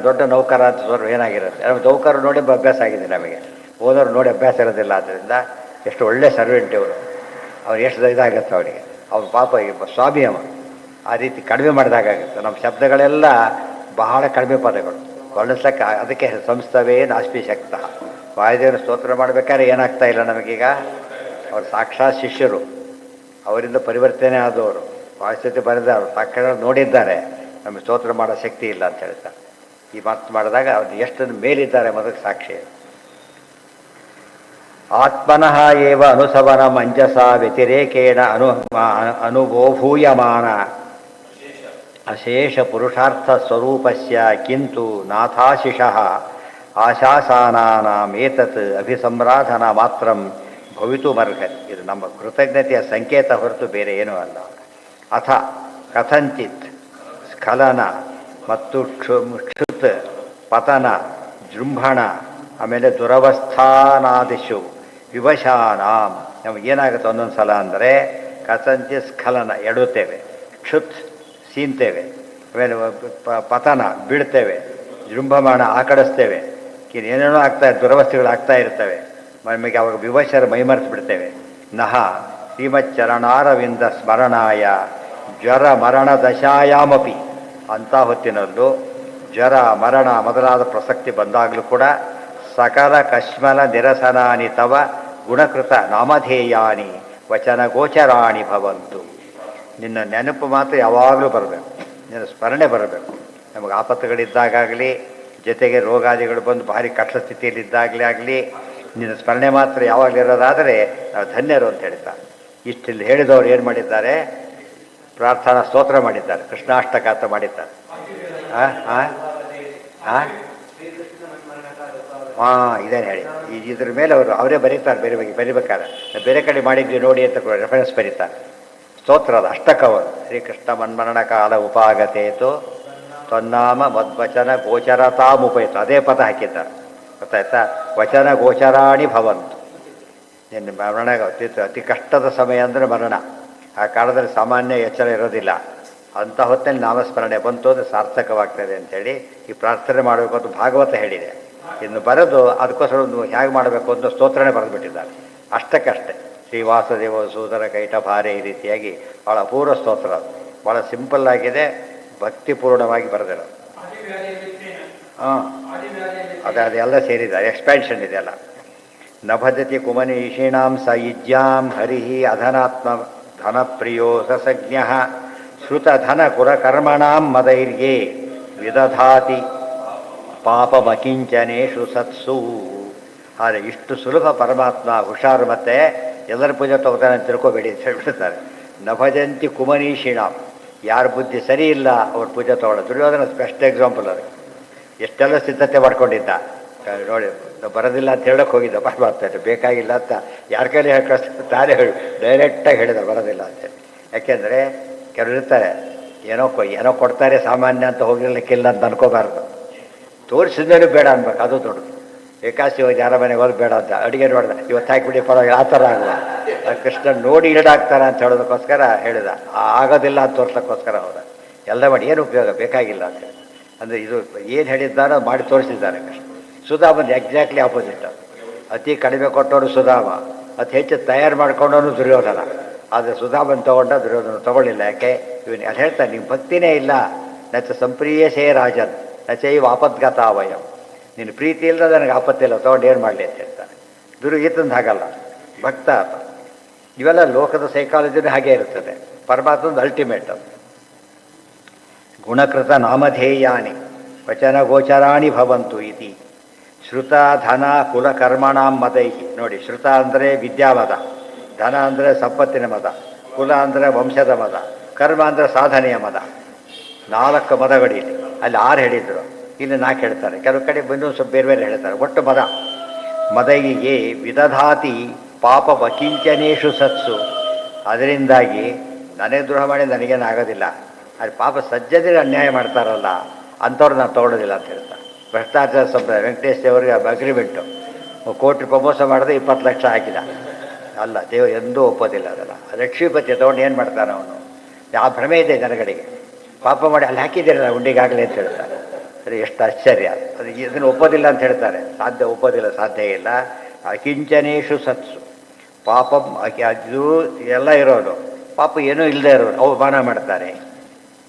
ದೊಡ್ಡ ನೌಕರ ಅಂತ ಸೋರು ಏನಾಗಿರುತ್ತೆ, ನಮಗೆ ನೌಕರು ನೋಡಿ ಅಭ್ಯಾಸ ಆಗಿದೆ, ನಮಗೆ ಓದೋರು ನೋಡಿ ಅಭ್ಯಾಸ ಇರೋದಿಲ್ಲ. ಆದ್ದರಿಂದ ಎಷ್ಟು ಒಳ್ಳೆ ಸರ್ವೆಂಟ್ ಅವ್ರು ಎಷ್ಟು ಇದಾಗತ್ತೆ ಅವರಿಗೆ. ಅವ್ರ ಪಾಪ ಸ್ವಾಮಿ ಆ ರೀತಿ ಕಡಿಮೆ ಮಾಡಿದಾಗುತ್ತೆ. ನಮ್ಮ ಶಬ್ದಗಳೆಲ್ಲ ಬಹಳ ಕಡಿಮೆ ಪದಗಳು ಬಳಸಕ್ಕೆ. ಅದಕ್ಕೆ ಸಂಸ್ಥವೇ ನಾಸ್ಪಿ ಶಕ್ತ. ವಾಯುದೇವರು ಸ್ತೋತ್ರ ಮಾಡಬೇಕಾದ್ರೆ ಏನಾಗ್ತಾ ಇಲ್ಲ ನಮಗೀಗ. ಅವ್ರು ಸಾಕ್ಷಾತ್ ಶಿಷ್ಯರು, ಅವರಿಂದ ಪರಿವರ್ತನೆ ಆದವರು, ವಾಯುಸ್ಥಿತಿ ಬರೆದವರು, ಸಾಕ್ಷಾತ್ ನೋಡಿದ್ದಾರೆ. ನಮಗೆ ಸ್ತೋತ್ರ ಮಾಡೋ ಶಕ್ತಿ ಇಲ್ಲ ಅಂತ ಹೇಳ್ತಾರೆ. ಈ ಮಾತು ಮಾಡಿದಾಗ ಅವ್ರು ಎಷ್ಟು ಮೇಲಿದ್ದಾರೆ ಮೊದಲು ಸಾಕ್ಷಿ. ಆತ್ಮನಃ ಏವ ಅನುಸವನ ಮಂಜಸ ವ್ಯತಿರೇಕೇಣ ಅನುಭೂಯಮಾನ ಅಶೇಷ ಪುರುಷಾರ್ಥ ಸ್ವರೂಪಸ್ಯ ಕಿಂತು ನಾಥಾಶಿಷಃ ಆಶಾಸಾನಾಮೇತತ್ ಅಭಿಸಂರಾಧನ ಮಾತ್ರಂ ಭವಿತುಮರ್ಹತಿ. ಇದು ನಮ್ಮ ಕೃತಜ್ಞತೆಯ ಸಂಕೇತ ಹೊರತು ಬೇರೆ ಏನೂ ಅಲ್ಲ. ಅಥ ಕಥಂಚಿತ್ ಸ್ಖಲನ ಮತ್ತು ಕ್ಷುತ್ ಪತನ ಜೃಂಭಣ ಆಮೇಲೆ ದುರವಸ್ಥಾನಾದಿಷು ವಿವಶಾನಾಂ. ನಮಗೇನಾಗುತ್ತೆ ಒಂದೊಂದು ಸಲ ಅಂದರೆ ಕಥಂಚಿತ್ ಸ್ಖಲನ ಎಡುತ್ತೇವೆ, ಕ್ಷುತ್ ಸೀನ್ತೇವೆ, ಆಮೇಲೆ ಪತನ ಬೀಳ್ತೇವೆ, ಜೃಂಭಮಾಣ ಆಕಡಿಸ್ತೇವೆ, ಏನೇನೋ ಆಗ್ತಾ ದುರವಸ್ಥೆಗಳು ಆಗ್ತಾ ಇರ್ತವೆ. ನಮಗೆ ಅವಾಗ ವಿವಶರ ಮೈಮರೆತು ಬಿಡ್ತೇವೆ. ನಹ ಶ್ರೀಮಚ್ಚರಣಾರವಿಂದ ಸ್ಮರಣಾಯ ಜ್ವರ ಮರಣ ದಶಾಯಾಮಪಿ. ಅಂಥ ಹೊತ್ತಿನಲ್ಲೂ ಜ್ವರ ಮರಣ ಮೊದಲಾದ ಪ್ರಸಕ್ತಿ ಬಂದಾಗಲೂ ಕೂಡ ಸಕಲ ಕಶ್ಮಲ ನಿರಸನಾನಿ ತವ ಗುಣಕೃತ ನಾಮಧೇಯಾನಿ ವಚನ ಗೋಚರಾಣಿ ಭವಂತು. ನಿನ್ನ ನೆನಪು ಮಾತ್ರ ಯಾವಾಗಲೂ ಬರಬೇಕು, ನಿನ್ನ ಸ್ಮರಣೆ ಬರಬೇಕು. ನಮಗೆ ಆಪತ್ತುಗಳಿದ್ದಾಗಲಿ, ಜೊತೆಗೆ ರೋಗಾದಿಗಳು ಬಂದು ಭಾರಿ ಕಷ್ಟ ಸ್ಥಿತಿಯಲ್ಲಿದ್ದಾಗಲೇ ಆಗಲಿ, ನಿನ್ನ ಸ್ಮರಣೆ ಮಾತ್ರ ಯಾವಾಗಲೂ ಇರೋದಾದರೆ ನಾವು ಧನ್ಯರು ಅಂತ ಹೇಳ್ತಾರೆ. ಇಷ್ಟಿಲ್ಲಿ ಹೇಳಿದವರು ಏನು ಮಾಡಿದ್ದಾರೆ, ಪ್ರಾರ್ಥನಾ ಸ್ತೋತ್ರ ಮಾಡಿದ್ದಾರೆ, ಕೃಷ್ಣಾಷ್ಟಕ ಅಂತ ಮಾಡಿದ್ದಾರೆ. ಇದೇನು ಹೇಳಿ ಇದ್ರ ಮೇಲೆ ಅವರೇ ಬರೀತಾರೆ. ಬರಿಬೇಕಾದ್ರೆ ಬೇರೆ ಕಡೆ ಮಾಡಿದ್ವಿ ನೋಡಿ ಅಂತ ರೆಫರೆನ್ಸ್ ಬರೀತಾರೆ. ಸ್ತೋತ್ರದ ಅಷ್ಟಕವರು ಶ್ರೀಕೃಷ್ಣ ಮನ್ಮರಣ ಕಾಲ ಉಪಾಗತೇತು ತನ್ನಾಮ ಮದ್ವಚನ ಗೋಚರತಾಮುಪಯಿತು. ಅದೇ ಪದ ಹಾಕಿದ್ದಾರೆ. ಗೊತ್ತಾಯ್ತಾ? ವಚನ ಗೋಚರಾಣಿ ಭವಂತು. ನಿನ್ನ ಮರಣ ಅತಿ ಕಷ್ಟದ ಸಮಯ ಅಂದರೆ ಮರಣ. ಆ ಕಾಲದಲ್ಲಿ ಸಾಮಾನ್ಯ ಎಚ್ಚರ ಇರೋದಿಲ್ಲ. ಅಂಥ ಹೊತ್ತಲ್ಲಿ ನಾಮಸ್ಮರಣೆ ಬಂತು ಅಂದರೆ ಸಾರ್ಥಕವಾಗ್ತದೆ ಅಂಥೇಳಿ ಈ ಪ್ರಾರ್ಥನೆ ಮಾಡಬೇಕು ಅಂತ ಭಾಗವತ ಹೇಳಿದೆ. ಇನ್ನು ಬರೆದು ಅದಕ್ಕೋಸ್ಕರ ಒಂದು ಹೇಗೆ ಮಾಡಬೇಕು ಅಂತ ಸ್ತೋತ್ರನೇ ಬರೆದುಬಿಟ್ಟಿದ್ದಾರೆ. ಅಷ್ಟಕ್ಕಷ್ಟೇ ಶ್ರೀವಾಸದೇವ ಸೂದರ ಕೈಟ ಭಾರೆ ಈ ರೀತಿಯಾಗಿ ಭಾಳ ಅಪೂರ್ವ ಸ್ತೋತ್ರ. ಭಾಳ ಸಿಂಪಲ್ ಆಗಿದೆ, ಭಕ್ತಿಪೂರ್ಣವಾಗಿ ಬರೆದಿರೋದು. ಅದೆಲ್ಲ ಸೇರಿದ್ದಾರೆ, ಎಕ್ಸ್ಪ್ಯಾನ್ಷನ್ ಇದೆಲ್ಲ. ನಭಜತಿ ಕುಮನಿ ಈಶೀಣಾಂ ಸ ಯುಜ್ಯಾಂ ಹರಿ ಅಧನಾತ್ಮ ಧನಪ್ರಿಯೋ ಸಸಜ್ಞ ಶ್ರುತಧನ ಕುರಕರ್ಮಣಾಂ ಮದೈರ್ಯೇ ವಿದಧಾತಿ ಪಾಪಮಕಿಂಚನೇಷು ಸತ್ಸು. ಆದರೆ ಇಷ್ಟು ಸುಲಭ ಪರಮಾತ್ಮ ಹುಷಾರು. ಮತ್ತೆ ಎಲ್ಲರ ಪೂಜೆ ತಗೋತಾನೆ ಅಂತ ತಿಳ್ಕೊಬೇಡಿ ಅಂತ ಹೇಳ್ಬಿಡ್ತಾರೆ. ನ ಭಜಂತಿ ಕುಮನೀಷಿಣ. ಯಾರ ಬುದ್ಧಿ ಸರಿ ಇಲ್ಲ ಅವ್ರ ಪೂಜೆ ತೊಗೊಳ್ಳೋದು. ದುರ್ಯೋಧನ ಬೆಸ್ಟ್ ಎಕ್ಸಾಂಪಲ್ ಅದು. ಎಷ್ಟೆಲ್ಲ ಸಿದ್ಧತೆ ಮಾಡ್ಕೊಂಡಿದ್ದ, ನೋಡಿ ಬರೋದಿಲ್ಲ ಅಂತ ಹೇಳಕ್ಕೆ ಹೋಗಿದ್ದ, ಬರ್ತಾರೆ ಬೇಕಾಗಿಲ್ಲ ಅಂತ ಯಾರ ಕೈಲಿ ಹೇಳ್ಕಳಿಸ್ತಾರೆ, ತಾನೇ ಹೇಳಿ ಡೈರೆಕ್ಟಾಗಿ ಹೇಳಿದ ಬರೋದಿಲ್ಲ ಅಂತೇಳಿ. ಯಾಕೆಂದರೆ ಕೆಲವರು ಇರ್ತಾರೆ, ಏನೋ ಕೊಡ್ತಾರೆ ಸಾಮಾನ್ಯ ಅಂತ ಹೋಗಿರ್ಲಿಕ್ಕಿಲ್ಲ ಅಂತ ಅನ್ಕೋಬಾರ್ದು. ತೋರಿಸಿದ್ಮೇಲೆ ಬೇಡ ಅನ್ಬೇಕು, ಅದು ದೊಡ್ಡದು. ಏಕಾಸಿ ಹೋಗಿ ಯಾರ ಮನೆಗೆ ಹೋಗಿ ಬೇಡ ಅಂತ ಅಡುಗೆ ನೋಡ್ದ, ಇವತ್ತು ಹಾಕಿಬಿಡಿ ಪರವಾಗಿ ಆ ಥರ ಆಗಲ್ಲ. ಕೃಷ್ಣ ನೋಡಿ ಈಡಾಗ್ತಾರ ಅಂತ ಹೇಳೋದಕ್ಕೋಸ್ಕರ ಹೇಳಿದ, ಆಗೋದಿಲ್ಲ ಅಂತ ತೋರ್ಸೋಕ್ಕೋಸ್ಕರ ಹೋದ. ಎಲ್ಲ ಮಾಡಿ ಏನು ಉಪಯೋಗ, ಬೇಕಾಗಿಲ್ಲ ಅಂತೇಳಿ. ಅಂದರೆ ಇದು ಏನು ಹೇಳಿದ್ದಾನೋ ಮಾಡಿ ತೋರಿಸಿದ್ದಾರೆ ಕೃಷ್ಣ. Sudhaman exactly opposite. ಅತಿ ಕಡಿಮೆ ಕೊಟ್ಟವರು ಸುಧಾಮ, ಅತಿ ಹೆಚ್ಚು ತಯಾರು ಮಾಡ್ಕೊಂಡವನು ದುರ್ಯೋಧನ. ಆದರೆ ಸುಧಾಮನ್ ತೊಗೊಂಡ, ದುರ್ಯೋಧನ ತೊಗೊಳ್ಳಿಲ್ಲ. ಯಾಕೆ? ಇವನು ಅಲ್ಲಿ ಹೇಳ್ತಾನೆ, ನಿಮ್ಮ ಭಕ್ತಿನೇ ಇಲ್ಲ. ನಚ ಸಂಪ್ರಿಯಸೇ ರಾಜನ್ ನಚೈವ ಆಪದ್ಗತಾವಯಂ. ನಿನ್ನ ಪ್ರೀತಿ ಇಲ್ಲದ ನನಗೆ ಆಪತ್ತಿಲ್ಲ, ತೊಗೊಂಡು ಏನು ಮಾಡಲಿ ಅಂತ ಹೇಳ್ತಾನೆ. ದುರ್ಗೀತಂದು ಹಾಗಲ್ಲ, ಭಕ್ತ ಆತ. ಇವೆಲ್ಲ ಲೋಕದ ಸೈಕಾಲಜಿನೂ ಹಾಗೇ ಇರ್ತದೆ. ಪರಮಾತ್ಮದ ಅಲ್ಟಿಮೇಟ್ ಅದು. ಗುಣಕೃತ ನಾಮಧೇಯಾನಿ ವಚನ ಗೋಚರಾಣಿ ಭವಂತು ಇತಿ ಶ್ರುತ ಧನ ಕುಲ ಕರ್ಮಣಾಂ ಮತೈಹಿ. ನೋಡಿ, ಶ್ರುತ ಅಂದರೆ ವಿದ್ಯಾಮದ, ಧನ ಅಂದರೆ ಸಂಪತ್ತಿನ ಮದ, ಕುಲ ಅಂದರೆ ವಂಶದ ಮದ, ಕರ್ಮ ಅಂದರೆ ಸಾಧನೆಯ ಮದ. 4 ಮದಗಳಿದೆ. ಅಲ್ಲಿ 6 ಹೇಳಿದರು, ಇಲ್ಲಿ 4 ಹೇಳ್ತಾರೆ. ಕೆಲವು ಕಡೆ ಇನ್ನೂ ಸ್ವಲ್ಪ ಬೇರೆ ಬೇರೆ ಹೇಳ್ತಾರೆ. ಒಟ್ಟು ಮದೈಗೆ ವಿದಧಾತಿ ಪಾಪ ವಕಿಂಚನೇಶು ಸತ್ಸು. ಅದರಿಂದಾಗಿ ನನಗೆ ದ್ರೋಹ ಮಾಡಿ ನನಗೇನಾಗೋದಿಲ್ಲ, ಅದು ಪಾಪ ಸಜ್ಜನಿಗೆ ಅನ್ಯಾಯ ಮಾಡ್ತಾರಲ್ಲ ಅಂಥವ್ರು ನಾನು ತೊಗೊಳೋದಿಲ್ಲ ಅಂತ ಹೇಳ್ತಾರೆ. ಭ್ರಷ್ಟಾಚಾರ ಸಂಪ್ರದಾಯ. ವೆಂಕಟೇಶ್ ದೇವರಿಗೆ ಅಗ್ರಿಮೆಂಟು, 1 ಕೋಟಿ ರೂಪಾಯಿ ಮೋಸ ಮಾಡಿದ್ರೆ 20 ಲಕ್ಷ ಹಾಕಿದ. ಅಲ್ಲ, ದೇವರು ಎಂದೂ ಒಪ್ಪೋದಿಲ್ಲ ಅದಲ್ಲ. ಲಕ್ಷ್ಮೀಪತಿ ತೊಗೊಂಡು ಏನು ಮಾಡ್ತಾನೆ ಅವನು? ಯಾವ ಭ್ರಮೆ ಇದೆ ಜನಗಳಿಗೆ. ಪಾಪ ಮಾಡಿ ಅಲ್ಲಿ ಹಾಕಿದ್ದೀರಲ್ಲ ಉಂಡಿಗಾಗಲಿ ಅಂತ ಹೇಳ್ತಾರೆ. ಸರಿ, ಎಷ್ಟು ಆಶ್ಚರ್ಯ ಅದು. ಇದನ್ನು ಒಪ್ಪೋದಿಲ್ಲ ಅಂತ ಹೇಳ್ತಾರೆ. ಒಪ್ಪೋದಿಲ್ಲ, ಸಾಧ್ಯ ಇಲ್ಲ. ಅಕಿಂಚನೇಶು ಸತ್ಸು ಪಾಪಂ. ಅದು ಎಲ್ಲ ಇರೋದು ಪಾಪ ಏನೂ ಇಲ್ಲದೆ ಇರೋದು ಅವಮಾನ ಮಾಡ್ತಾರೆ.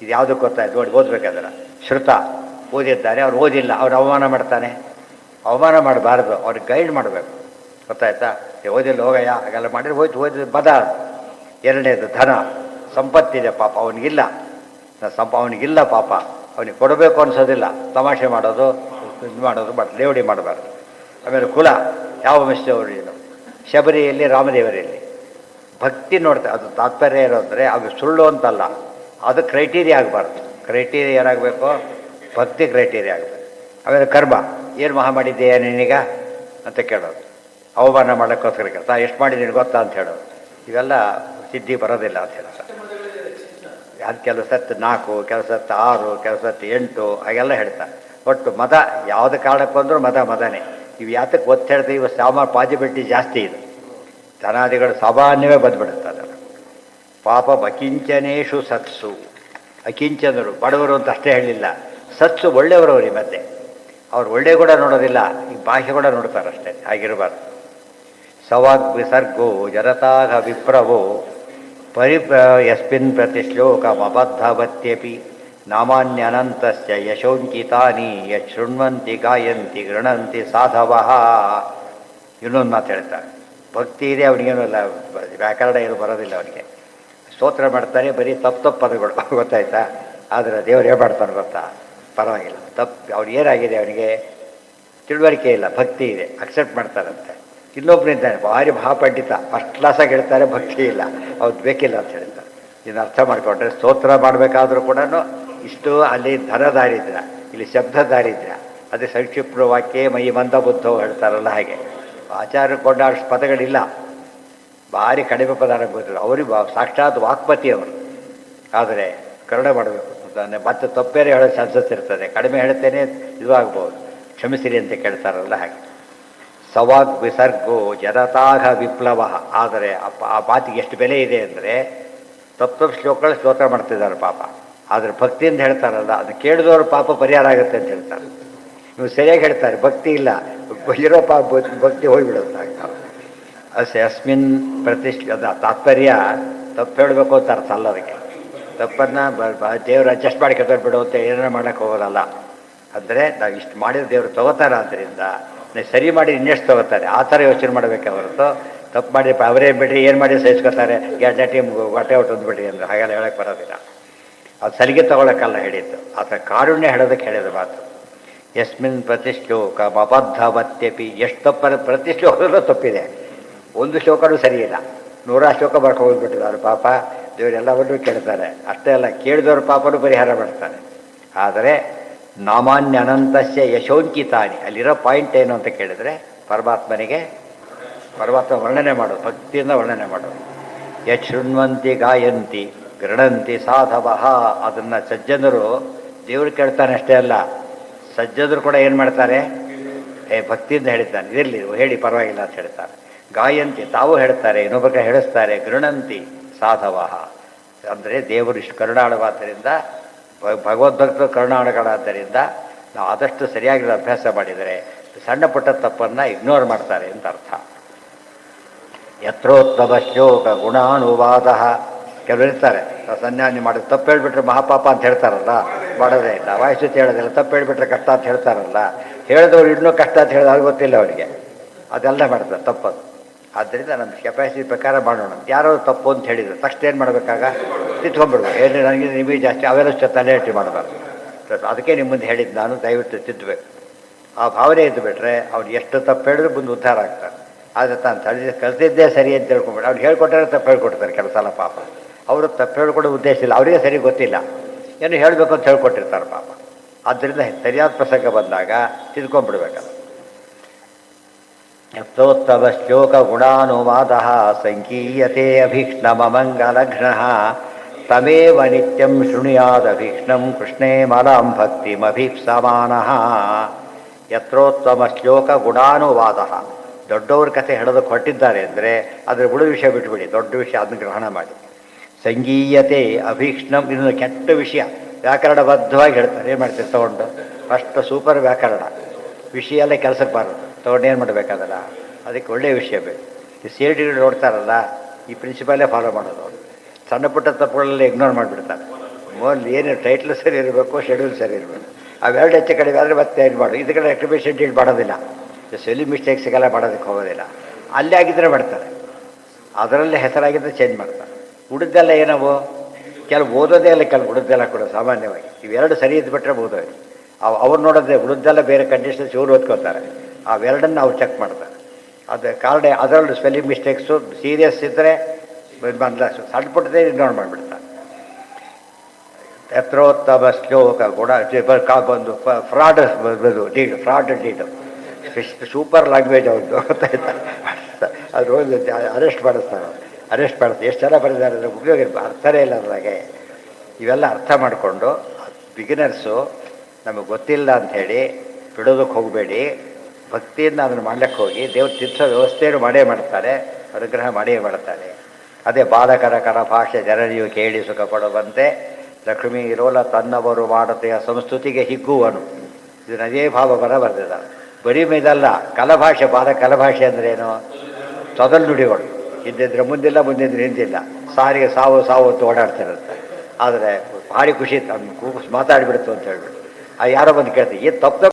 ಇದು ಯಾವುದಕ್ಕೆ ಗೊತ್ತಾಯ್ತು ನೋಡಿ, ಓದ್ಬೇಕಾದ್ರೆ ಶ್ರುತ ಓದಿದ್ದಾರೆ, ಅವ್ರು ಓದಿಲ್ಲ, ಅವ್ರು ಅವಮಾನ ಮಾಡ್ತಾನೆ. ಅವಮಾನ ಮಾಡಬಾರ್ದು, ಅವ್ರಿಗೆ ಗೈಡ್ ಮಾಡಬೇಕು. ಗೊತ್ತಾಯ್ತಾ? ಓದಿಲ್ಲ ಹೋಗಯ್ಯ ಹಾಗೆಲ್ಲ ಮಾಡಿದ್ರೆ ಓದಿದ ಬದ. ಎರಡನೇದು ಧನ, ಸಂಪತ್ತಿದೆ ಪಾಪ ಅವನಿಗಿಲ್ಲ. ಅವನಿಗಿಲ್ಲ ಪಾಪ, ಅವನಿಗೆ ಕೊಡಬೇಕು ಅನ್ಸೋದಿಲ್ಲ. ತಮಾಷೆ ಮಾಡೋದು, ಇದು ಮಾಡೋದು, ಲೇವಡಿ ಮಾಡಬಾರ್ದು. ಆಮೇಲೆ ಕುಲ, ಯಾವ ವಂಶದವರು ಇದು? ಶಬರಿಯಲ್ಲಿ, ರಾಮದೇವರಲ್ಲಿ ಭಕ್ತಿ ನೋಡ್ತಾರೆ. ಅದು ತಾತ್ಪರ್ಯ ಇರೋದ್ರೆ ಅದು ಸುಳ್ಳು ಅಂತಲ್ಲ, ಅದು ಕ್ರೈಟೀರಿಯಾ ಆಗಬಾರ್ದು. ಕ್ರೈಟೀರಿಯಾ ಏನಾಗಬೇಕು? ಭಕ್ತಿ ಕ್ರೈಟೀರಿಯಾ ಆಗಬೇಕು. ಆಮೇಲೆ ಕರ್ಮ, ಏನು ಮಹಾ ಮಾಡಿದ್ದೀಯ ನೀನೀಗ ಅಂತ ಕೇಳೋದು, ಅವಮಾನ ಮಾಡೋಕ್ಕೋಸ್ಕರ ಕೆಲಸ. ಎಷ್ಟು ಮಾಡಿದ್ದೀನಿ ಗೊತ್ತಾ ಅಂತ ಹೇಳೋದು. ಇವೆಲ್ಲ ಸಿದ್ಧಿ ಬರೋದಿಲ್ಲ ಅಂತ ಹೇಳ್ತಾರೆ. ಅದು ಕೆಲವು ಸತ್ತು 4, ಕೆಲವು ಸತ್ತು 6, ಕೆಲವು ಸತ್ತು 8 ಹಾಗೆಲ್ಲ ಹೇಳ್ತಾರೆ. ಒಟ್ಟು ಮದ, ಯಾವುದು ಕಾರಣಕ್ಕೆ ಬಂದರೂ ಮದನೇ. ಇವು ಯಾತಕ್ಕೆ ಒತ್ತು ಹೇಳ್ತೀವಿ? ಇವು ಪಾಸಿಬಿಲಿಟಿ ಜಾಸ್ತಿ ಇದೆ. ಧನಾದಿಗಳು ಸಾಮಾನ್ಯವೇ ಬಂದುಬಿಡುತ್ತೆ ಅದನ್ನು. ಪಾಪ ಅಕಿಂಚನೇಶು ಸತ್ಸು. ಅಕಿಂಚನರು ಬಡವರು ಅಂತ ಅಷ್ಟೇ ಹೇಳಿಲ್ಲ, ಸತ್ಸು ಒಳ್ಳೆಯವರು ಅವ್ರ ಮಧ್ಯೆ. ಅವ್ರು ಒಳ್ಳೆ ಕೂಡ ನೋಡೋದಿಲ್ಲ, ಈ ಬಾಹ್ಯ ಕೂಡ ನೋಡ್ತಾರೆ ಅಷ್ಟೇ. ಹಾಗಿರಬಾರ್ದು. ಸವಾಗ್ ವಿಸರ್ಗೋ ಜರತಾಘ ವಿಪ್ರವೋ ಯಸ್ಮಿನ್ ಪ್ರತಿಶ್ಲೋಕಮಬದ್ಧವತ್ಯಪಿ ನಾಮಾನ್ಯನಂತಸ್ಯ ಯಶೋಂಕಿತಾನಿ ಯಶೃಣ್ವಂತಿ ಗಾಯಂತಿ ಗೃಣಂತಿ ಸಾಧವಃ. ಇನ್ನೊಂದು ಮಾತು ಹೇಳ್ತಾರೆ, ಭಕ್ತಿ ಇದೆ ಅವನಿಗೇನಲ್ಲ, ವ್ಯಾಕರಣ ಏನು ಬರೋದಿಲ್ಲ ಅವನಿಗೆ. ಸ್ತೋತ್ರ ಮಾಡ್ತಾರೆ, ಬರೀ ತಪ್ಪು ಪದಗಳು, ಗೊತ್ತಾಯ್ತಾ? ಆದರೆ ದೇವರು ಏನು ಮಾಡ್ತಾನೆ ಗೊತ್ತಾ? ಪರವಾಗಿಲ್ಲ, ತಪ್ಪು ಅವ್ರು ಏನಾಗಿದೆ, ಅವನಿಗೆ ತಿಳುವಳಿಕೆ ಇಲ್ಲ, ಭಕ್ತಿ ಇದೆ, ಅಕ್ಸೆಪ್ಟ್ ಮಾಡ್ತಾರಂತೆ. ಇನ್ನೊಬ್ಬನಿದ್ದಾನೆ ಭಾರಿ ಮಹಾಪಂಡಿತ, ಫಸ್ಟ್ ಕ್ಲಾಸಾಗಿ ಹೇಳ್ತಾರೆ, ಭಕ್ತಿ ಇಲ್ಲ, ಅವ್ರು ಬೇಕಿಲ್ಲ ಅಂತ ಹೇಳ್ತಾರೆ. ಇದನ್ನು ಅರ್ಥ ಮಾಡಿಕೊಂಡ್ರೆ ಸ್ತೋತ್ರ ಮಾಡಬೇಕಾದ್ರೂ ಕೂಡ ಇಷ್ಟು ಅಲ್ಲಿ ಧನ ದಾರಿದ್ರ್ಯ, ಇಲ್ಲಿ ಶಬ್ದ ದಾರಿದ್ರ್ಯ. ಅದೇ ಸಂಕ್ಷಿಪ್ತ ವಾಕ್ಯ ಮೈ ಮಂದ ಬುದ್ಧವು ಹೇಳ್ತಾರಲ್ಲ ಹಾಗೆ. ಆಚಾರ್ಯ ಕೊಂಡಾಡಿಸ್ ಪದಗಳಿಲ್ಲ, ಭಾರಿ ಕಡಿಮೆ ಪದ ಗೊತ್ತಿಲ್ಲ. ಅವ್ರಿಗೆ ಸಾಕ್ಷಾತ್ ವಾಕ್ಪತಿ ಅವರು. ಆದರೆ ಕರುಣೆ ಮಾಡಬೇಕು, ಮತ್ತೆ ತಪ್ಪೇರೆ ಹೇಳೋ ಚಾನ್ಸಸ್ ಇರ್ತದೆ. ಕಡಿಮೆ ಹೇಳ್ತೇನೆ ಇದು ಆಗ್ಬೋದು, ಕ್ಷಮಿಸಿರಿ ಅಂತ ಕೇಳ್ತಾರಲ್ಲ ಹಾಗೆ. ಸವಾಗ್ ವಿಸರ್ಗೋ ಜನತಾಘ ವಿಪ್ಲವ. ಆದರೆ ಆ ಮಾತಿಗೆ ಎಷ್ಟು ಬೆಲೆ ಇದೆ ಅಂದರೆ, ತಪ್ಪು ಶ್ಲೋಕಗಳು ಸ್ತೋತ್ರ ಮಾಡ್ತಿದ್ದಾರೆ ಪಾಪ. ಆದರೆ ಭಕ್ತಿಯಿಂದ ಹೇಳ್ತಾರಲ್ಲ, ಅದು ಕೇಳಿದವರು ಪಾಪ ಪರಿಹಾರ ಆಗುತ್ತೆ ಅಂತ ಹೇಳ್ತಾರೆ. ನೀವು ಸರಿಯಾಗಿ ಹೇಳ್ತಾರೆ, ಭಕ್ತಿ ಇಲ್ಲ, ಇರೋ ಭಕ್ತಿ ಹೋಗಿಬಿಡುತ್ತೆ. ಅಸ್ಮಿನ್ ತಾತ್ಪರ್ಯ ತಪ್ಪು ಹೇಳಬೇಕು ಅಂತ ಅರ್ಥ ಅಲ್ಲ. ಅದಕ್ಕೆ ತಪ್ಪನ್ನು ದೇವರು ಅಡ್ಜಸ್ಟ್ ಮಾಡಿ ಬಿಡು ಅಂತ ಏನಾರು ಮಾಡೋಕ್ಕೆ ಹೋಗೋದಲ್ಲ. ಅಂದರೆ ನಾವು ಇಷ್ಟು ಮಾಡಿದ್ರೆ ದೇವರು ತೊಗೋತಾರ, ಆದ್ದರಿಂದ ನೀವು ಸರಿ ಮಾಡಿ ಇನ್ನೆಷ್ಟು ತೊಗೋತಾರೆ ಆ ಥರ ಯೋಚನೆ ಮಾಡಬೇಕೆ ಹೊರತು ತಪ್ಪು ಮಾಡಿ ಅವರೇ ಬಿಡ್ರಿ ಏನು ಮಾಡಿ ಸಹಿಸ್ಕೋತಾರೆ, ಎರಡು ಟೀಮ್ ಹೊಟ್ಟೆ ಹೊಟ್ಟೊಂದ್ಬಿಡ್ರಿ ಅಂದರೆ ಹಾಗೆಲ್ಲ ಹೇಳೋಕ್ಕೆ ಬರೋದಿಲ್ಲ. ಅದು ಸಲಿಗೆ ತೊಗೊಳಕ್ಕಲ್ಲ ಹೇಳಿದ್ದು, ಆ ಥರ ಕಾರುಣ್ಯ ಹೇಳೋದಕ್ಕೆ ಹೇಳಿದ ಮಾತು. ಯಸ್ಮಿನ್ ಪ್ರತಿಶ್ಲೋಕ ಅಬದ್ಧವತ್ಯಪಿ. ಎಷ್ಟು ತಪ್ಪರ ಪ್ರತಿ ಶ್ಲೋಕದಲ್ಲೂ ತಪ್ಪಿದೆ, ಒಂದು ಶ್ಲೋಕನೂ ಸರಿಯಿಲ್ಲ. 100 ಶ್ಲೋಕ ಬರ್ಕೊಂಡು ಹೋಗ್ಬಿಟ್ಟಿದ್ದಾರೆ ಪಾಪ. ದೇವರೆಲ್ಲವನ್ನೂ ಕೇಳ್ತಾರೆ. ಅಷ್ಟೇ ಅಲ್ಲ, ಕೇಳಿದವ್ರ ಪಾಪನೂ ಪರಿಹಾರ ಮಾಡ್ತಾನೆ. ಆದರೆ ನಾಮಾನ್ಯ ಅನಂತಸ್ಯ ಯಶೋಂಕಿತಾನಿ, ಅಲ್ಲಿರೋ ಪಾಯಿಂಟ್ ಏನು ಅಂತ ಕೇಳಿದರೆ ಪರಮಾತ್ಮ ವರ್ಣನೆ ಮಾಡೋದು, ಭಕ್ತಿಯಿಂದ ವರ್ಣನೆ ಮಾಡೋದು. ಯಶೃಣ್ವಂತಿ ಗಾಯಂತಿ ಗೃಣಂತಿ ಸಾಧವಃ, ಅದನ್ನು ಸಜ್ಜನರು ದೇವರು ಕೇಳ್ತಾನೆ. ಅಷ್ಟೇ ಅಲ್ಲ, ಸಜ್ಜನರು ಕೂಡ ಏನು ಮಾಡ್ತಾರೆ, ಭಕ್ತಿಯಿಂದ ಹೇಳಿದ್ದಾನೆ, ಇರಲಿ ಹೇಳಿ ಪರವಾಗಿಲ್ಲ ಅಂತ ಹೇಳ್ತಾರೆ. ಗಾಯಂತಿ, ತಾವು ಹೇಳ್ತಾರೆ, ಇನ್ನೊಬ್ಬರಿಗೆ ಹೇಳಿಸ್ತಾರೆ. ಗೃಣಂತಿ ಸಾಧವಃ ಅಂದರೆ ದೇವರು ಇಷ್ಟು ಕರುಣಾಳುವಾದ್ದರಿಂದ, ಭಗವದ್ಭಕ್ತರು ಕರುಣಾಳುಗಳಾದ್ದರಿಂದ ನಾವು ಆದಷ್ಟು ಸರಿಯಾಗಿರೋ ಅಭ್ಯಾಸ ಮಾಡಿದರೆ ಸಣ್ಣ ಪುಟ್ಟ ತಪ್ಪನ್ನು ಇಗ್ನೋರ್ ಮಾಡ್ತಾರೆ ಅಂತ ಅರ್ಥ. ಯತ್ರೋತ್ತಮ ಶ್ಲೋಕ ಗುಣಾನುವಾದ, ಕೆಲವರು ಇರ್ತಾರೆ ಸಂಜ್ಞಾನಿ ಮಾಡೋದು ತಪ್ಪು ಹೇಳಿಬಿಟ್ರೆ ಮಹಾಪಾಪ ಅಂತ ಹೇಳ್ತಾರಲ್ಲ, ಮಾಡೋದೇ ಇಲ್ಲ. ವಾಯಿಸುತ್ತೆ ಹೇಳೋದಿಲ್ಲ, ತಪ್ಪು ಹೇಳಿಬಿಟ್ರೆ ಕಷ್ಟ ಅಂತ ಹೇಳ್ತಾರಲ್ಲ, ಹೇಳಿದವ್ರು ಇನ್ನೂ ಕಷ್ಟ ಅಂತ ಹೇಳಿದಾಗ ಗೊತ್ತಿಲ್ಲ ಅವರಿಗೆ, ಅದೆಲ್ಲ ಮಾಡ್ತಾರೆ ತಪ್ಪದು. ಆದ್ದರಿಂದ ನಮ್ಮ ಕೆಪಾಸಿಟಿ ಪ್ರಕಾರ ಮಾಡೋಣ. ಯಾರೋ ತಪ್ಪು ಅಂತ ಹೇಳಿದ್ರು ತಕ್ಷಣ ಏನು ಮಾಡಬೇಕಾಗ ತಿದ್ಕೊಂಡ್ಬಿಡ್ಬೇಕು. ಏನು ನನಗೆ ನಿಮಗೆ ಜಾಸ್ತಿ ಅವೆಲ್ಲ ತಲೆಹಟ್ಟಿ ಮಾಡಬಾರ್ದು. ಅದಕ್ಕೆ ನಿಮ್ಮ ಮುಂದೆ ಹೇಳಿದ್ದು ನಾನು, ದಯವಿಟ್ಟು ತಿದ್ದಬೇಕು. ಆ ಭಾವನೆ ಇದ್ದು ಬಿಟ್ರೆ ಅವ್ರು ಎಷ್ಟು ತಪ್ಪು ಹೇಳಿದ್ರು ಮುಂದೆ ಉದ್ಧಾರ ಆಗ್ತಾರೆ. ಆದರೆ ತಾನು ಕಲಿತಿದ್ದೇ ಸರಿ ಅಂತ ತಿಳ್ಕೊಂಬಿಟ್ಟು ಅವ್ರು ಹೇಳ್ಕೊಟ್ಟಾರೆ ತಪ್ಪು ಹೇಳ್ಕೊಡ್ತಾರೆ ಕೆಲವು ಸಲ. ಪಾಪ ಅವರು ತಪ್ಪು ಹೇಳ್ಕೊಡೋ ಉದ್ದೇಶ ಇಲ್ಲ, ಅವರಿಗೆ ಸರಿ ಗೊತ್ತಿಲ್ಲ, ಏನು ಹೇಳಬೇಕು ಅಂತ ಹೇಳ್ಕೊಟ್ಟಿರ್ತಾರೆ ಪಾಪ. ಆದ್ದರಿಂದ ಸರಿಯಾದ ಪ್ರಸಂಗ ಬಂದಾಗ ತಿದ್ಕೊಂಡ್ಬಿಡ್ಬೇಕಲ್ಲ. ಯಥೋತ್ತಮ ಶ್ಲೋಕ ಗುಣಾನುವಾದ ಸಂಕೀಯತೆ ಅಭೀಕ್ಷ್ಣಮಂಗಲಘ್ನ ತಮೇವ ನಿತ್ಯಂ ಶೃಣುಯಾದಭೀಕ್ಷ್ಣಂ ಕೃಷ್ಣೇ ಮಲಾಂ ಭಕ್ತಿಮಭೀಪ್ಸಮಾನಃ. ಯತ್ರೋತ್ತಮ ಶ್ಲೋಕ ಗುಣಾನುವಾದ, ದೊಡ್ಡವ್ರ ಕಥೆ ಹೇಳೋದಕ್ಕೆ ಹೊರಟಿದ್ದಾರೆ ಅಂದರೆ ಅದರ ಉಳಿದ ವಿಷಯ ಬಿಟ್ಟುಬಿಡಿ, ದೊಡ್ಡ ವಿಷಯ ಅದನ್ನು ಗ್ರಹಣ ಮಾಡಿ. ಸಂಗೀಯತೆ ಅಭೀಕ್ಷ್ಣಂ, ಇದನ್ನು ಕೆಟ್ಟ ವಿಷಯ ವ್ಯಾಕರಣಬದ್ಧವಾಗಿ ಹೇಳ್ತಾರೆ. ಏನು ಮಾಡ್ತೀರಿ ತೊಗೊಂಡು ಫಸ್ಟ್ ಸೂಪರ್ ವ್ಯಾಕರಣ ವಿಷಯ ಎಲ್ಲ ಕೆಲಸಕ್ಕೆ ಬಾರದು, ತೊಗೊಂಡು ಏನು ಮಾಡಬೇಕಾದಲ್ಲ, ಅದಕ್ಕೆ ಒಳ್ಳೆಯ ವಿಷಯ ಬೇಕು. ಈ ಸಿ ಡಿ ನೋಡ್ತಾರಲ್ಲ, ಈ ಪ್ರಿನ್ಸಿಪಲ್ಲೇ ಫಾಲೋ ಮಾಡೋದು. ಅವರು ಸಣ್ಣ ಪುಟ್ಟ ತಪ್ಪುಗಳಲ್ಲಿ ಇಗ್ನೋರ್ ಮಾಡಿಬಿಡ್ತಾರೆ. ಮೊದಲು ಏನು ಟೈಟ್ಲ್ ಸರಿ ಇರಬೇಕು, ಶೆಡ್ಯೂಲ್ ಸರಿ ಇರಬೇಕು, ಅವೆರಡು ಹೆಚ್ಚು ಕಡಿಮೆ ಆದರೆ ಮತ್ತೆ ಏನು ಮಾಡು. ಇದು ಕಡೆ ರೆಕ್ಟಿಫಿಕೇಷನ್ ಡೀಲ್ ಮಾಡೋದಿಲ್ಲ, ಸ್ಪೆಲ್ಲಿಂಗ್ ಮಿಸ್ಟೇಕ್ಸ್ಗೆಲ್ಲ ಮಾಡೋದಕ್ಕೆ ಹೋಗೋದಿಲ್ಲ. ಅಲ್ಲೇ ಆಗಿದ್ದರೆ ಮಾಡ್ತಾರೆ, ಅದರಲ್ಲೇ ಹೆಸರಾಗಿದ್ದರೆ ಚೇಂಜ್ ಮಾಡ್ತಾರೆ. ಉಳಿದೆಲ್ಲ ಏನವು ಕೆಲವು ಓದೋದೇ ಇಲ್ಲ, ಕೆಲವು ಉಳಿದೆಲ್ಲ ಕೂಡ ಸಾಮಾನ್ಯವಾಗಿ ಇವೆರಡು ಸರಿ ಇದ್ದುಬಿಟ್ರೆ ಓದೋದು. ಅವ್ರು ನೋಡೋದೇ ಉಳಿದೆಲ್ಲ ಬೇರೆ ಕಂಡೀಷನ್ಸ್ ಇವ್ರು ಓದ್ಕೋತಾರೆ, ಅವೆರಡನ್ನು ಅವ್ರು ಚೆಕ್ ಮಾಡ್ತಾರೆ. ಅದು ಕಾರಣ ಅದರಲ್ಲೂ ಸ್ಪೆಲ್ಲಿಂಗ್ ಮಿಸ್ಟೇಕ್ಸು ಸೀರಿಯಸ್ ಇದ್ದರೆ ಸಣ್ಣ ಪುಟ್ಟದೇ ಇಗ್ನೋರ್ ಮಾಡಿಬಿಡ್ತಾರೆ. ಯತ್ರೋತ್ತಮ ಶ್ಲೋಕ ಗುಣ ಬಂದು ಫ್ರಾಡ್ ಡೀಡು ಸೂಪರ್ ಲ್ಯಾಂಗ್ವೇಜ್ ಅವ್ರದ್ದು, ಗೊತ್ತಾಯ್ತಾ? ಅದು ಅರೆಸ್ಟ್ ಮಾಡಿಸ್ತಾರೆ. ಎಷ್ಟು ಜನ ಬರೆದಿದ್ದಾರೆ ಅಂದರೆ ಉಪಯೋಗ ಅರ್ಥನೇ ಇಲ್ಲ ಅದ್ರಾಗೆ. ಇವೆಲ್ಲ ಅರ್ಥ ಮಾಡಿಕೊಂಡು ಬಿಗಿನರ್ಸು ನಮಗೆ ಗೊತ್ತಿಲ್ಲ ಅಂಥೇಳಿ ಬಿಡೋದಕ್ಕೆ ಹೋಗಬೇಡಿ. ಭಕ್ತಿಯಿಂದ ಅದನ್ನು ಮಾಡ್ಲಿಕ್ಕೆ ಹೋಗಿ ದೇವ್ರ ತಿರ್ಸೋ ವ್ಯವಸ್ಥೆಯನ್ನು ಮಾಡೇ ಮಾಡ್ತಾರೆ, ಅನುಗ್ರಹ ಮಾಡೇ ಮಾಡ್ತಾರೆ. ಅದೇ ಬಾಲಕರ ಕರಭಾಷೆ ಜನರಿಯು ಕೇಳಿ ಸುಖ ಪಡುವಂತೆ ಲಕ್ಷ್ಮೀ ರೋಲ ತನ್ನವರು ಮಾಡತೆಯ ಸಂಸ್ಕೃತಿಗೆ ಹಿಗ್ಗುವನು. ಇದನ್ನು ಅದೇ ಭಾವ ಬರೆದಿದ್ದಾರೆ. ಬರೀ ಇದಲ್ಲ, ಕಲಭಾಷೆ, ಕಲಭಾಷೆ ಅಂದ್ರೇನು? ತೊದಲು ನುಡಿಗಳು, ಹಿಂದಿದ್ರೆ ಮುಂದಿಲ್ಲ, ಮುಂದಿದ್ರೆ ಹಿಂದಿಲ್ಲ, ಸಾರಿಗೆ ಸಾವು ಅಂತ ಓಡಾಡ್ತಿರುತ್ತೆ. ಆದರೆ ಭಾರಿ ಖುಷಿ ಮಾತಾಡಿಬಿಡ್ತು ಅಂತ ಹೇಳ್ಬಿಟ್ಟು ಯಾರೋ ಬಂದು ಕೇಳ್ತೀವಿ, ಏನು ತಪ್ಪು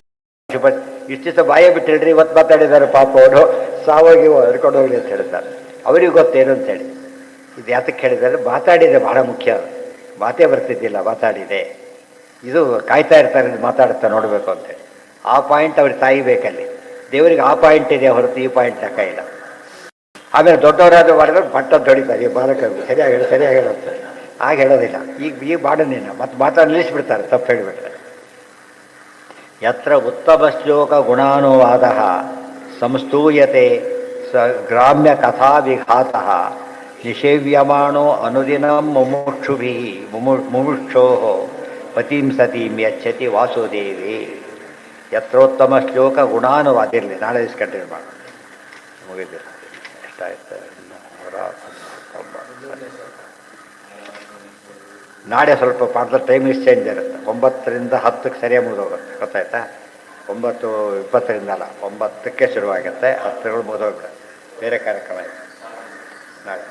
ಇಷ್ಟು ದಿವಸ ಬಾಯೇ ಬಿಟ್ಟು ಹೇಳ್ರಿ, ಇವತ್ತು ಮಾತಾಡಿದ್ದಾರೆ ಪಾಪ ಅವರು, ಸಾವಾಗಿ ಹರ್ಕೊಂಡು ಹೋಗ್ಲಿ ಅಂತ ಹೇಳ್ತಾರೆ. ಅವ್ರಿಗೆ ಗೊತ್ತೇನು ಅಂತೇಳಿ. ಇದು ಯಾತಕ್ಕೆ ಹೇಳಿದ್ದಾರೆ? ಮಾತಾಡಿದೆ ಬಹಳ ಮುಖ್ಯ. ಮಾತೇ ಬರ್ತಿದ್ದಿಲ್ಲ, ಮಾತಾಡಿದೆ. ಇದು ಕಾಯ್ತಾ ಇರ್ತಾರೆ, ಮಾತಾಡ್ತಾ ನೋಡಬೇಕು ಅಂತೇಳಿ. ಆ ಪಾಯಿಂಟ್ ಅವ್ರಿಗೆ ತಾಯಿ ಬೇಕಲ್ಲಿ. ದೇವರಿಗೆ ಆ ಪಾಯಿಂಟ್ ಇದೆ ಹೊರತು ಈ ಪಾಯಿಂಟ್ ತಕ್ಕ ಇಲ್ಲ. ಆಮೇಲೆ ದೊಡ್ಡವರಾದ್ರೂ ಮಾಡಿದ್ರೆ ಪಟ್ಟದ್ದು ಹೊಡಿತಾರೆ, ಈ ಬಾಲಕರು ಸರಿಯಾಗಿ ಹೇಳುತ್ತೆ. ಆಗ ಹೇಳೋದಿಲ್ಲ. ಈಗ ಬಾಡನೇನ ಮತ್ತೆ ಮಾತಾಡಿ ನಿಲ್ಲಿಸ್ಬಿಡ್ತಾರೆ ತಪ್ಪು ಹೇಳಿಬಿಟ್ರೆ. ಯತ್ರ ಉತ್ತಮ ಶ್ಲೋಕ ಗುಣಾನುವಾದ ಸಂಸ್ತೂಯತೆ ಗ್ರಾಮ್ಯ ಕಥಾ ವಿಘಾತ ನಿಷೇವ್ಯಮಾಣೋ ಅನುದಿನ ಮುಮುಕ್ಷೋ ಪತಿಂ ಸತೀಂ ಯಚ್ಚತಿ ವಾಸುದೇವಿ. ಯತ್ರೋತ್ತಮ ಶ್ಲೋಕ ಗುಣಾನುವಾದಿರಲಿ. ನಾಳೆ ಕಂಟಿನ್ಯೂ ಮಾಡೋಣ. ಮುಗಿದಿಲ್ಲ, ಎಷ್ಟಾಯ್ತು? ನಾಳೆ ಸ್ವಲ್ಪ ಪಾಠದ ಟೈಮಿಂಗ್ಸ್ ಚೇಂಜ್ ಇರುತ್ತೆ. 9ರಿಂದ 10ಕ್ಕೆ ಸರಿಯಾಗಿ ಮುಗಿದೋಗುತ್ತೆ, ಗೊತ್ತಾಯ್ತಾ? 9:20 ಅಲ್ಲ, 9ಕ್ಕೆ ಶುರುವಾಗುತ್ತೆ, 10ಗಳು ಮುಗಿದೋಗ್ಬಿಡುತ್ತೆ. ಬೇರೆ ಕಾರ್ಯಕ್ರಮ ಇದೆ ನಾಳೆ.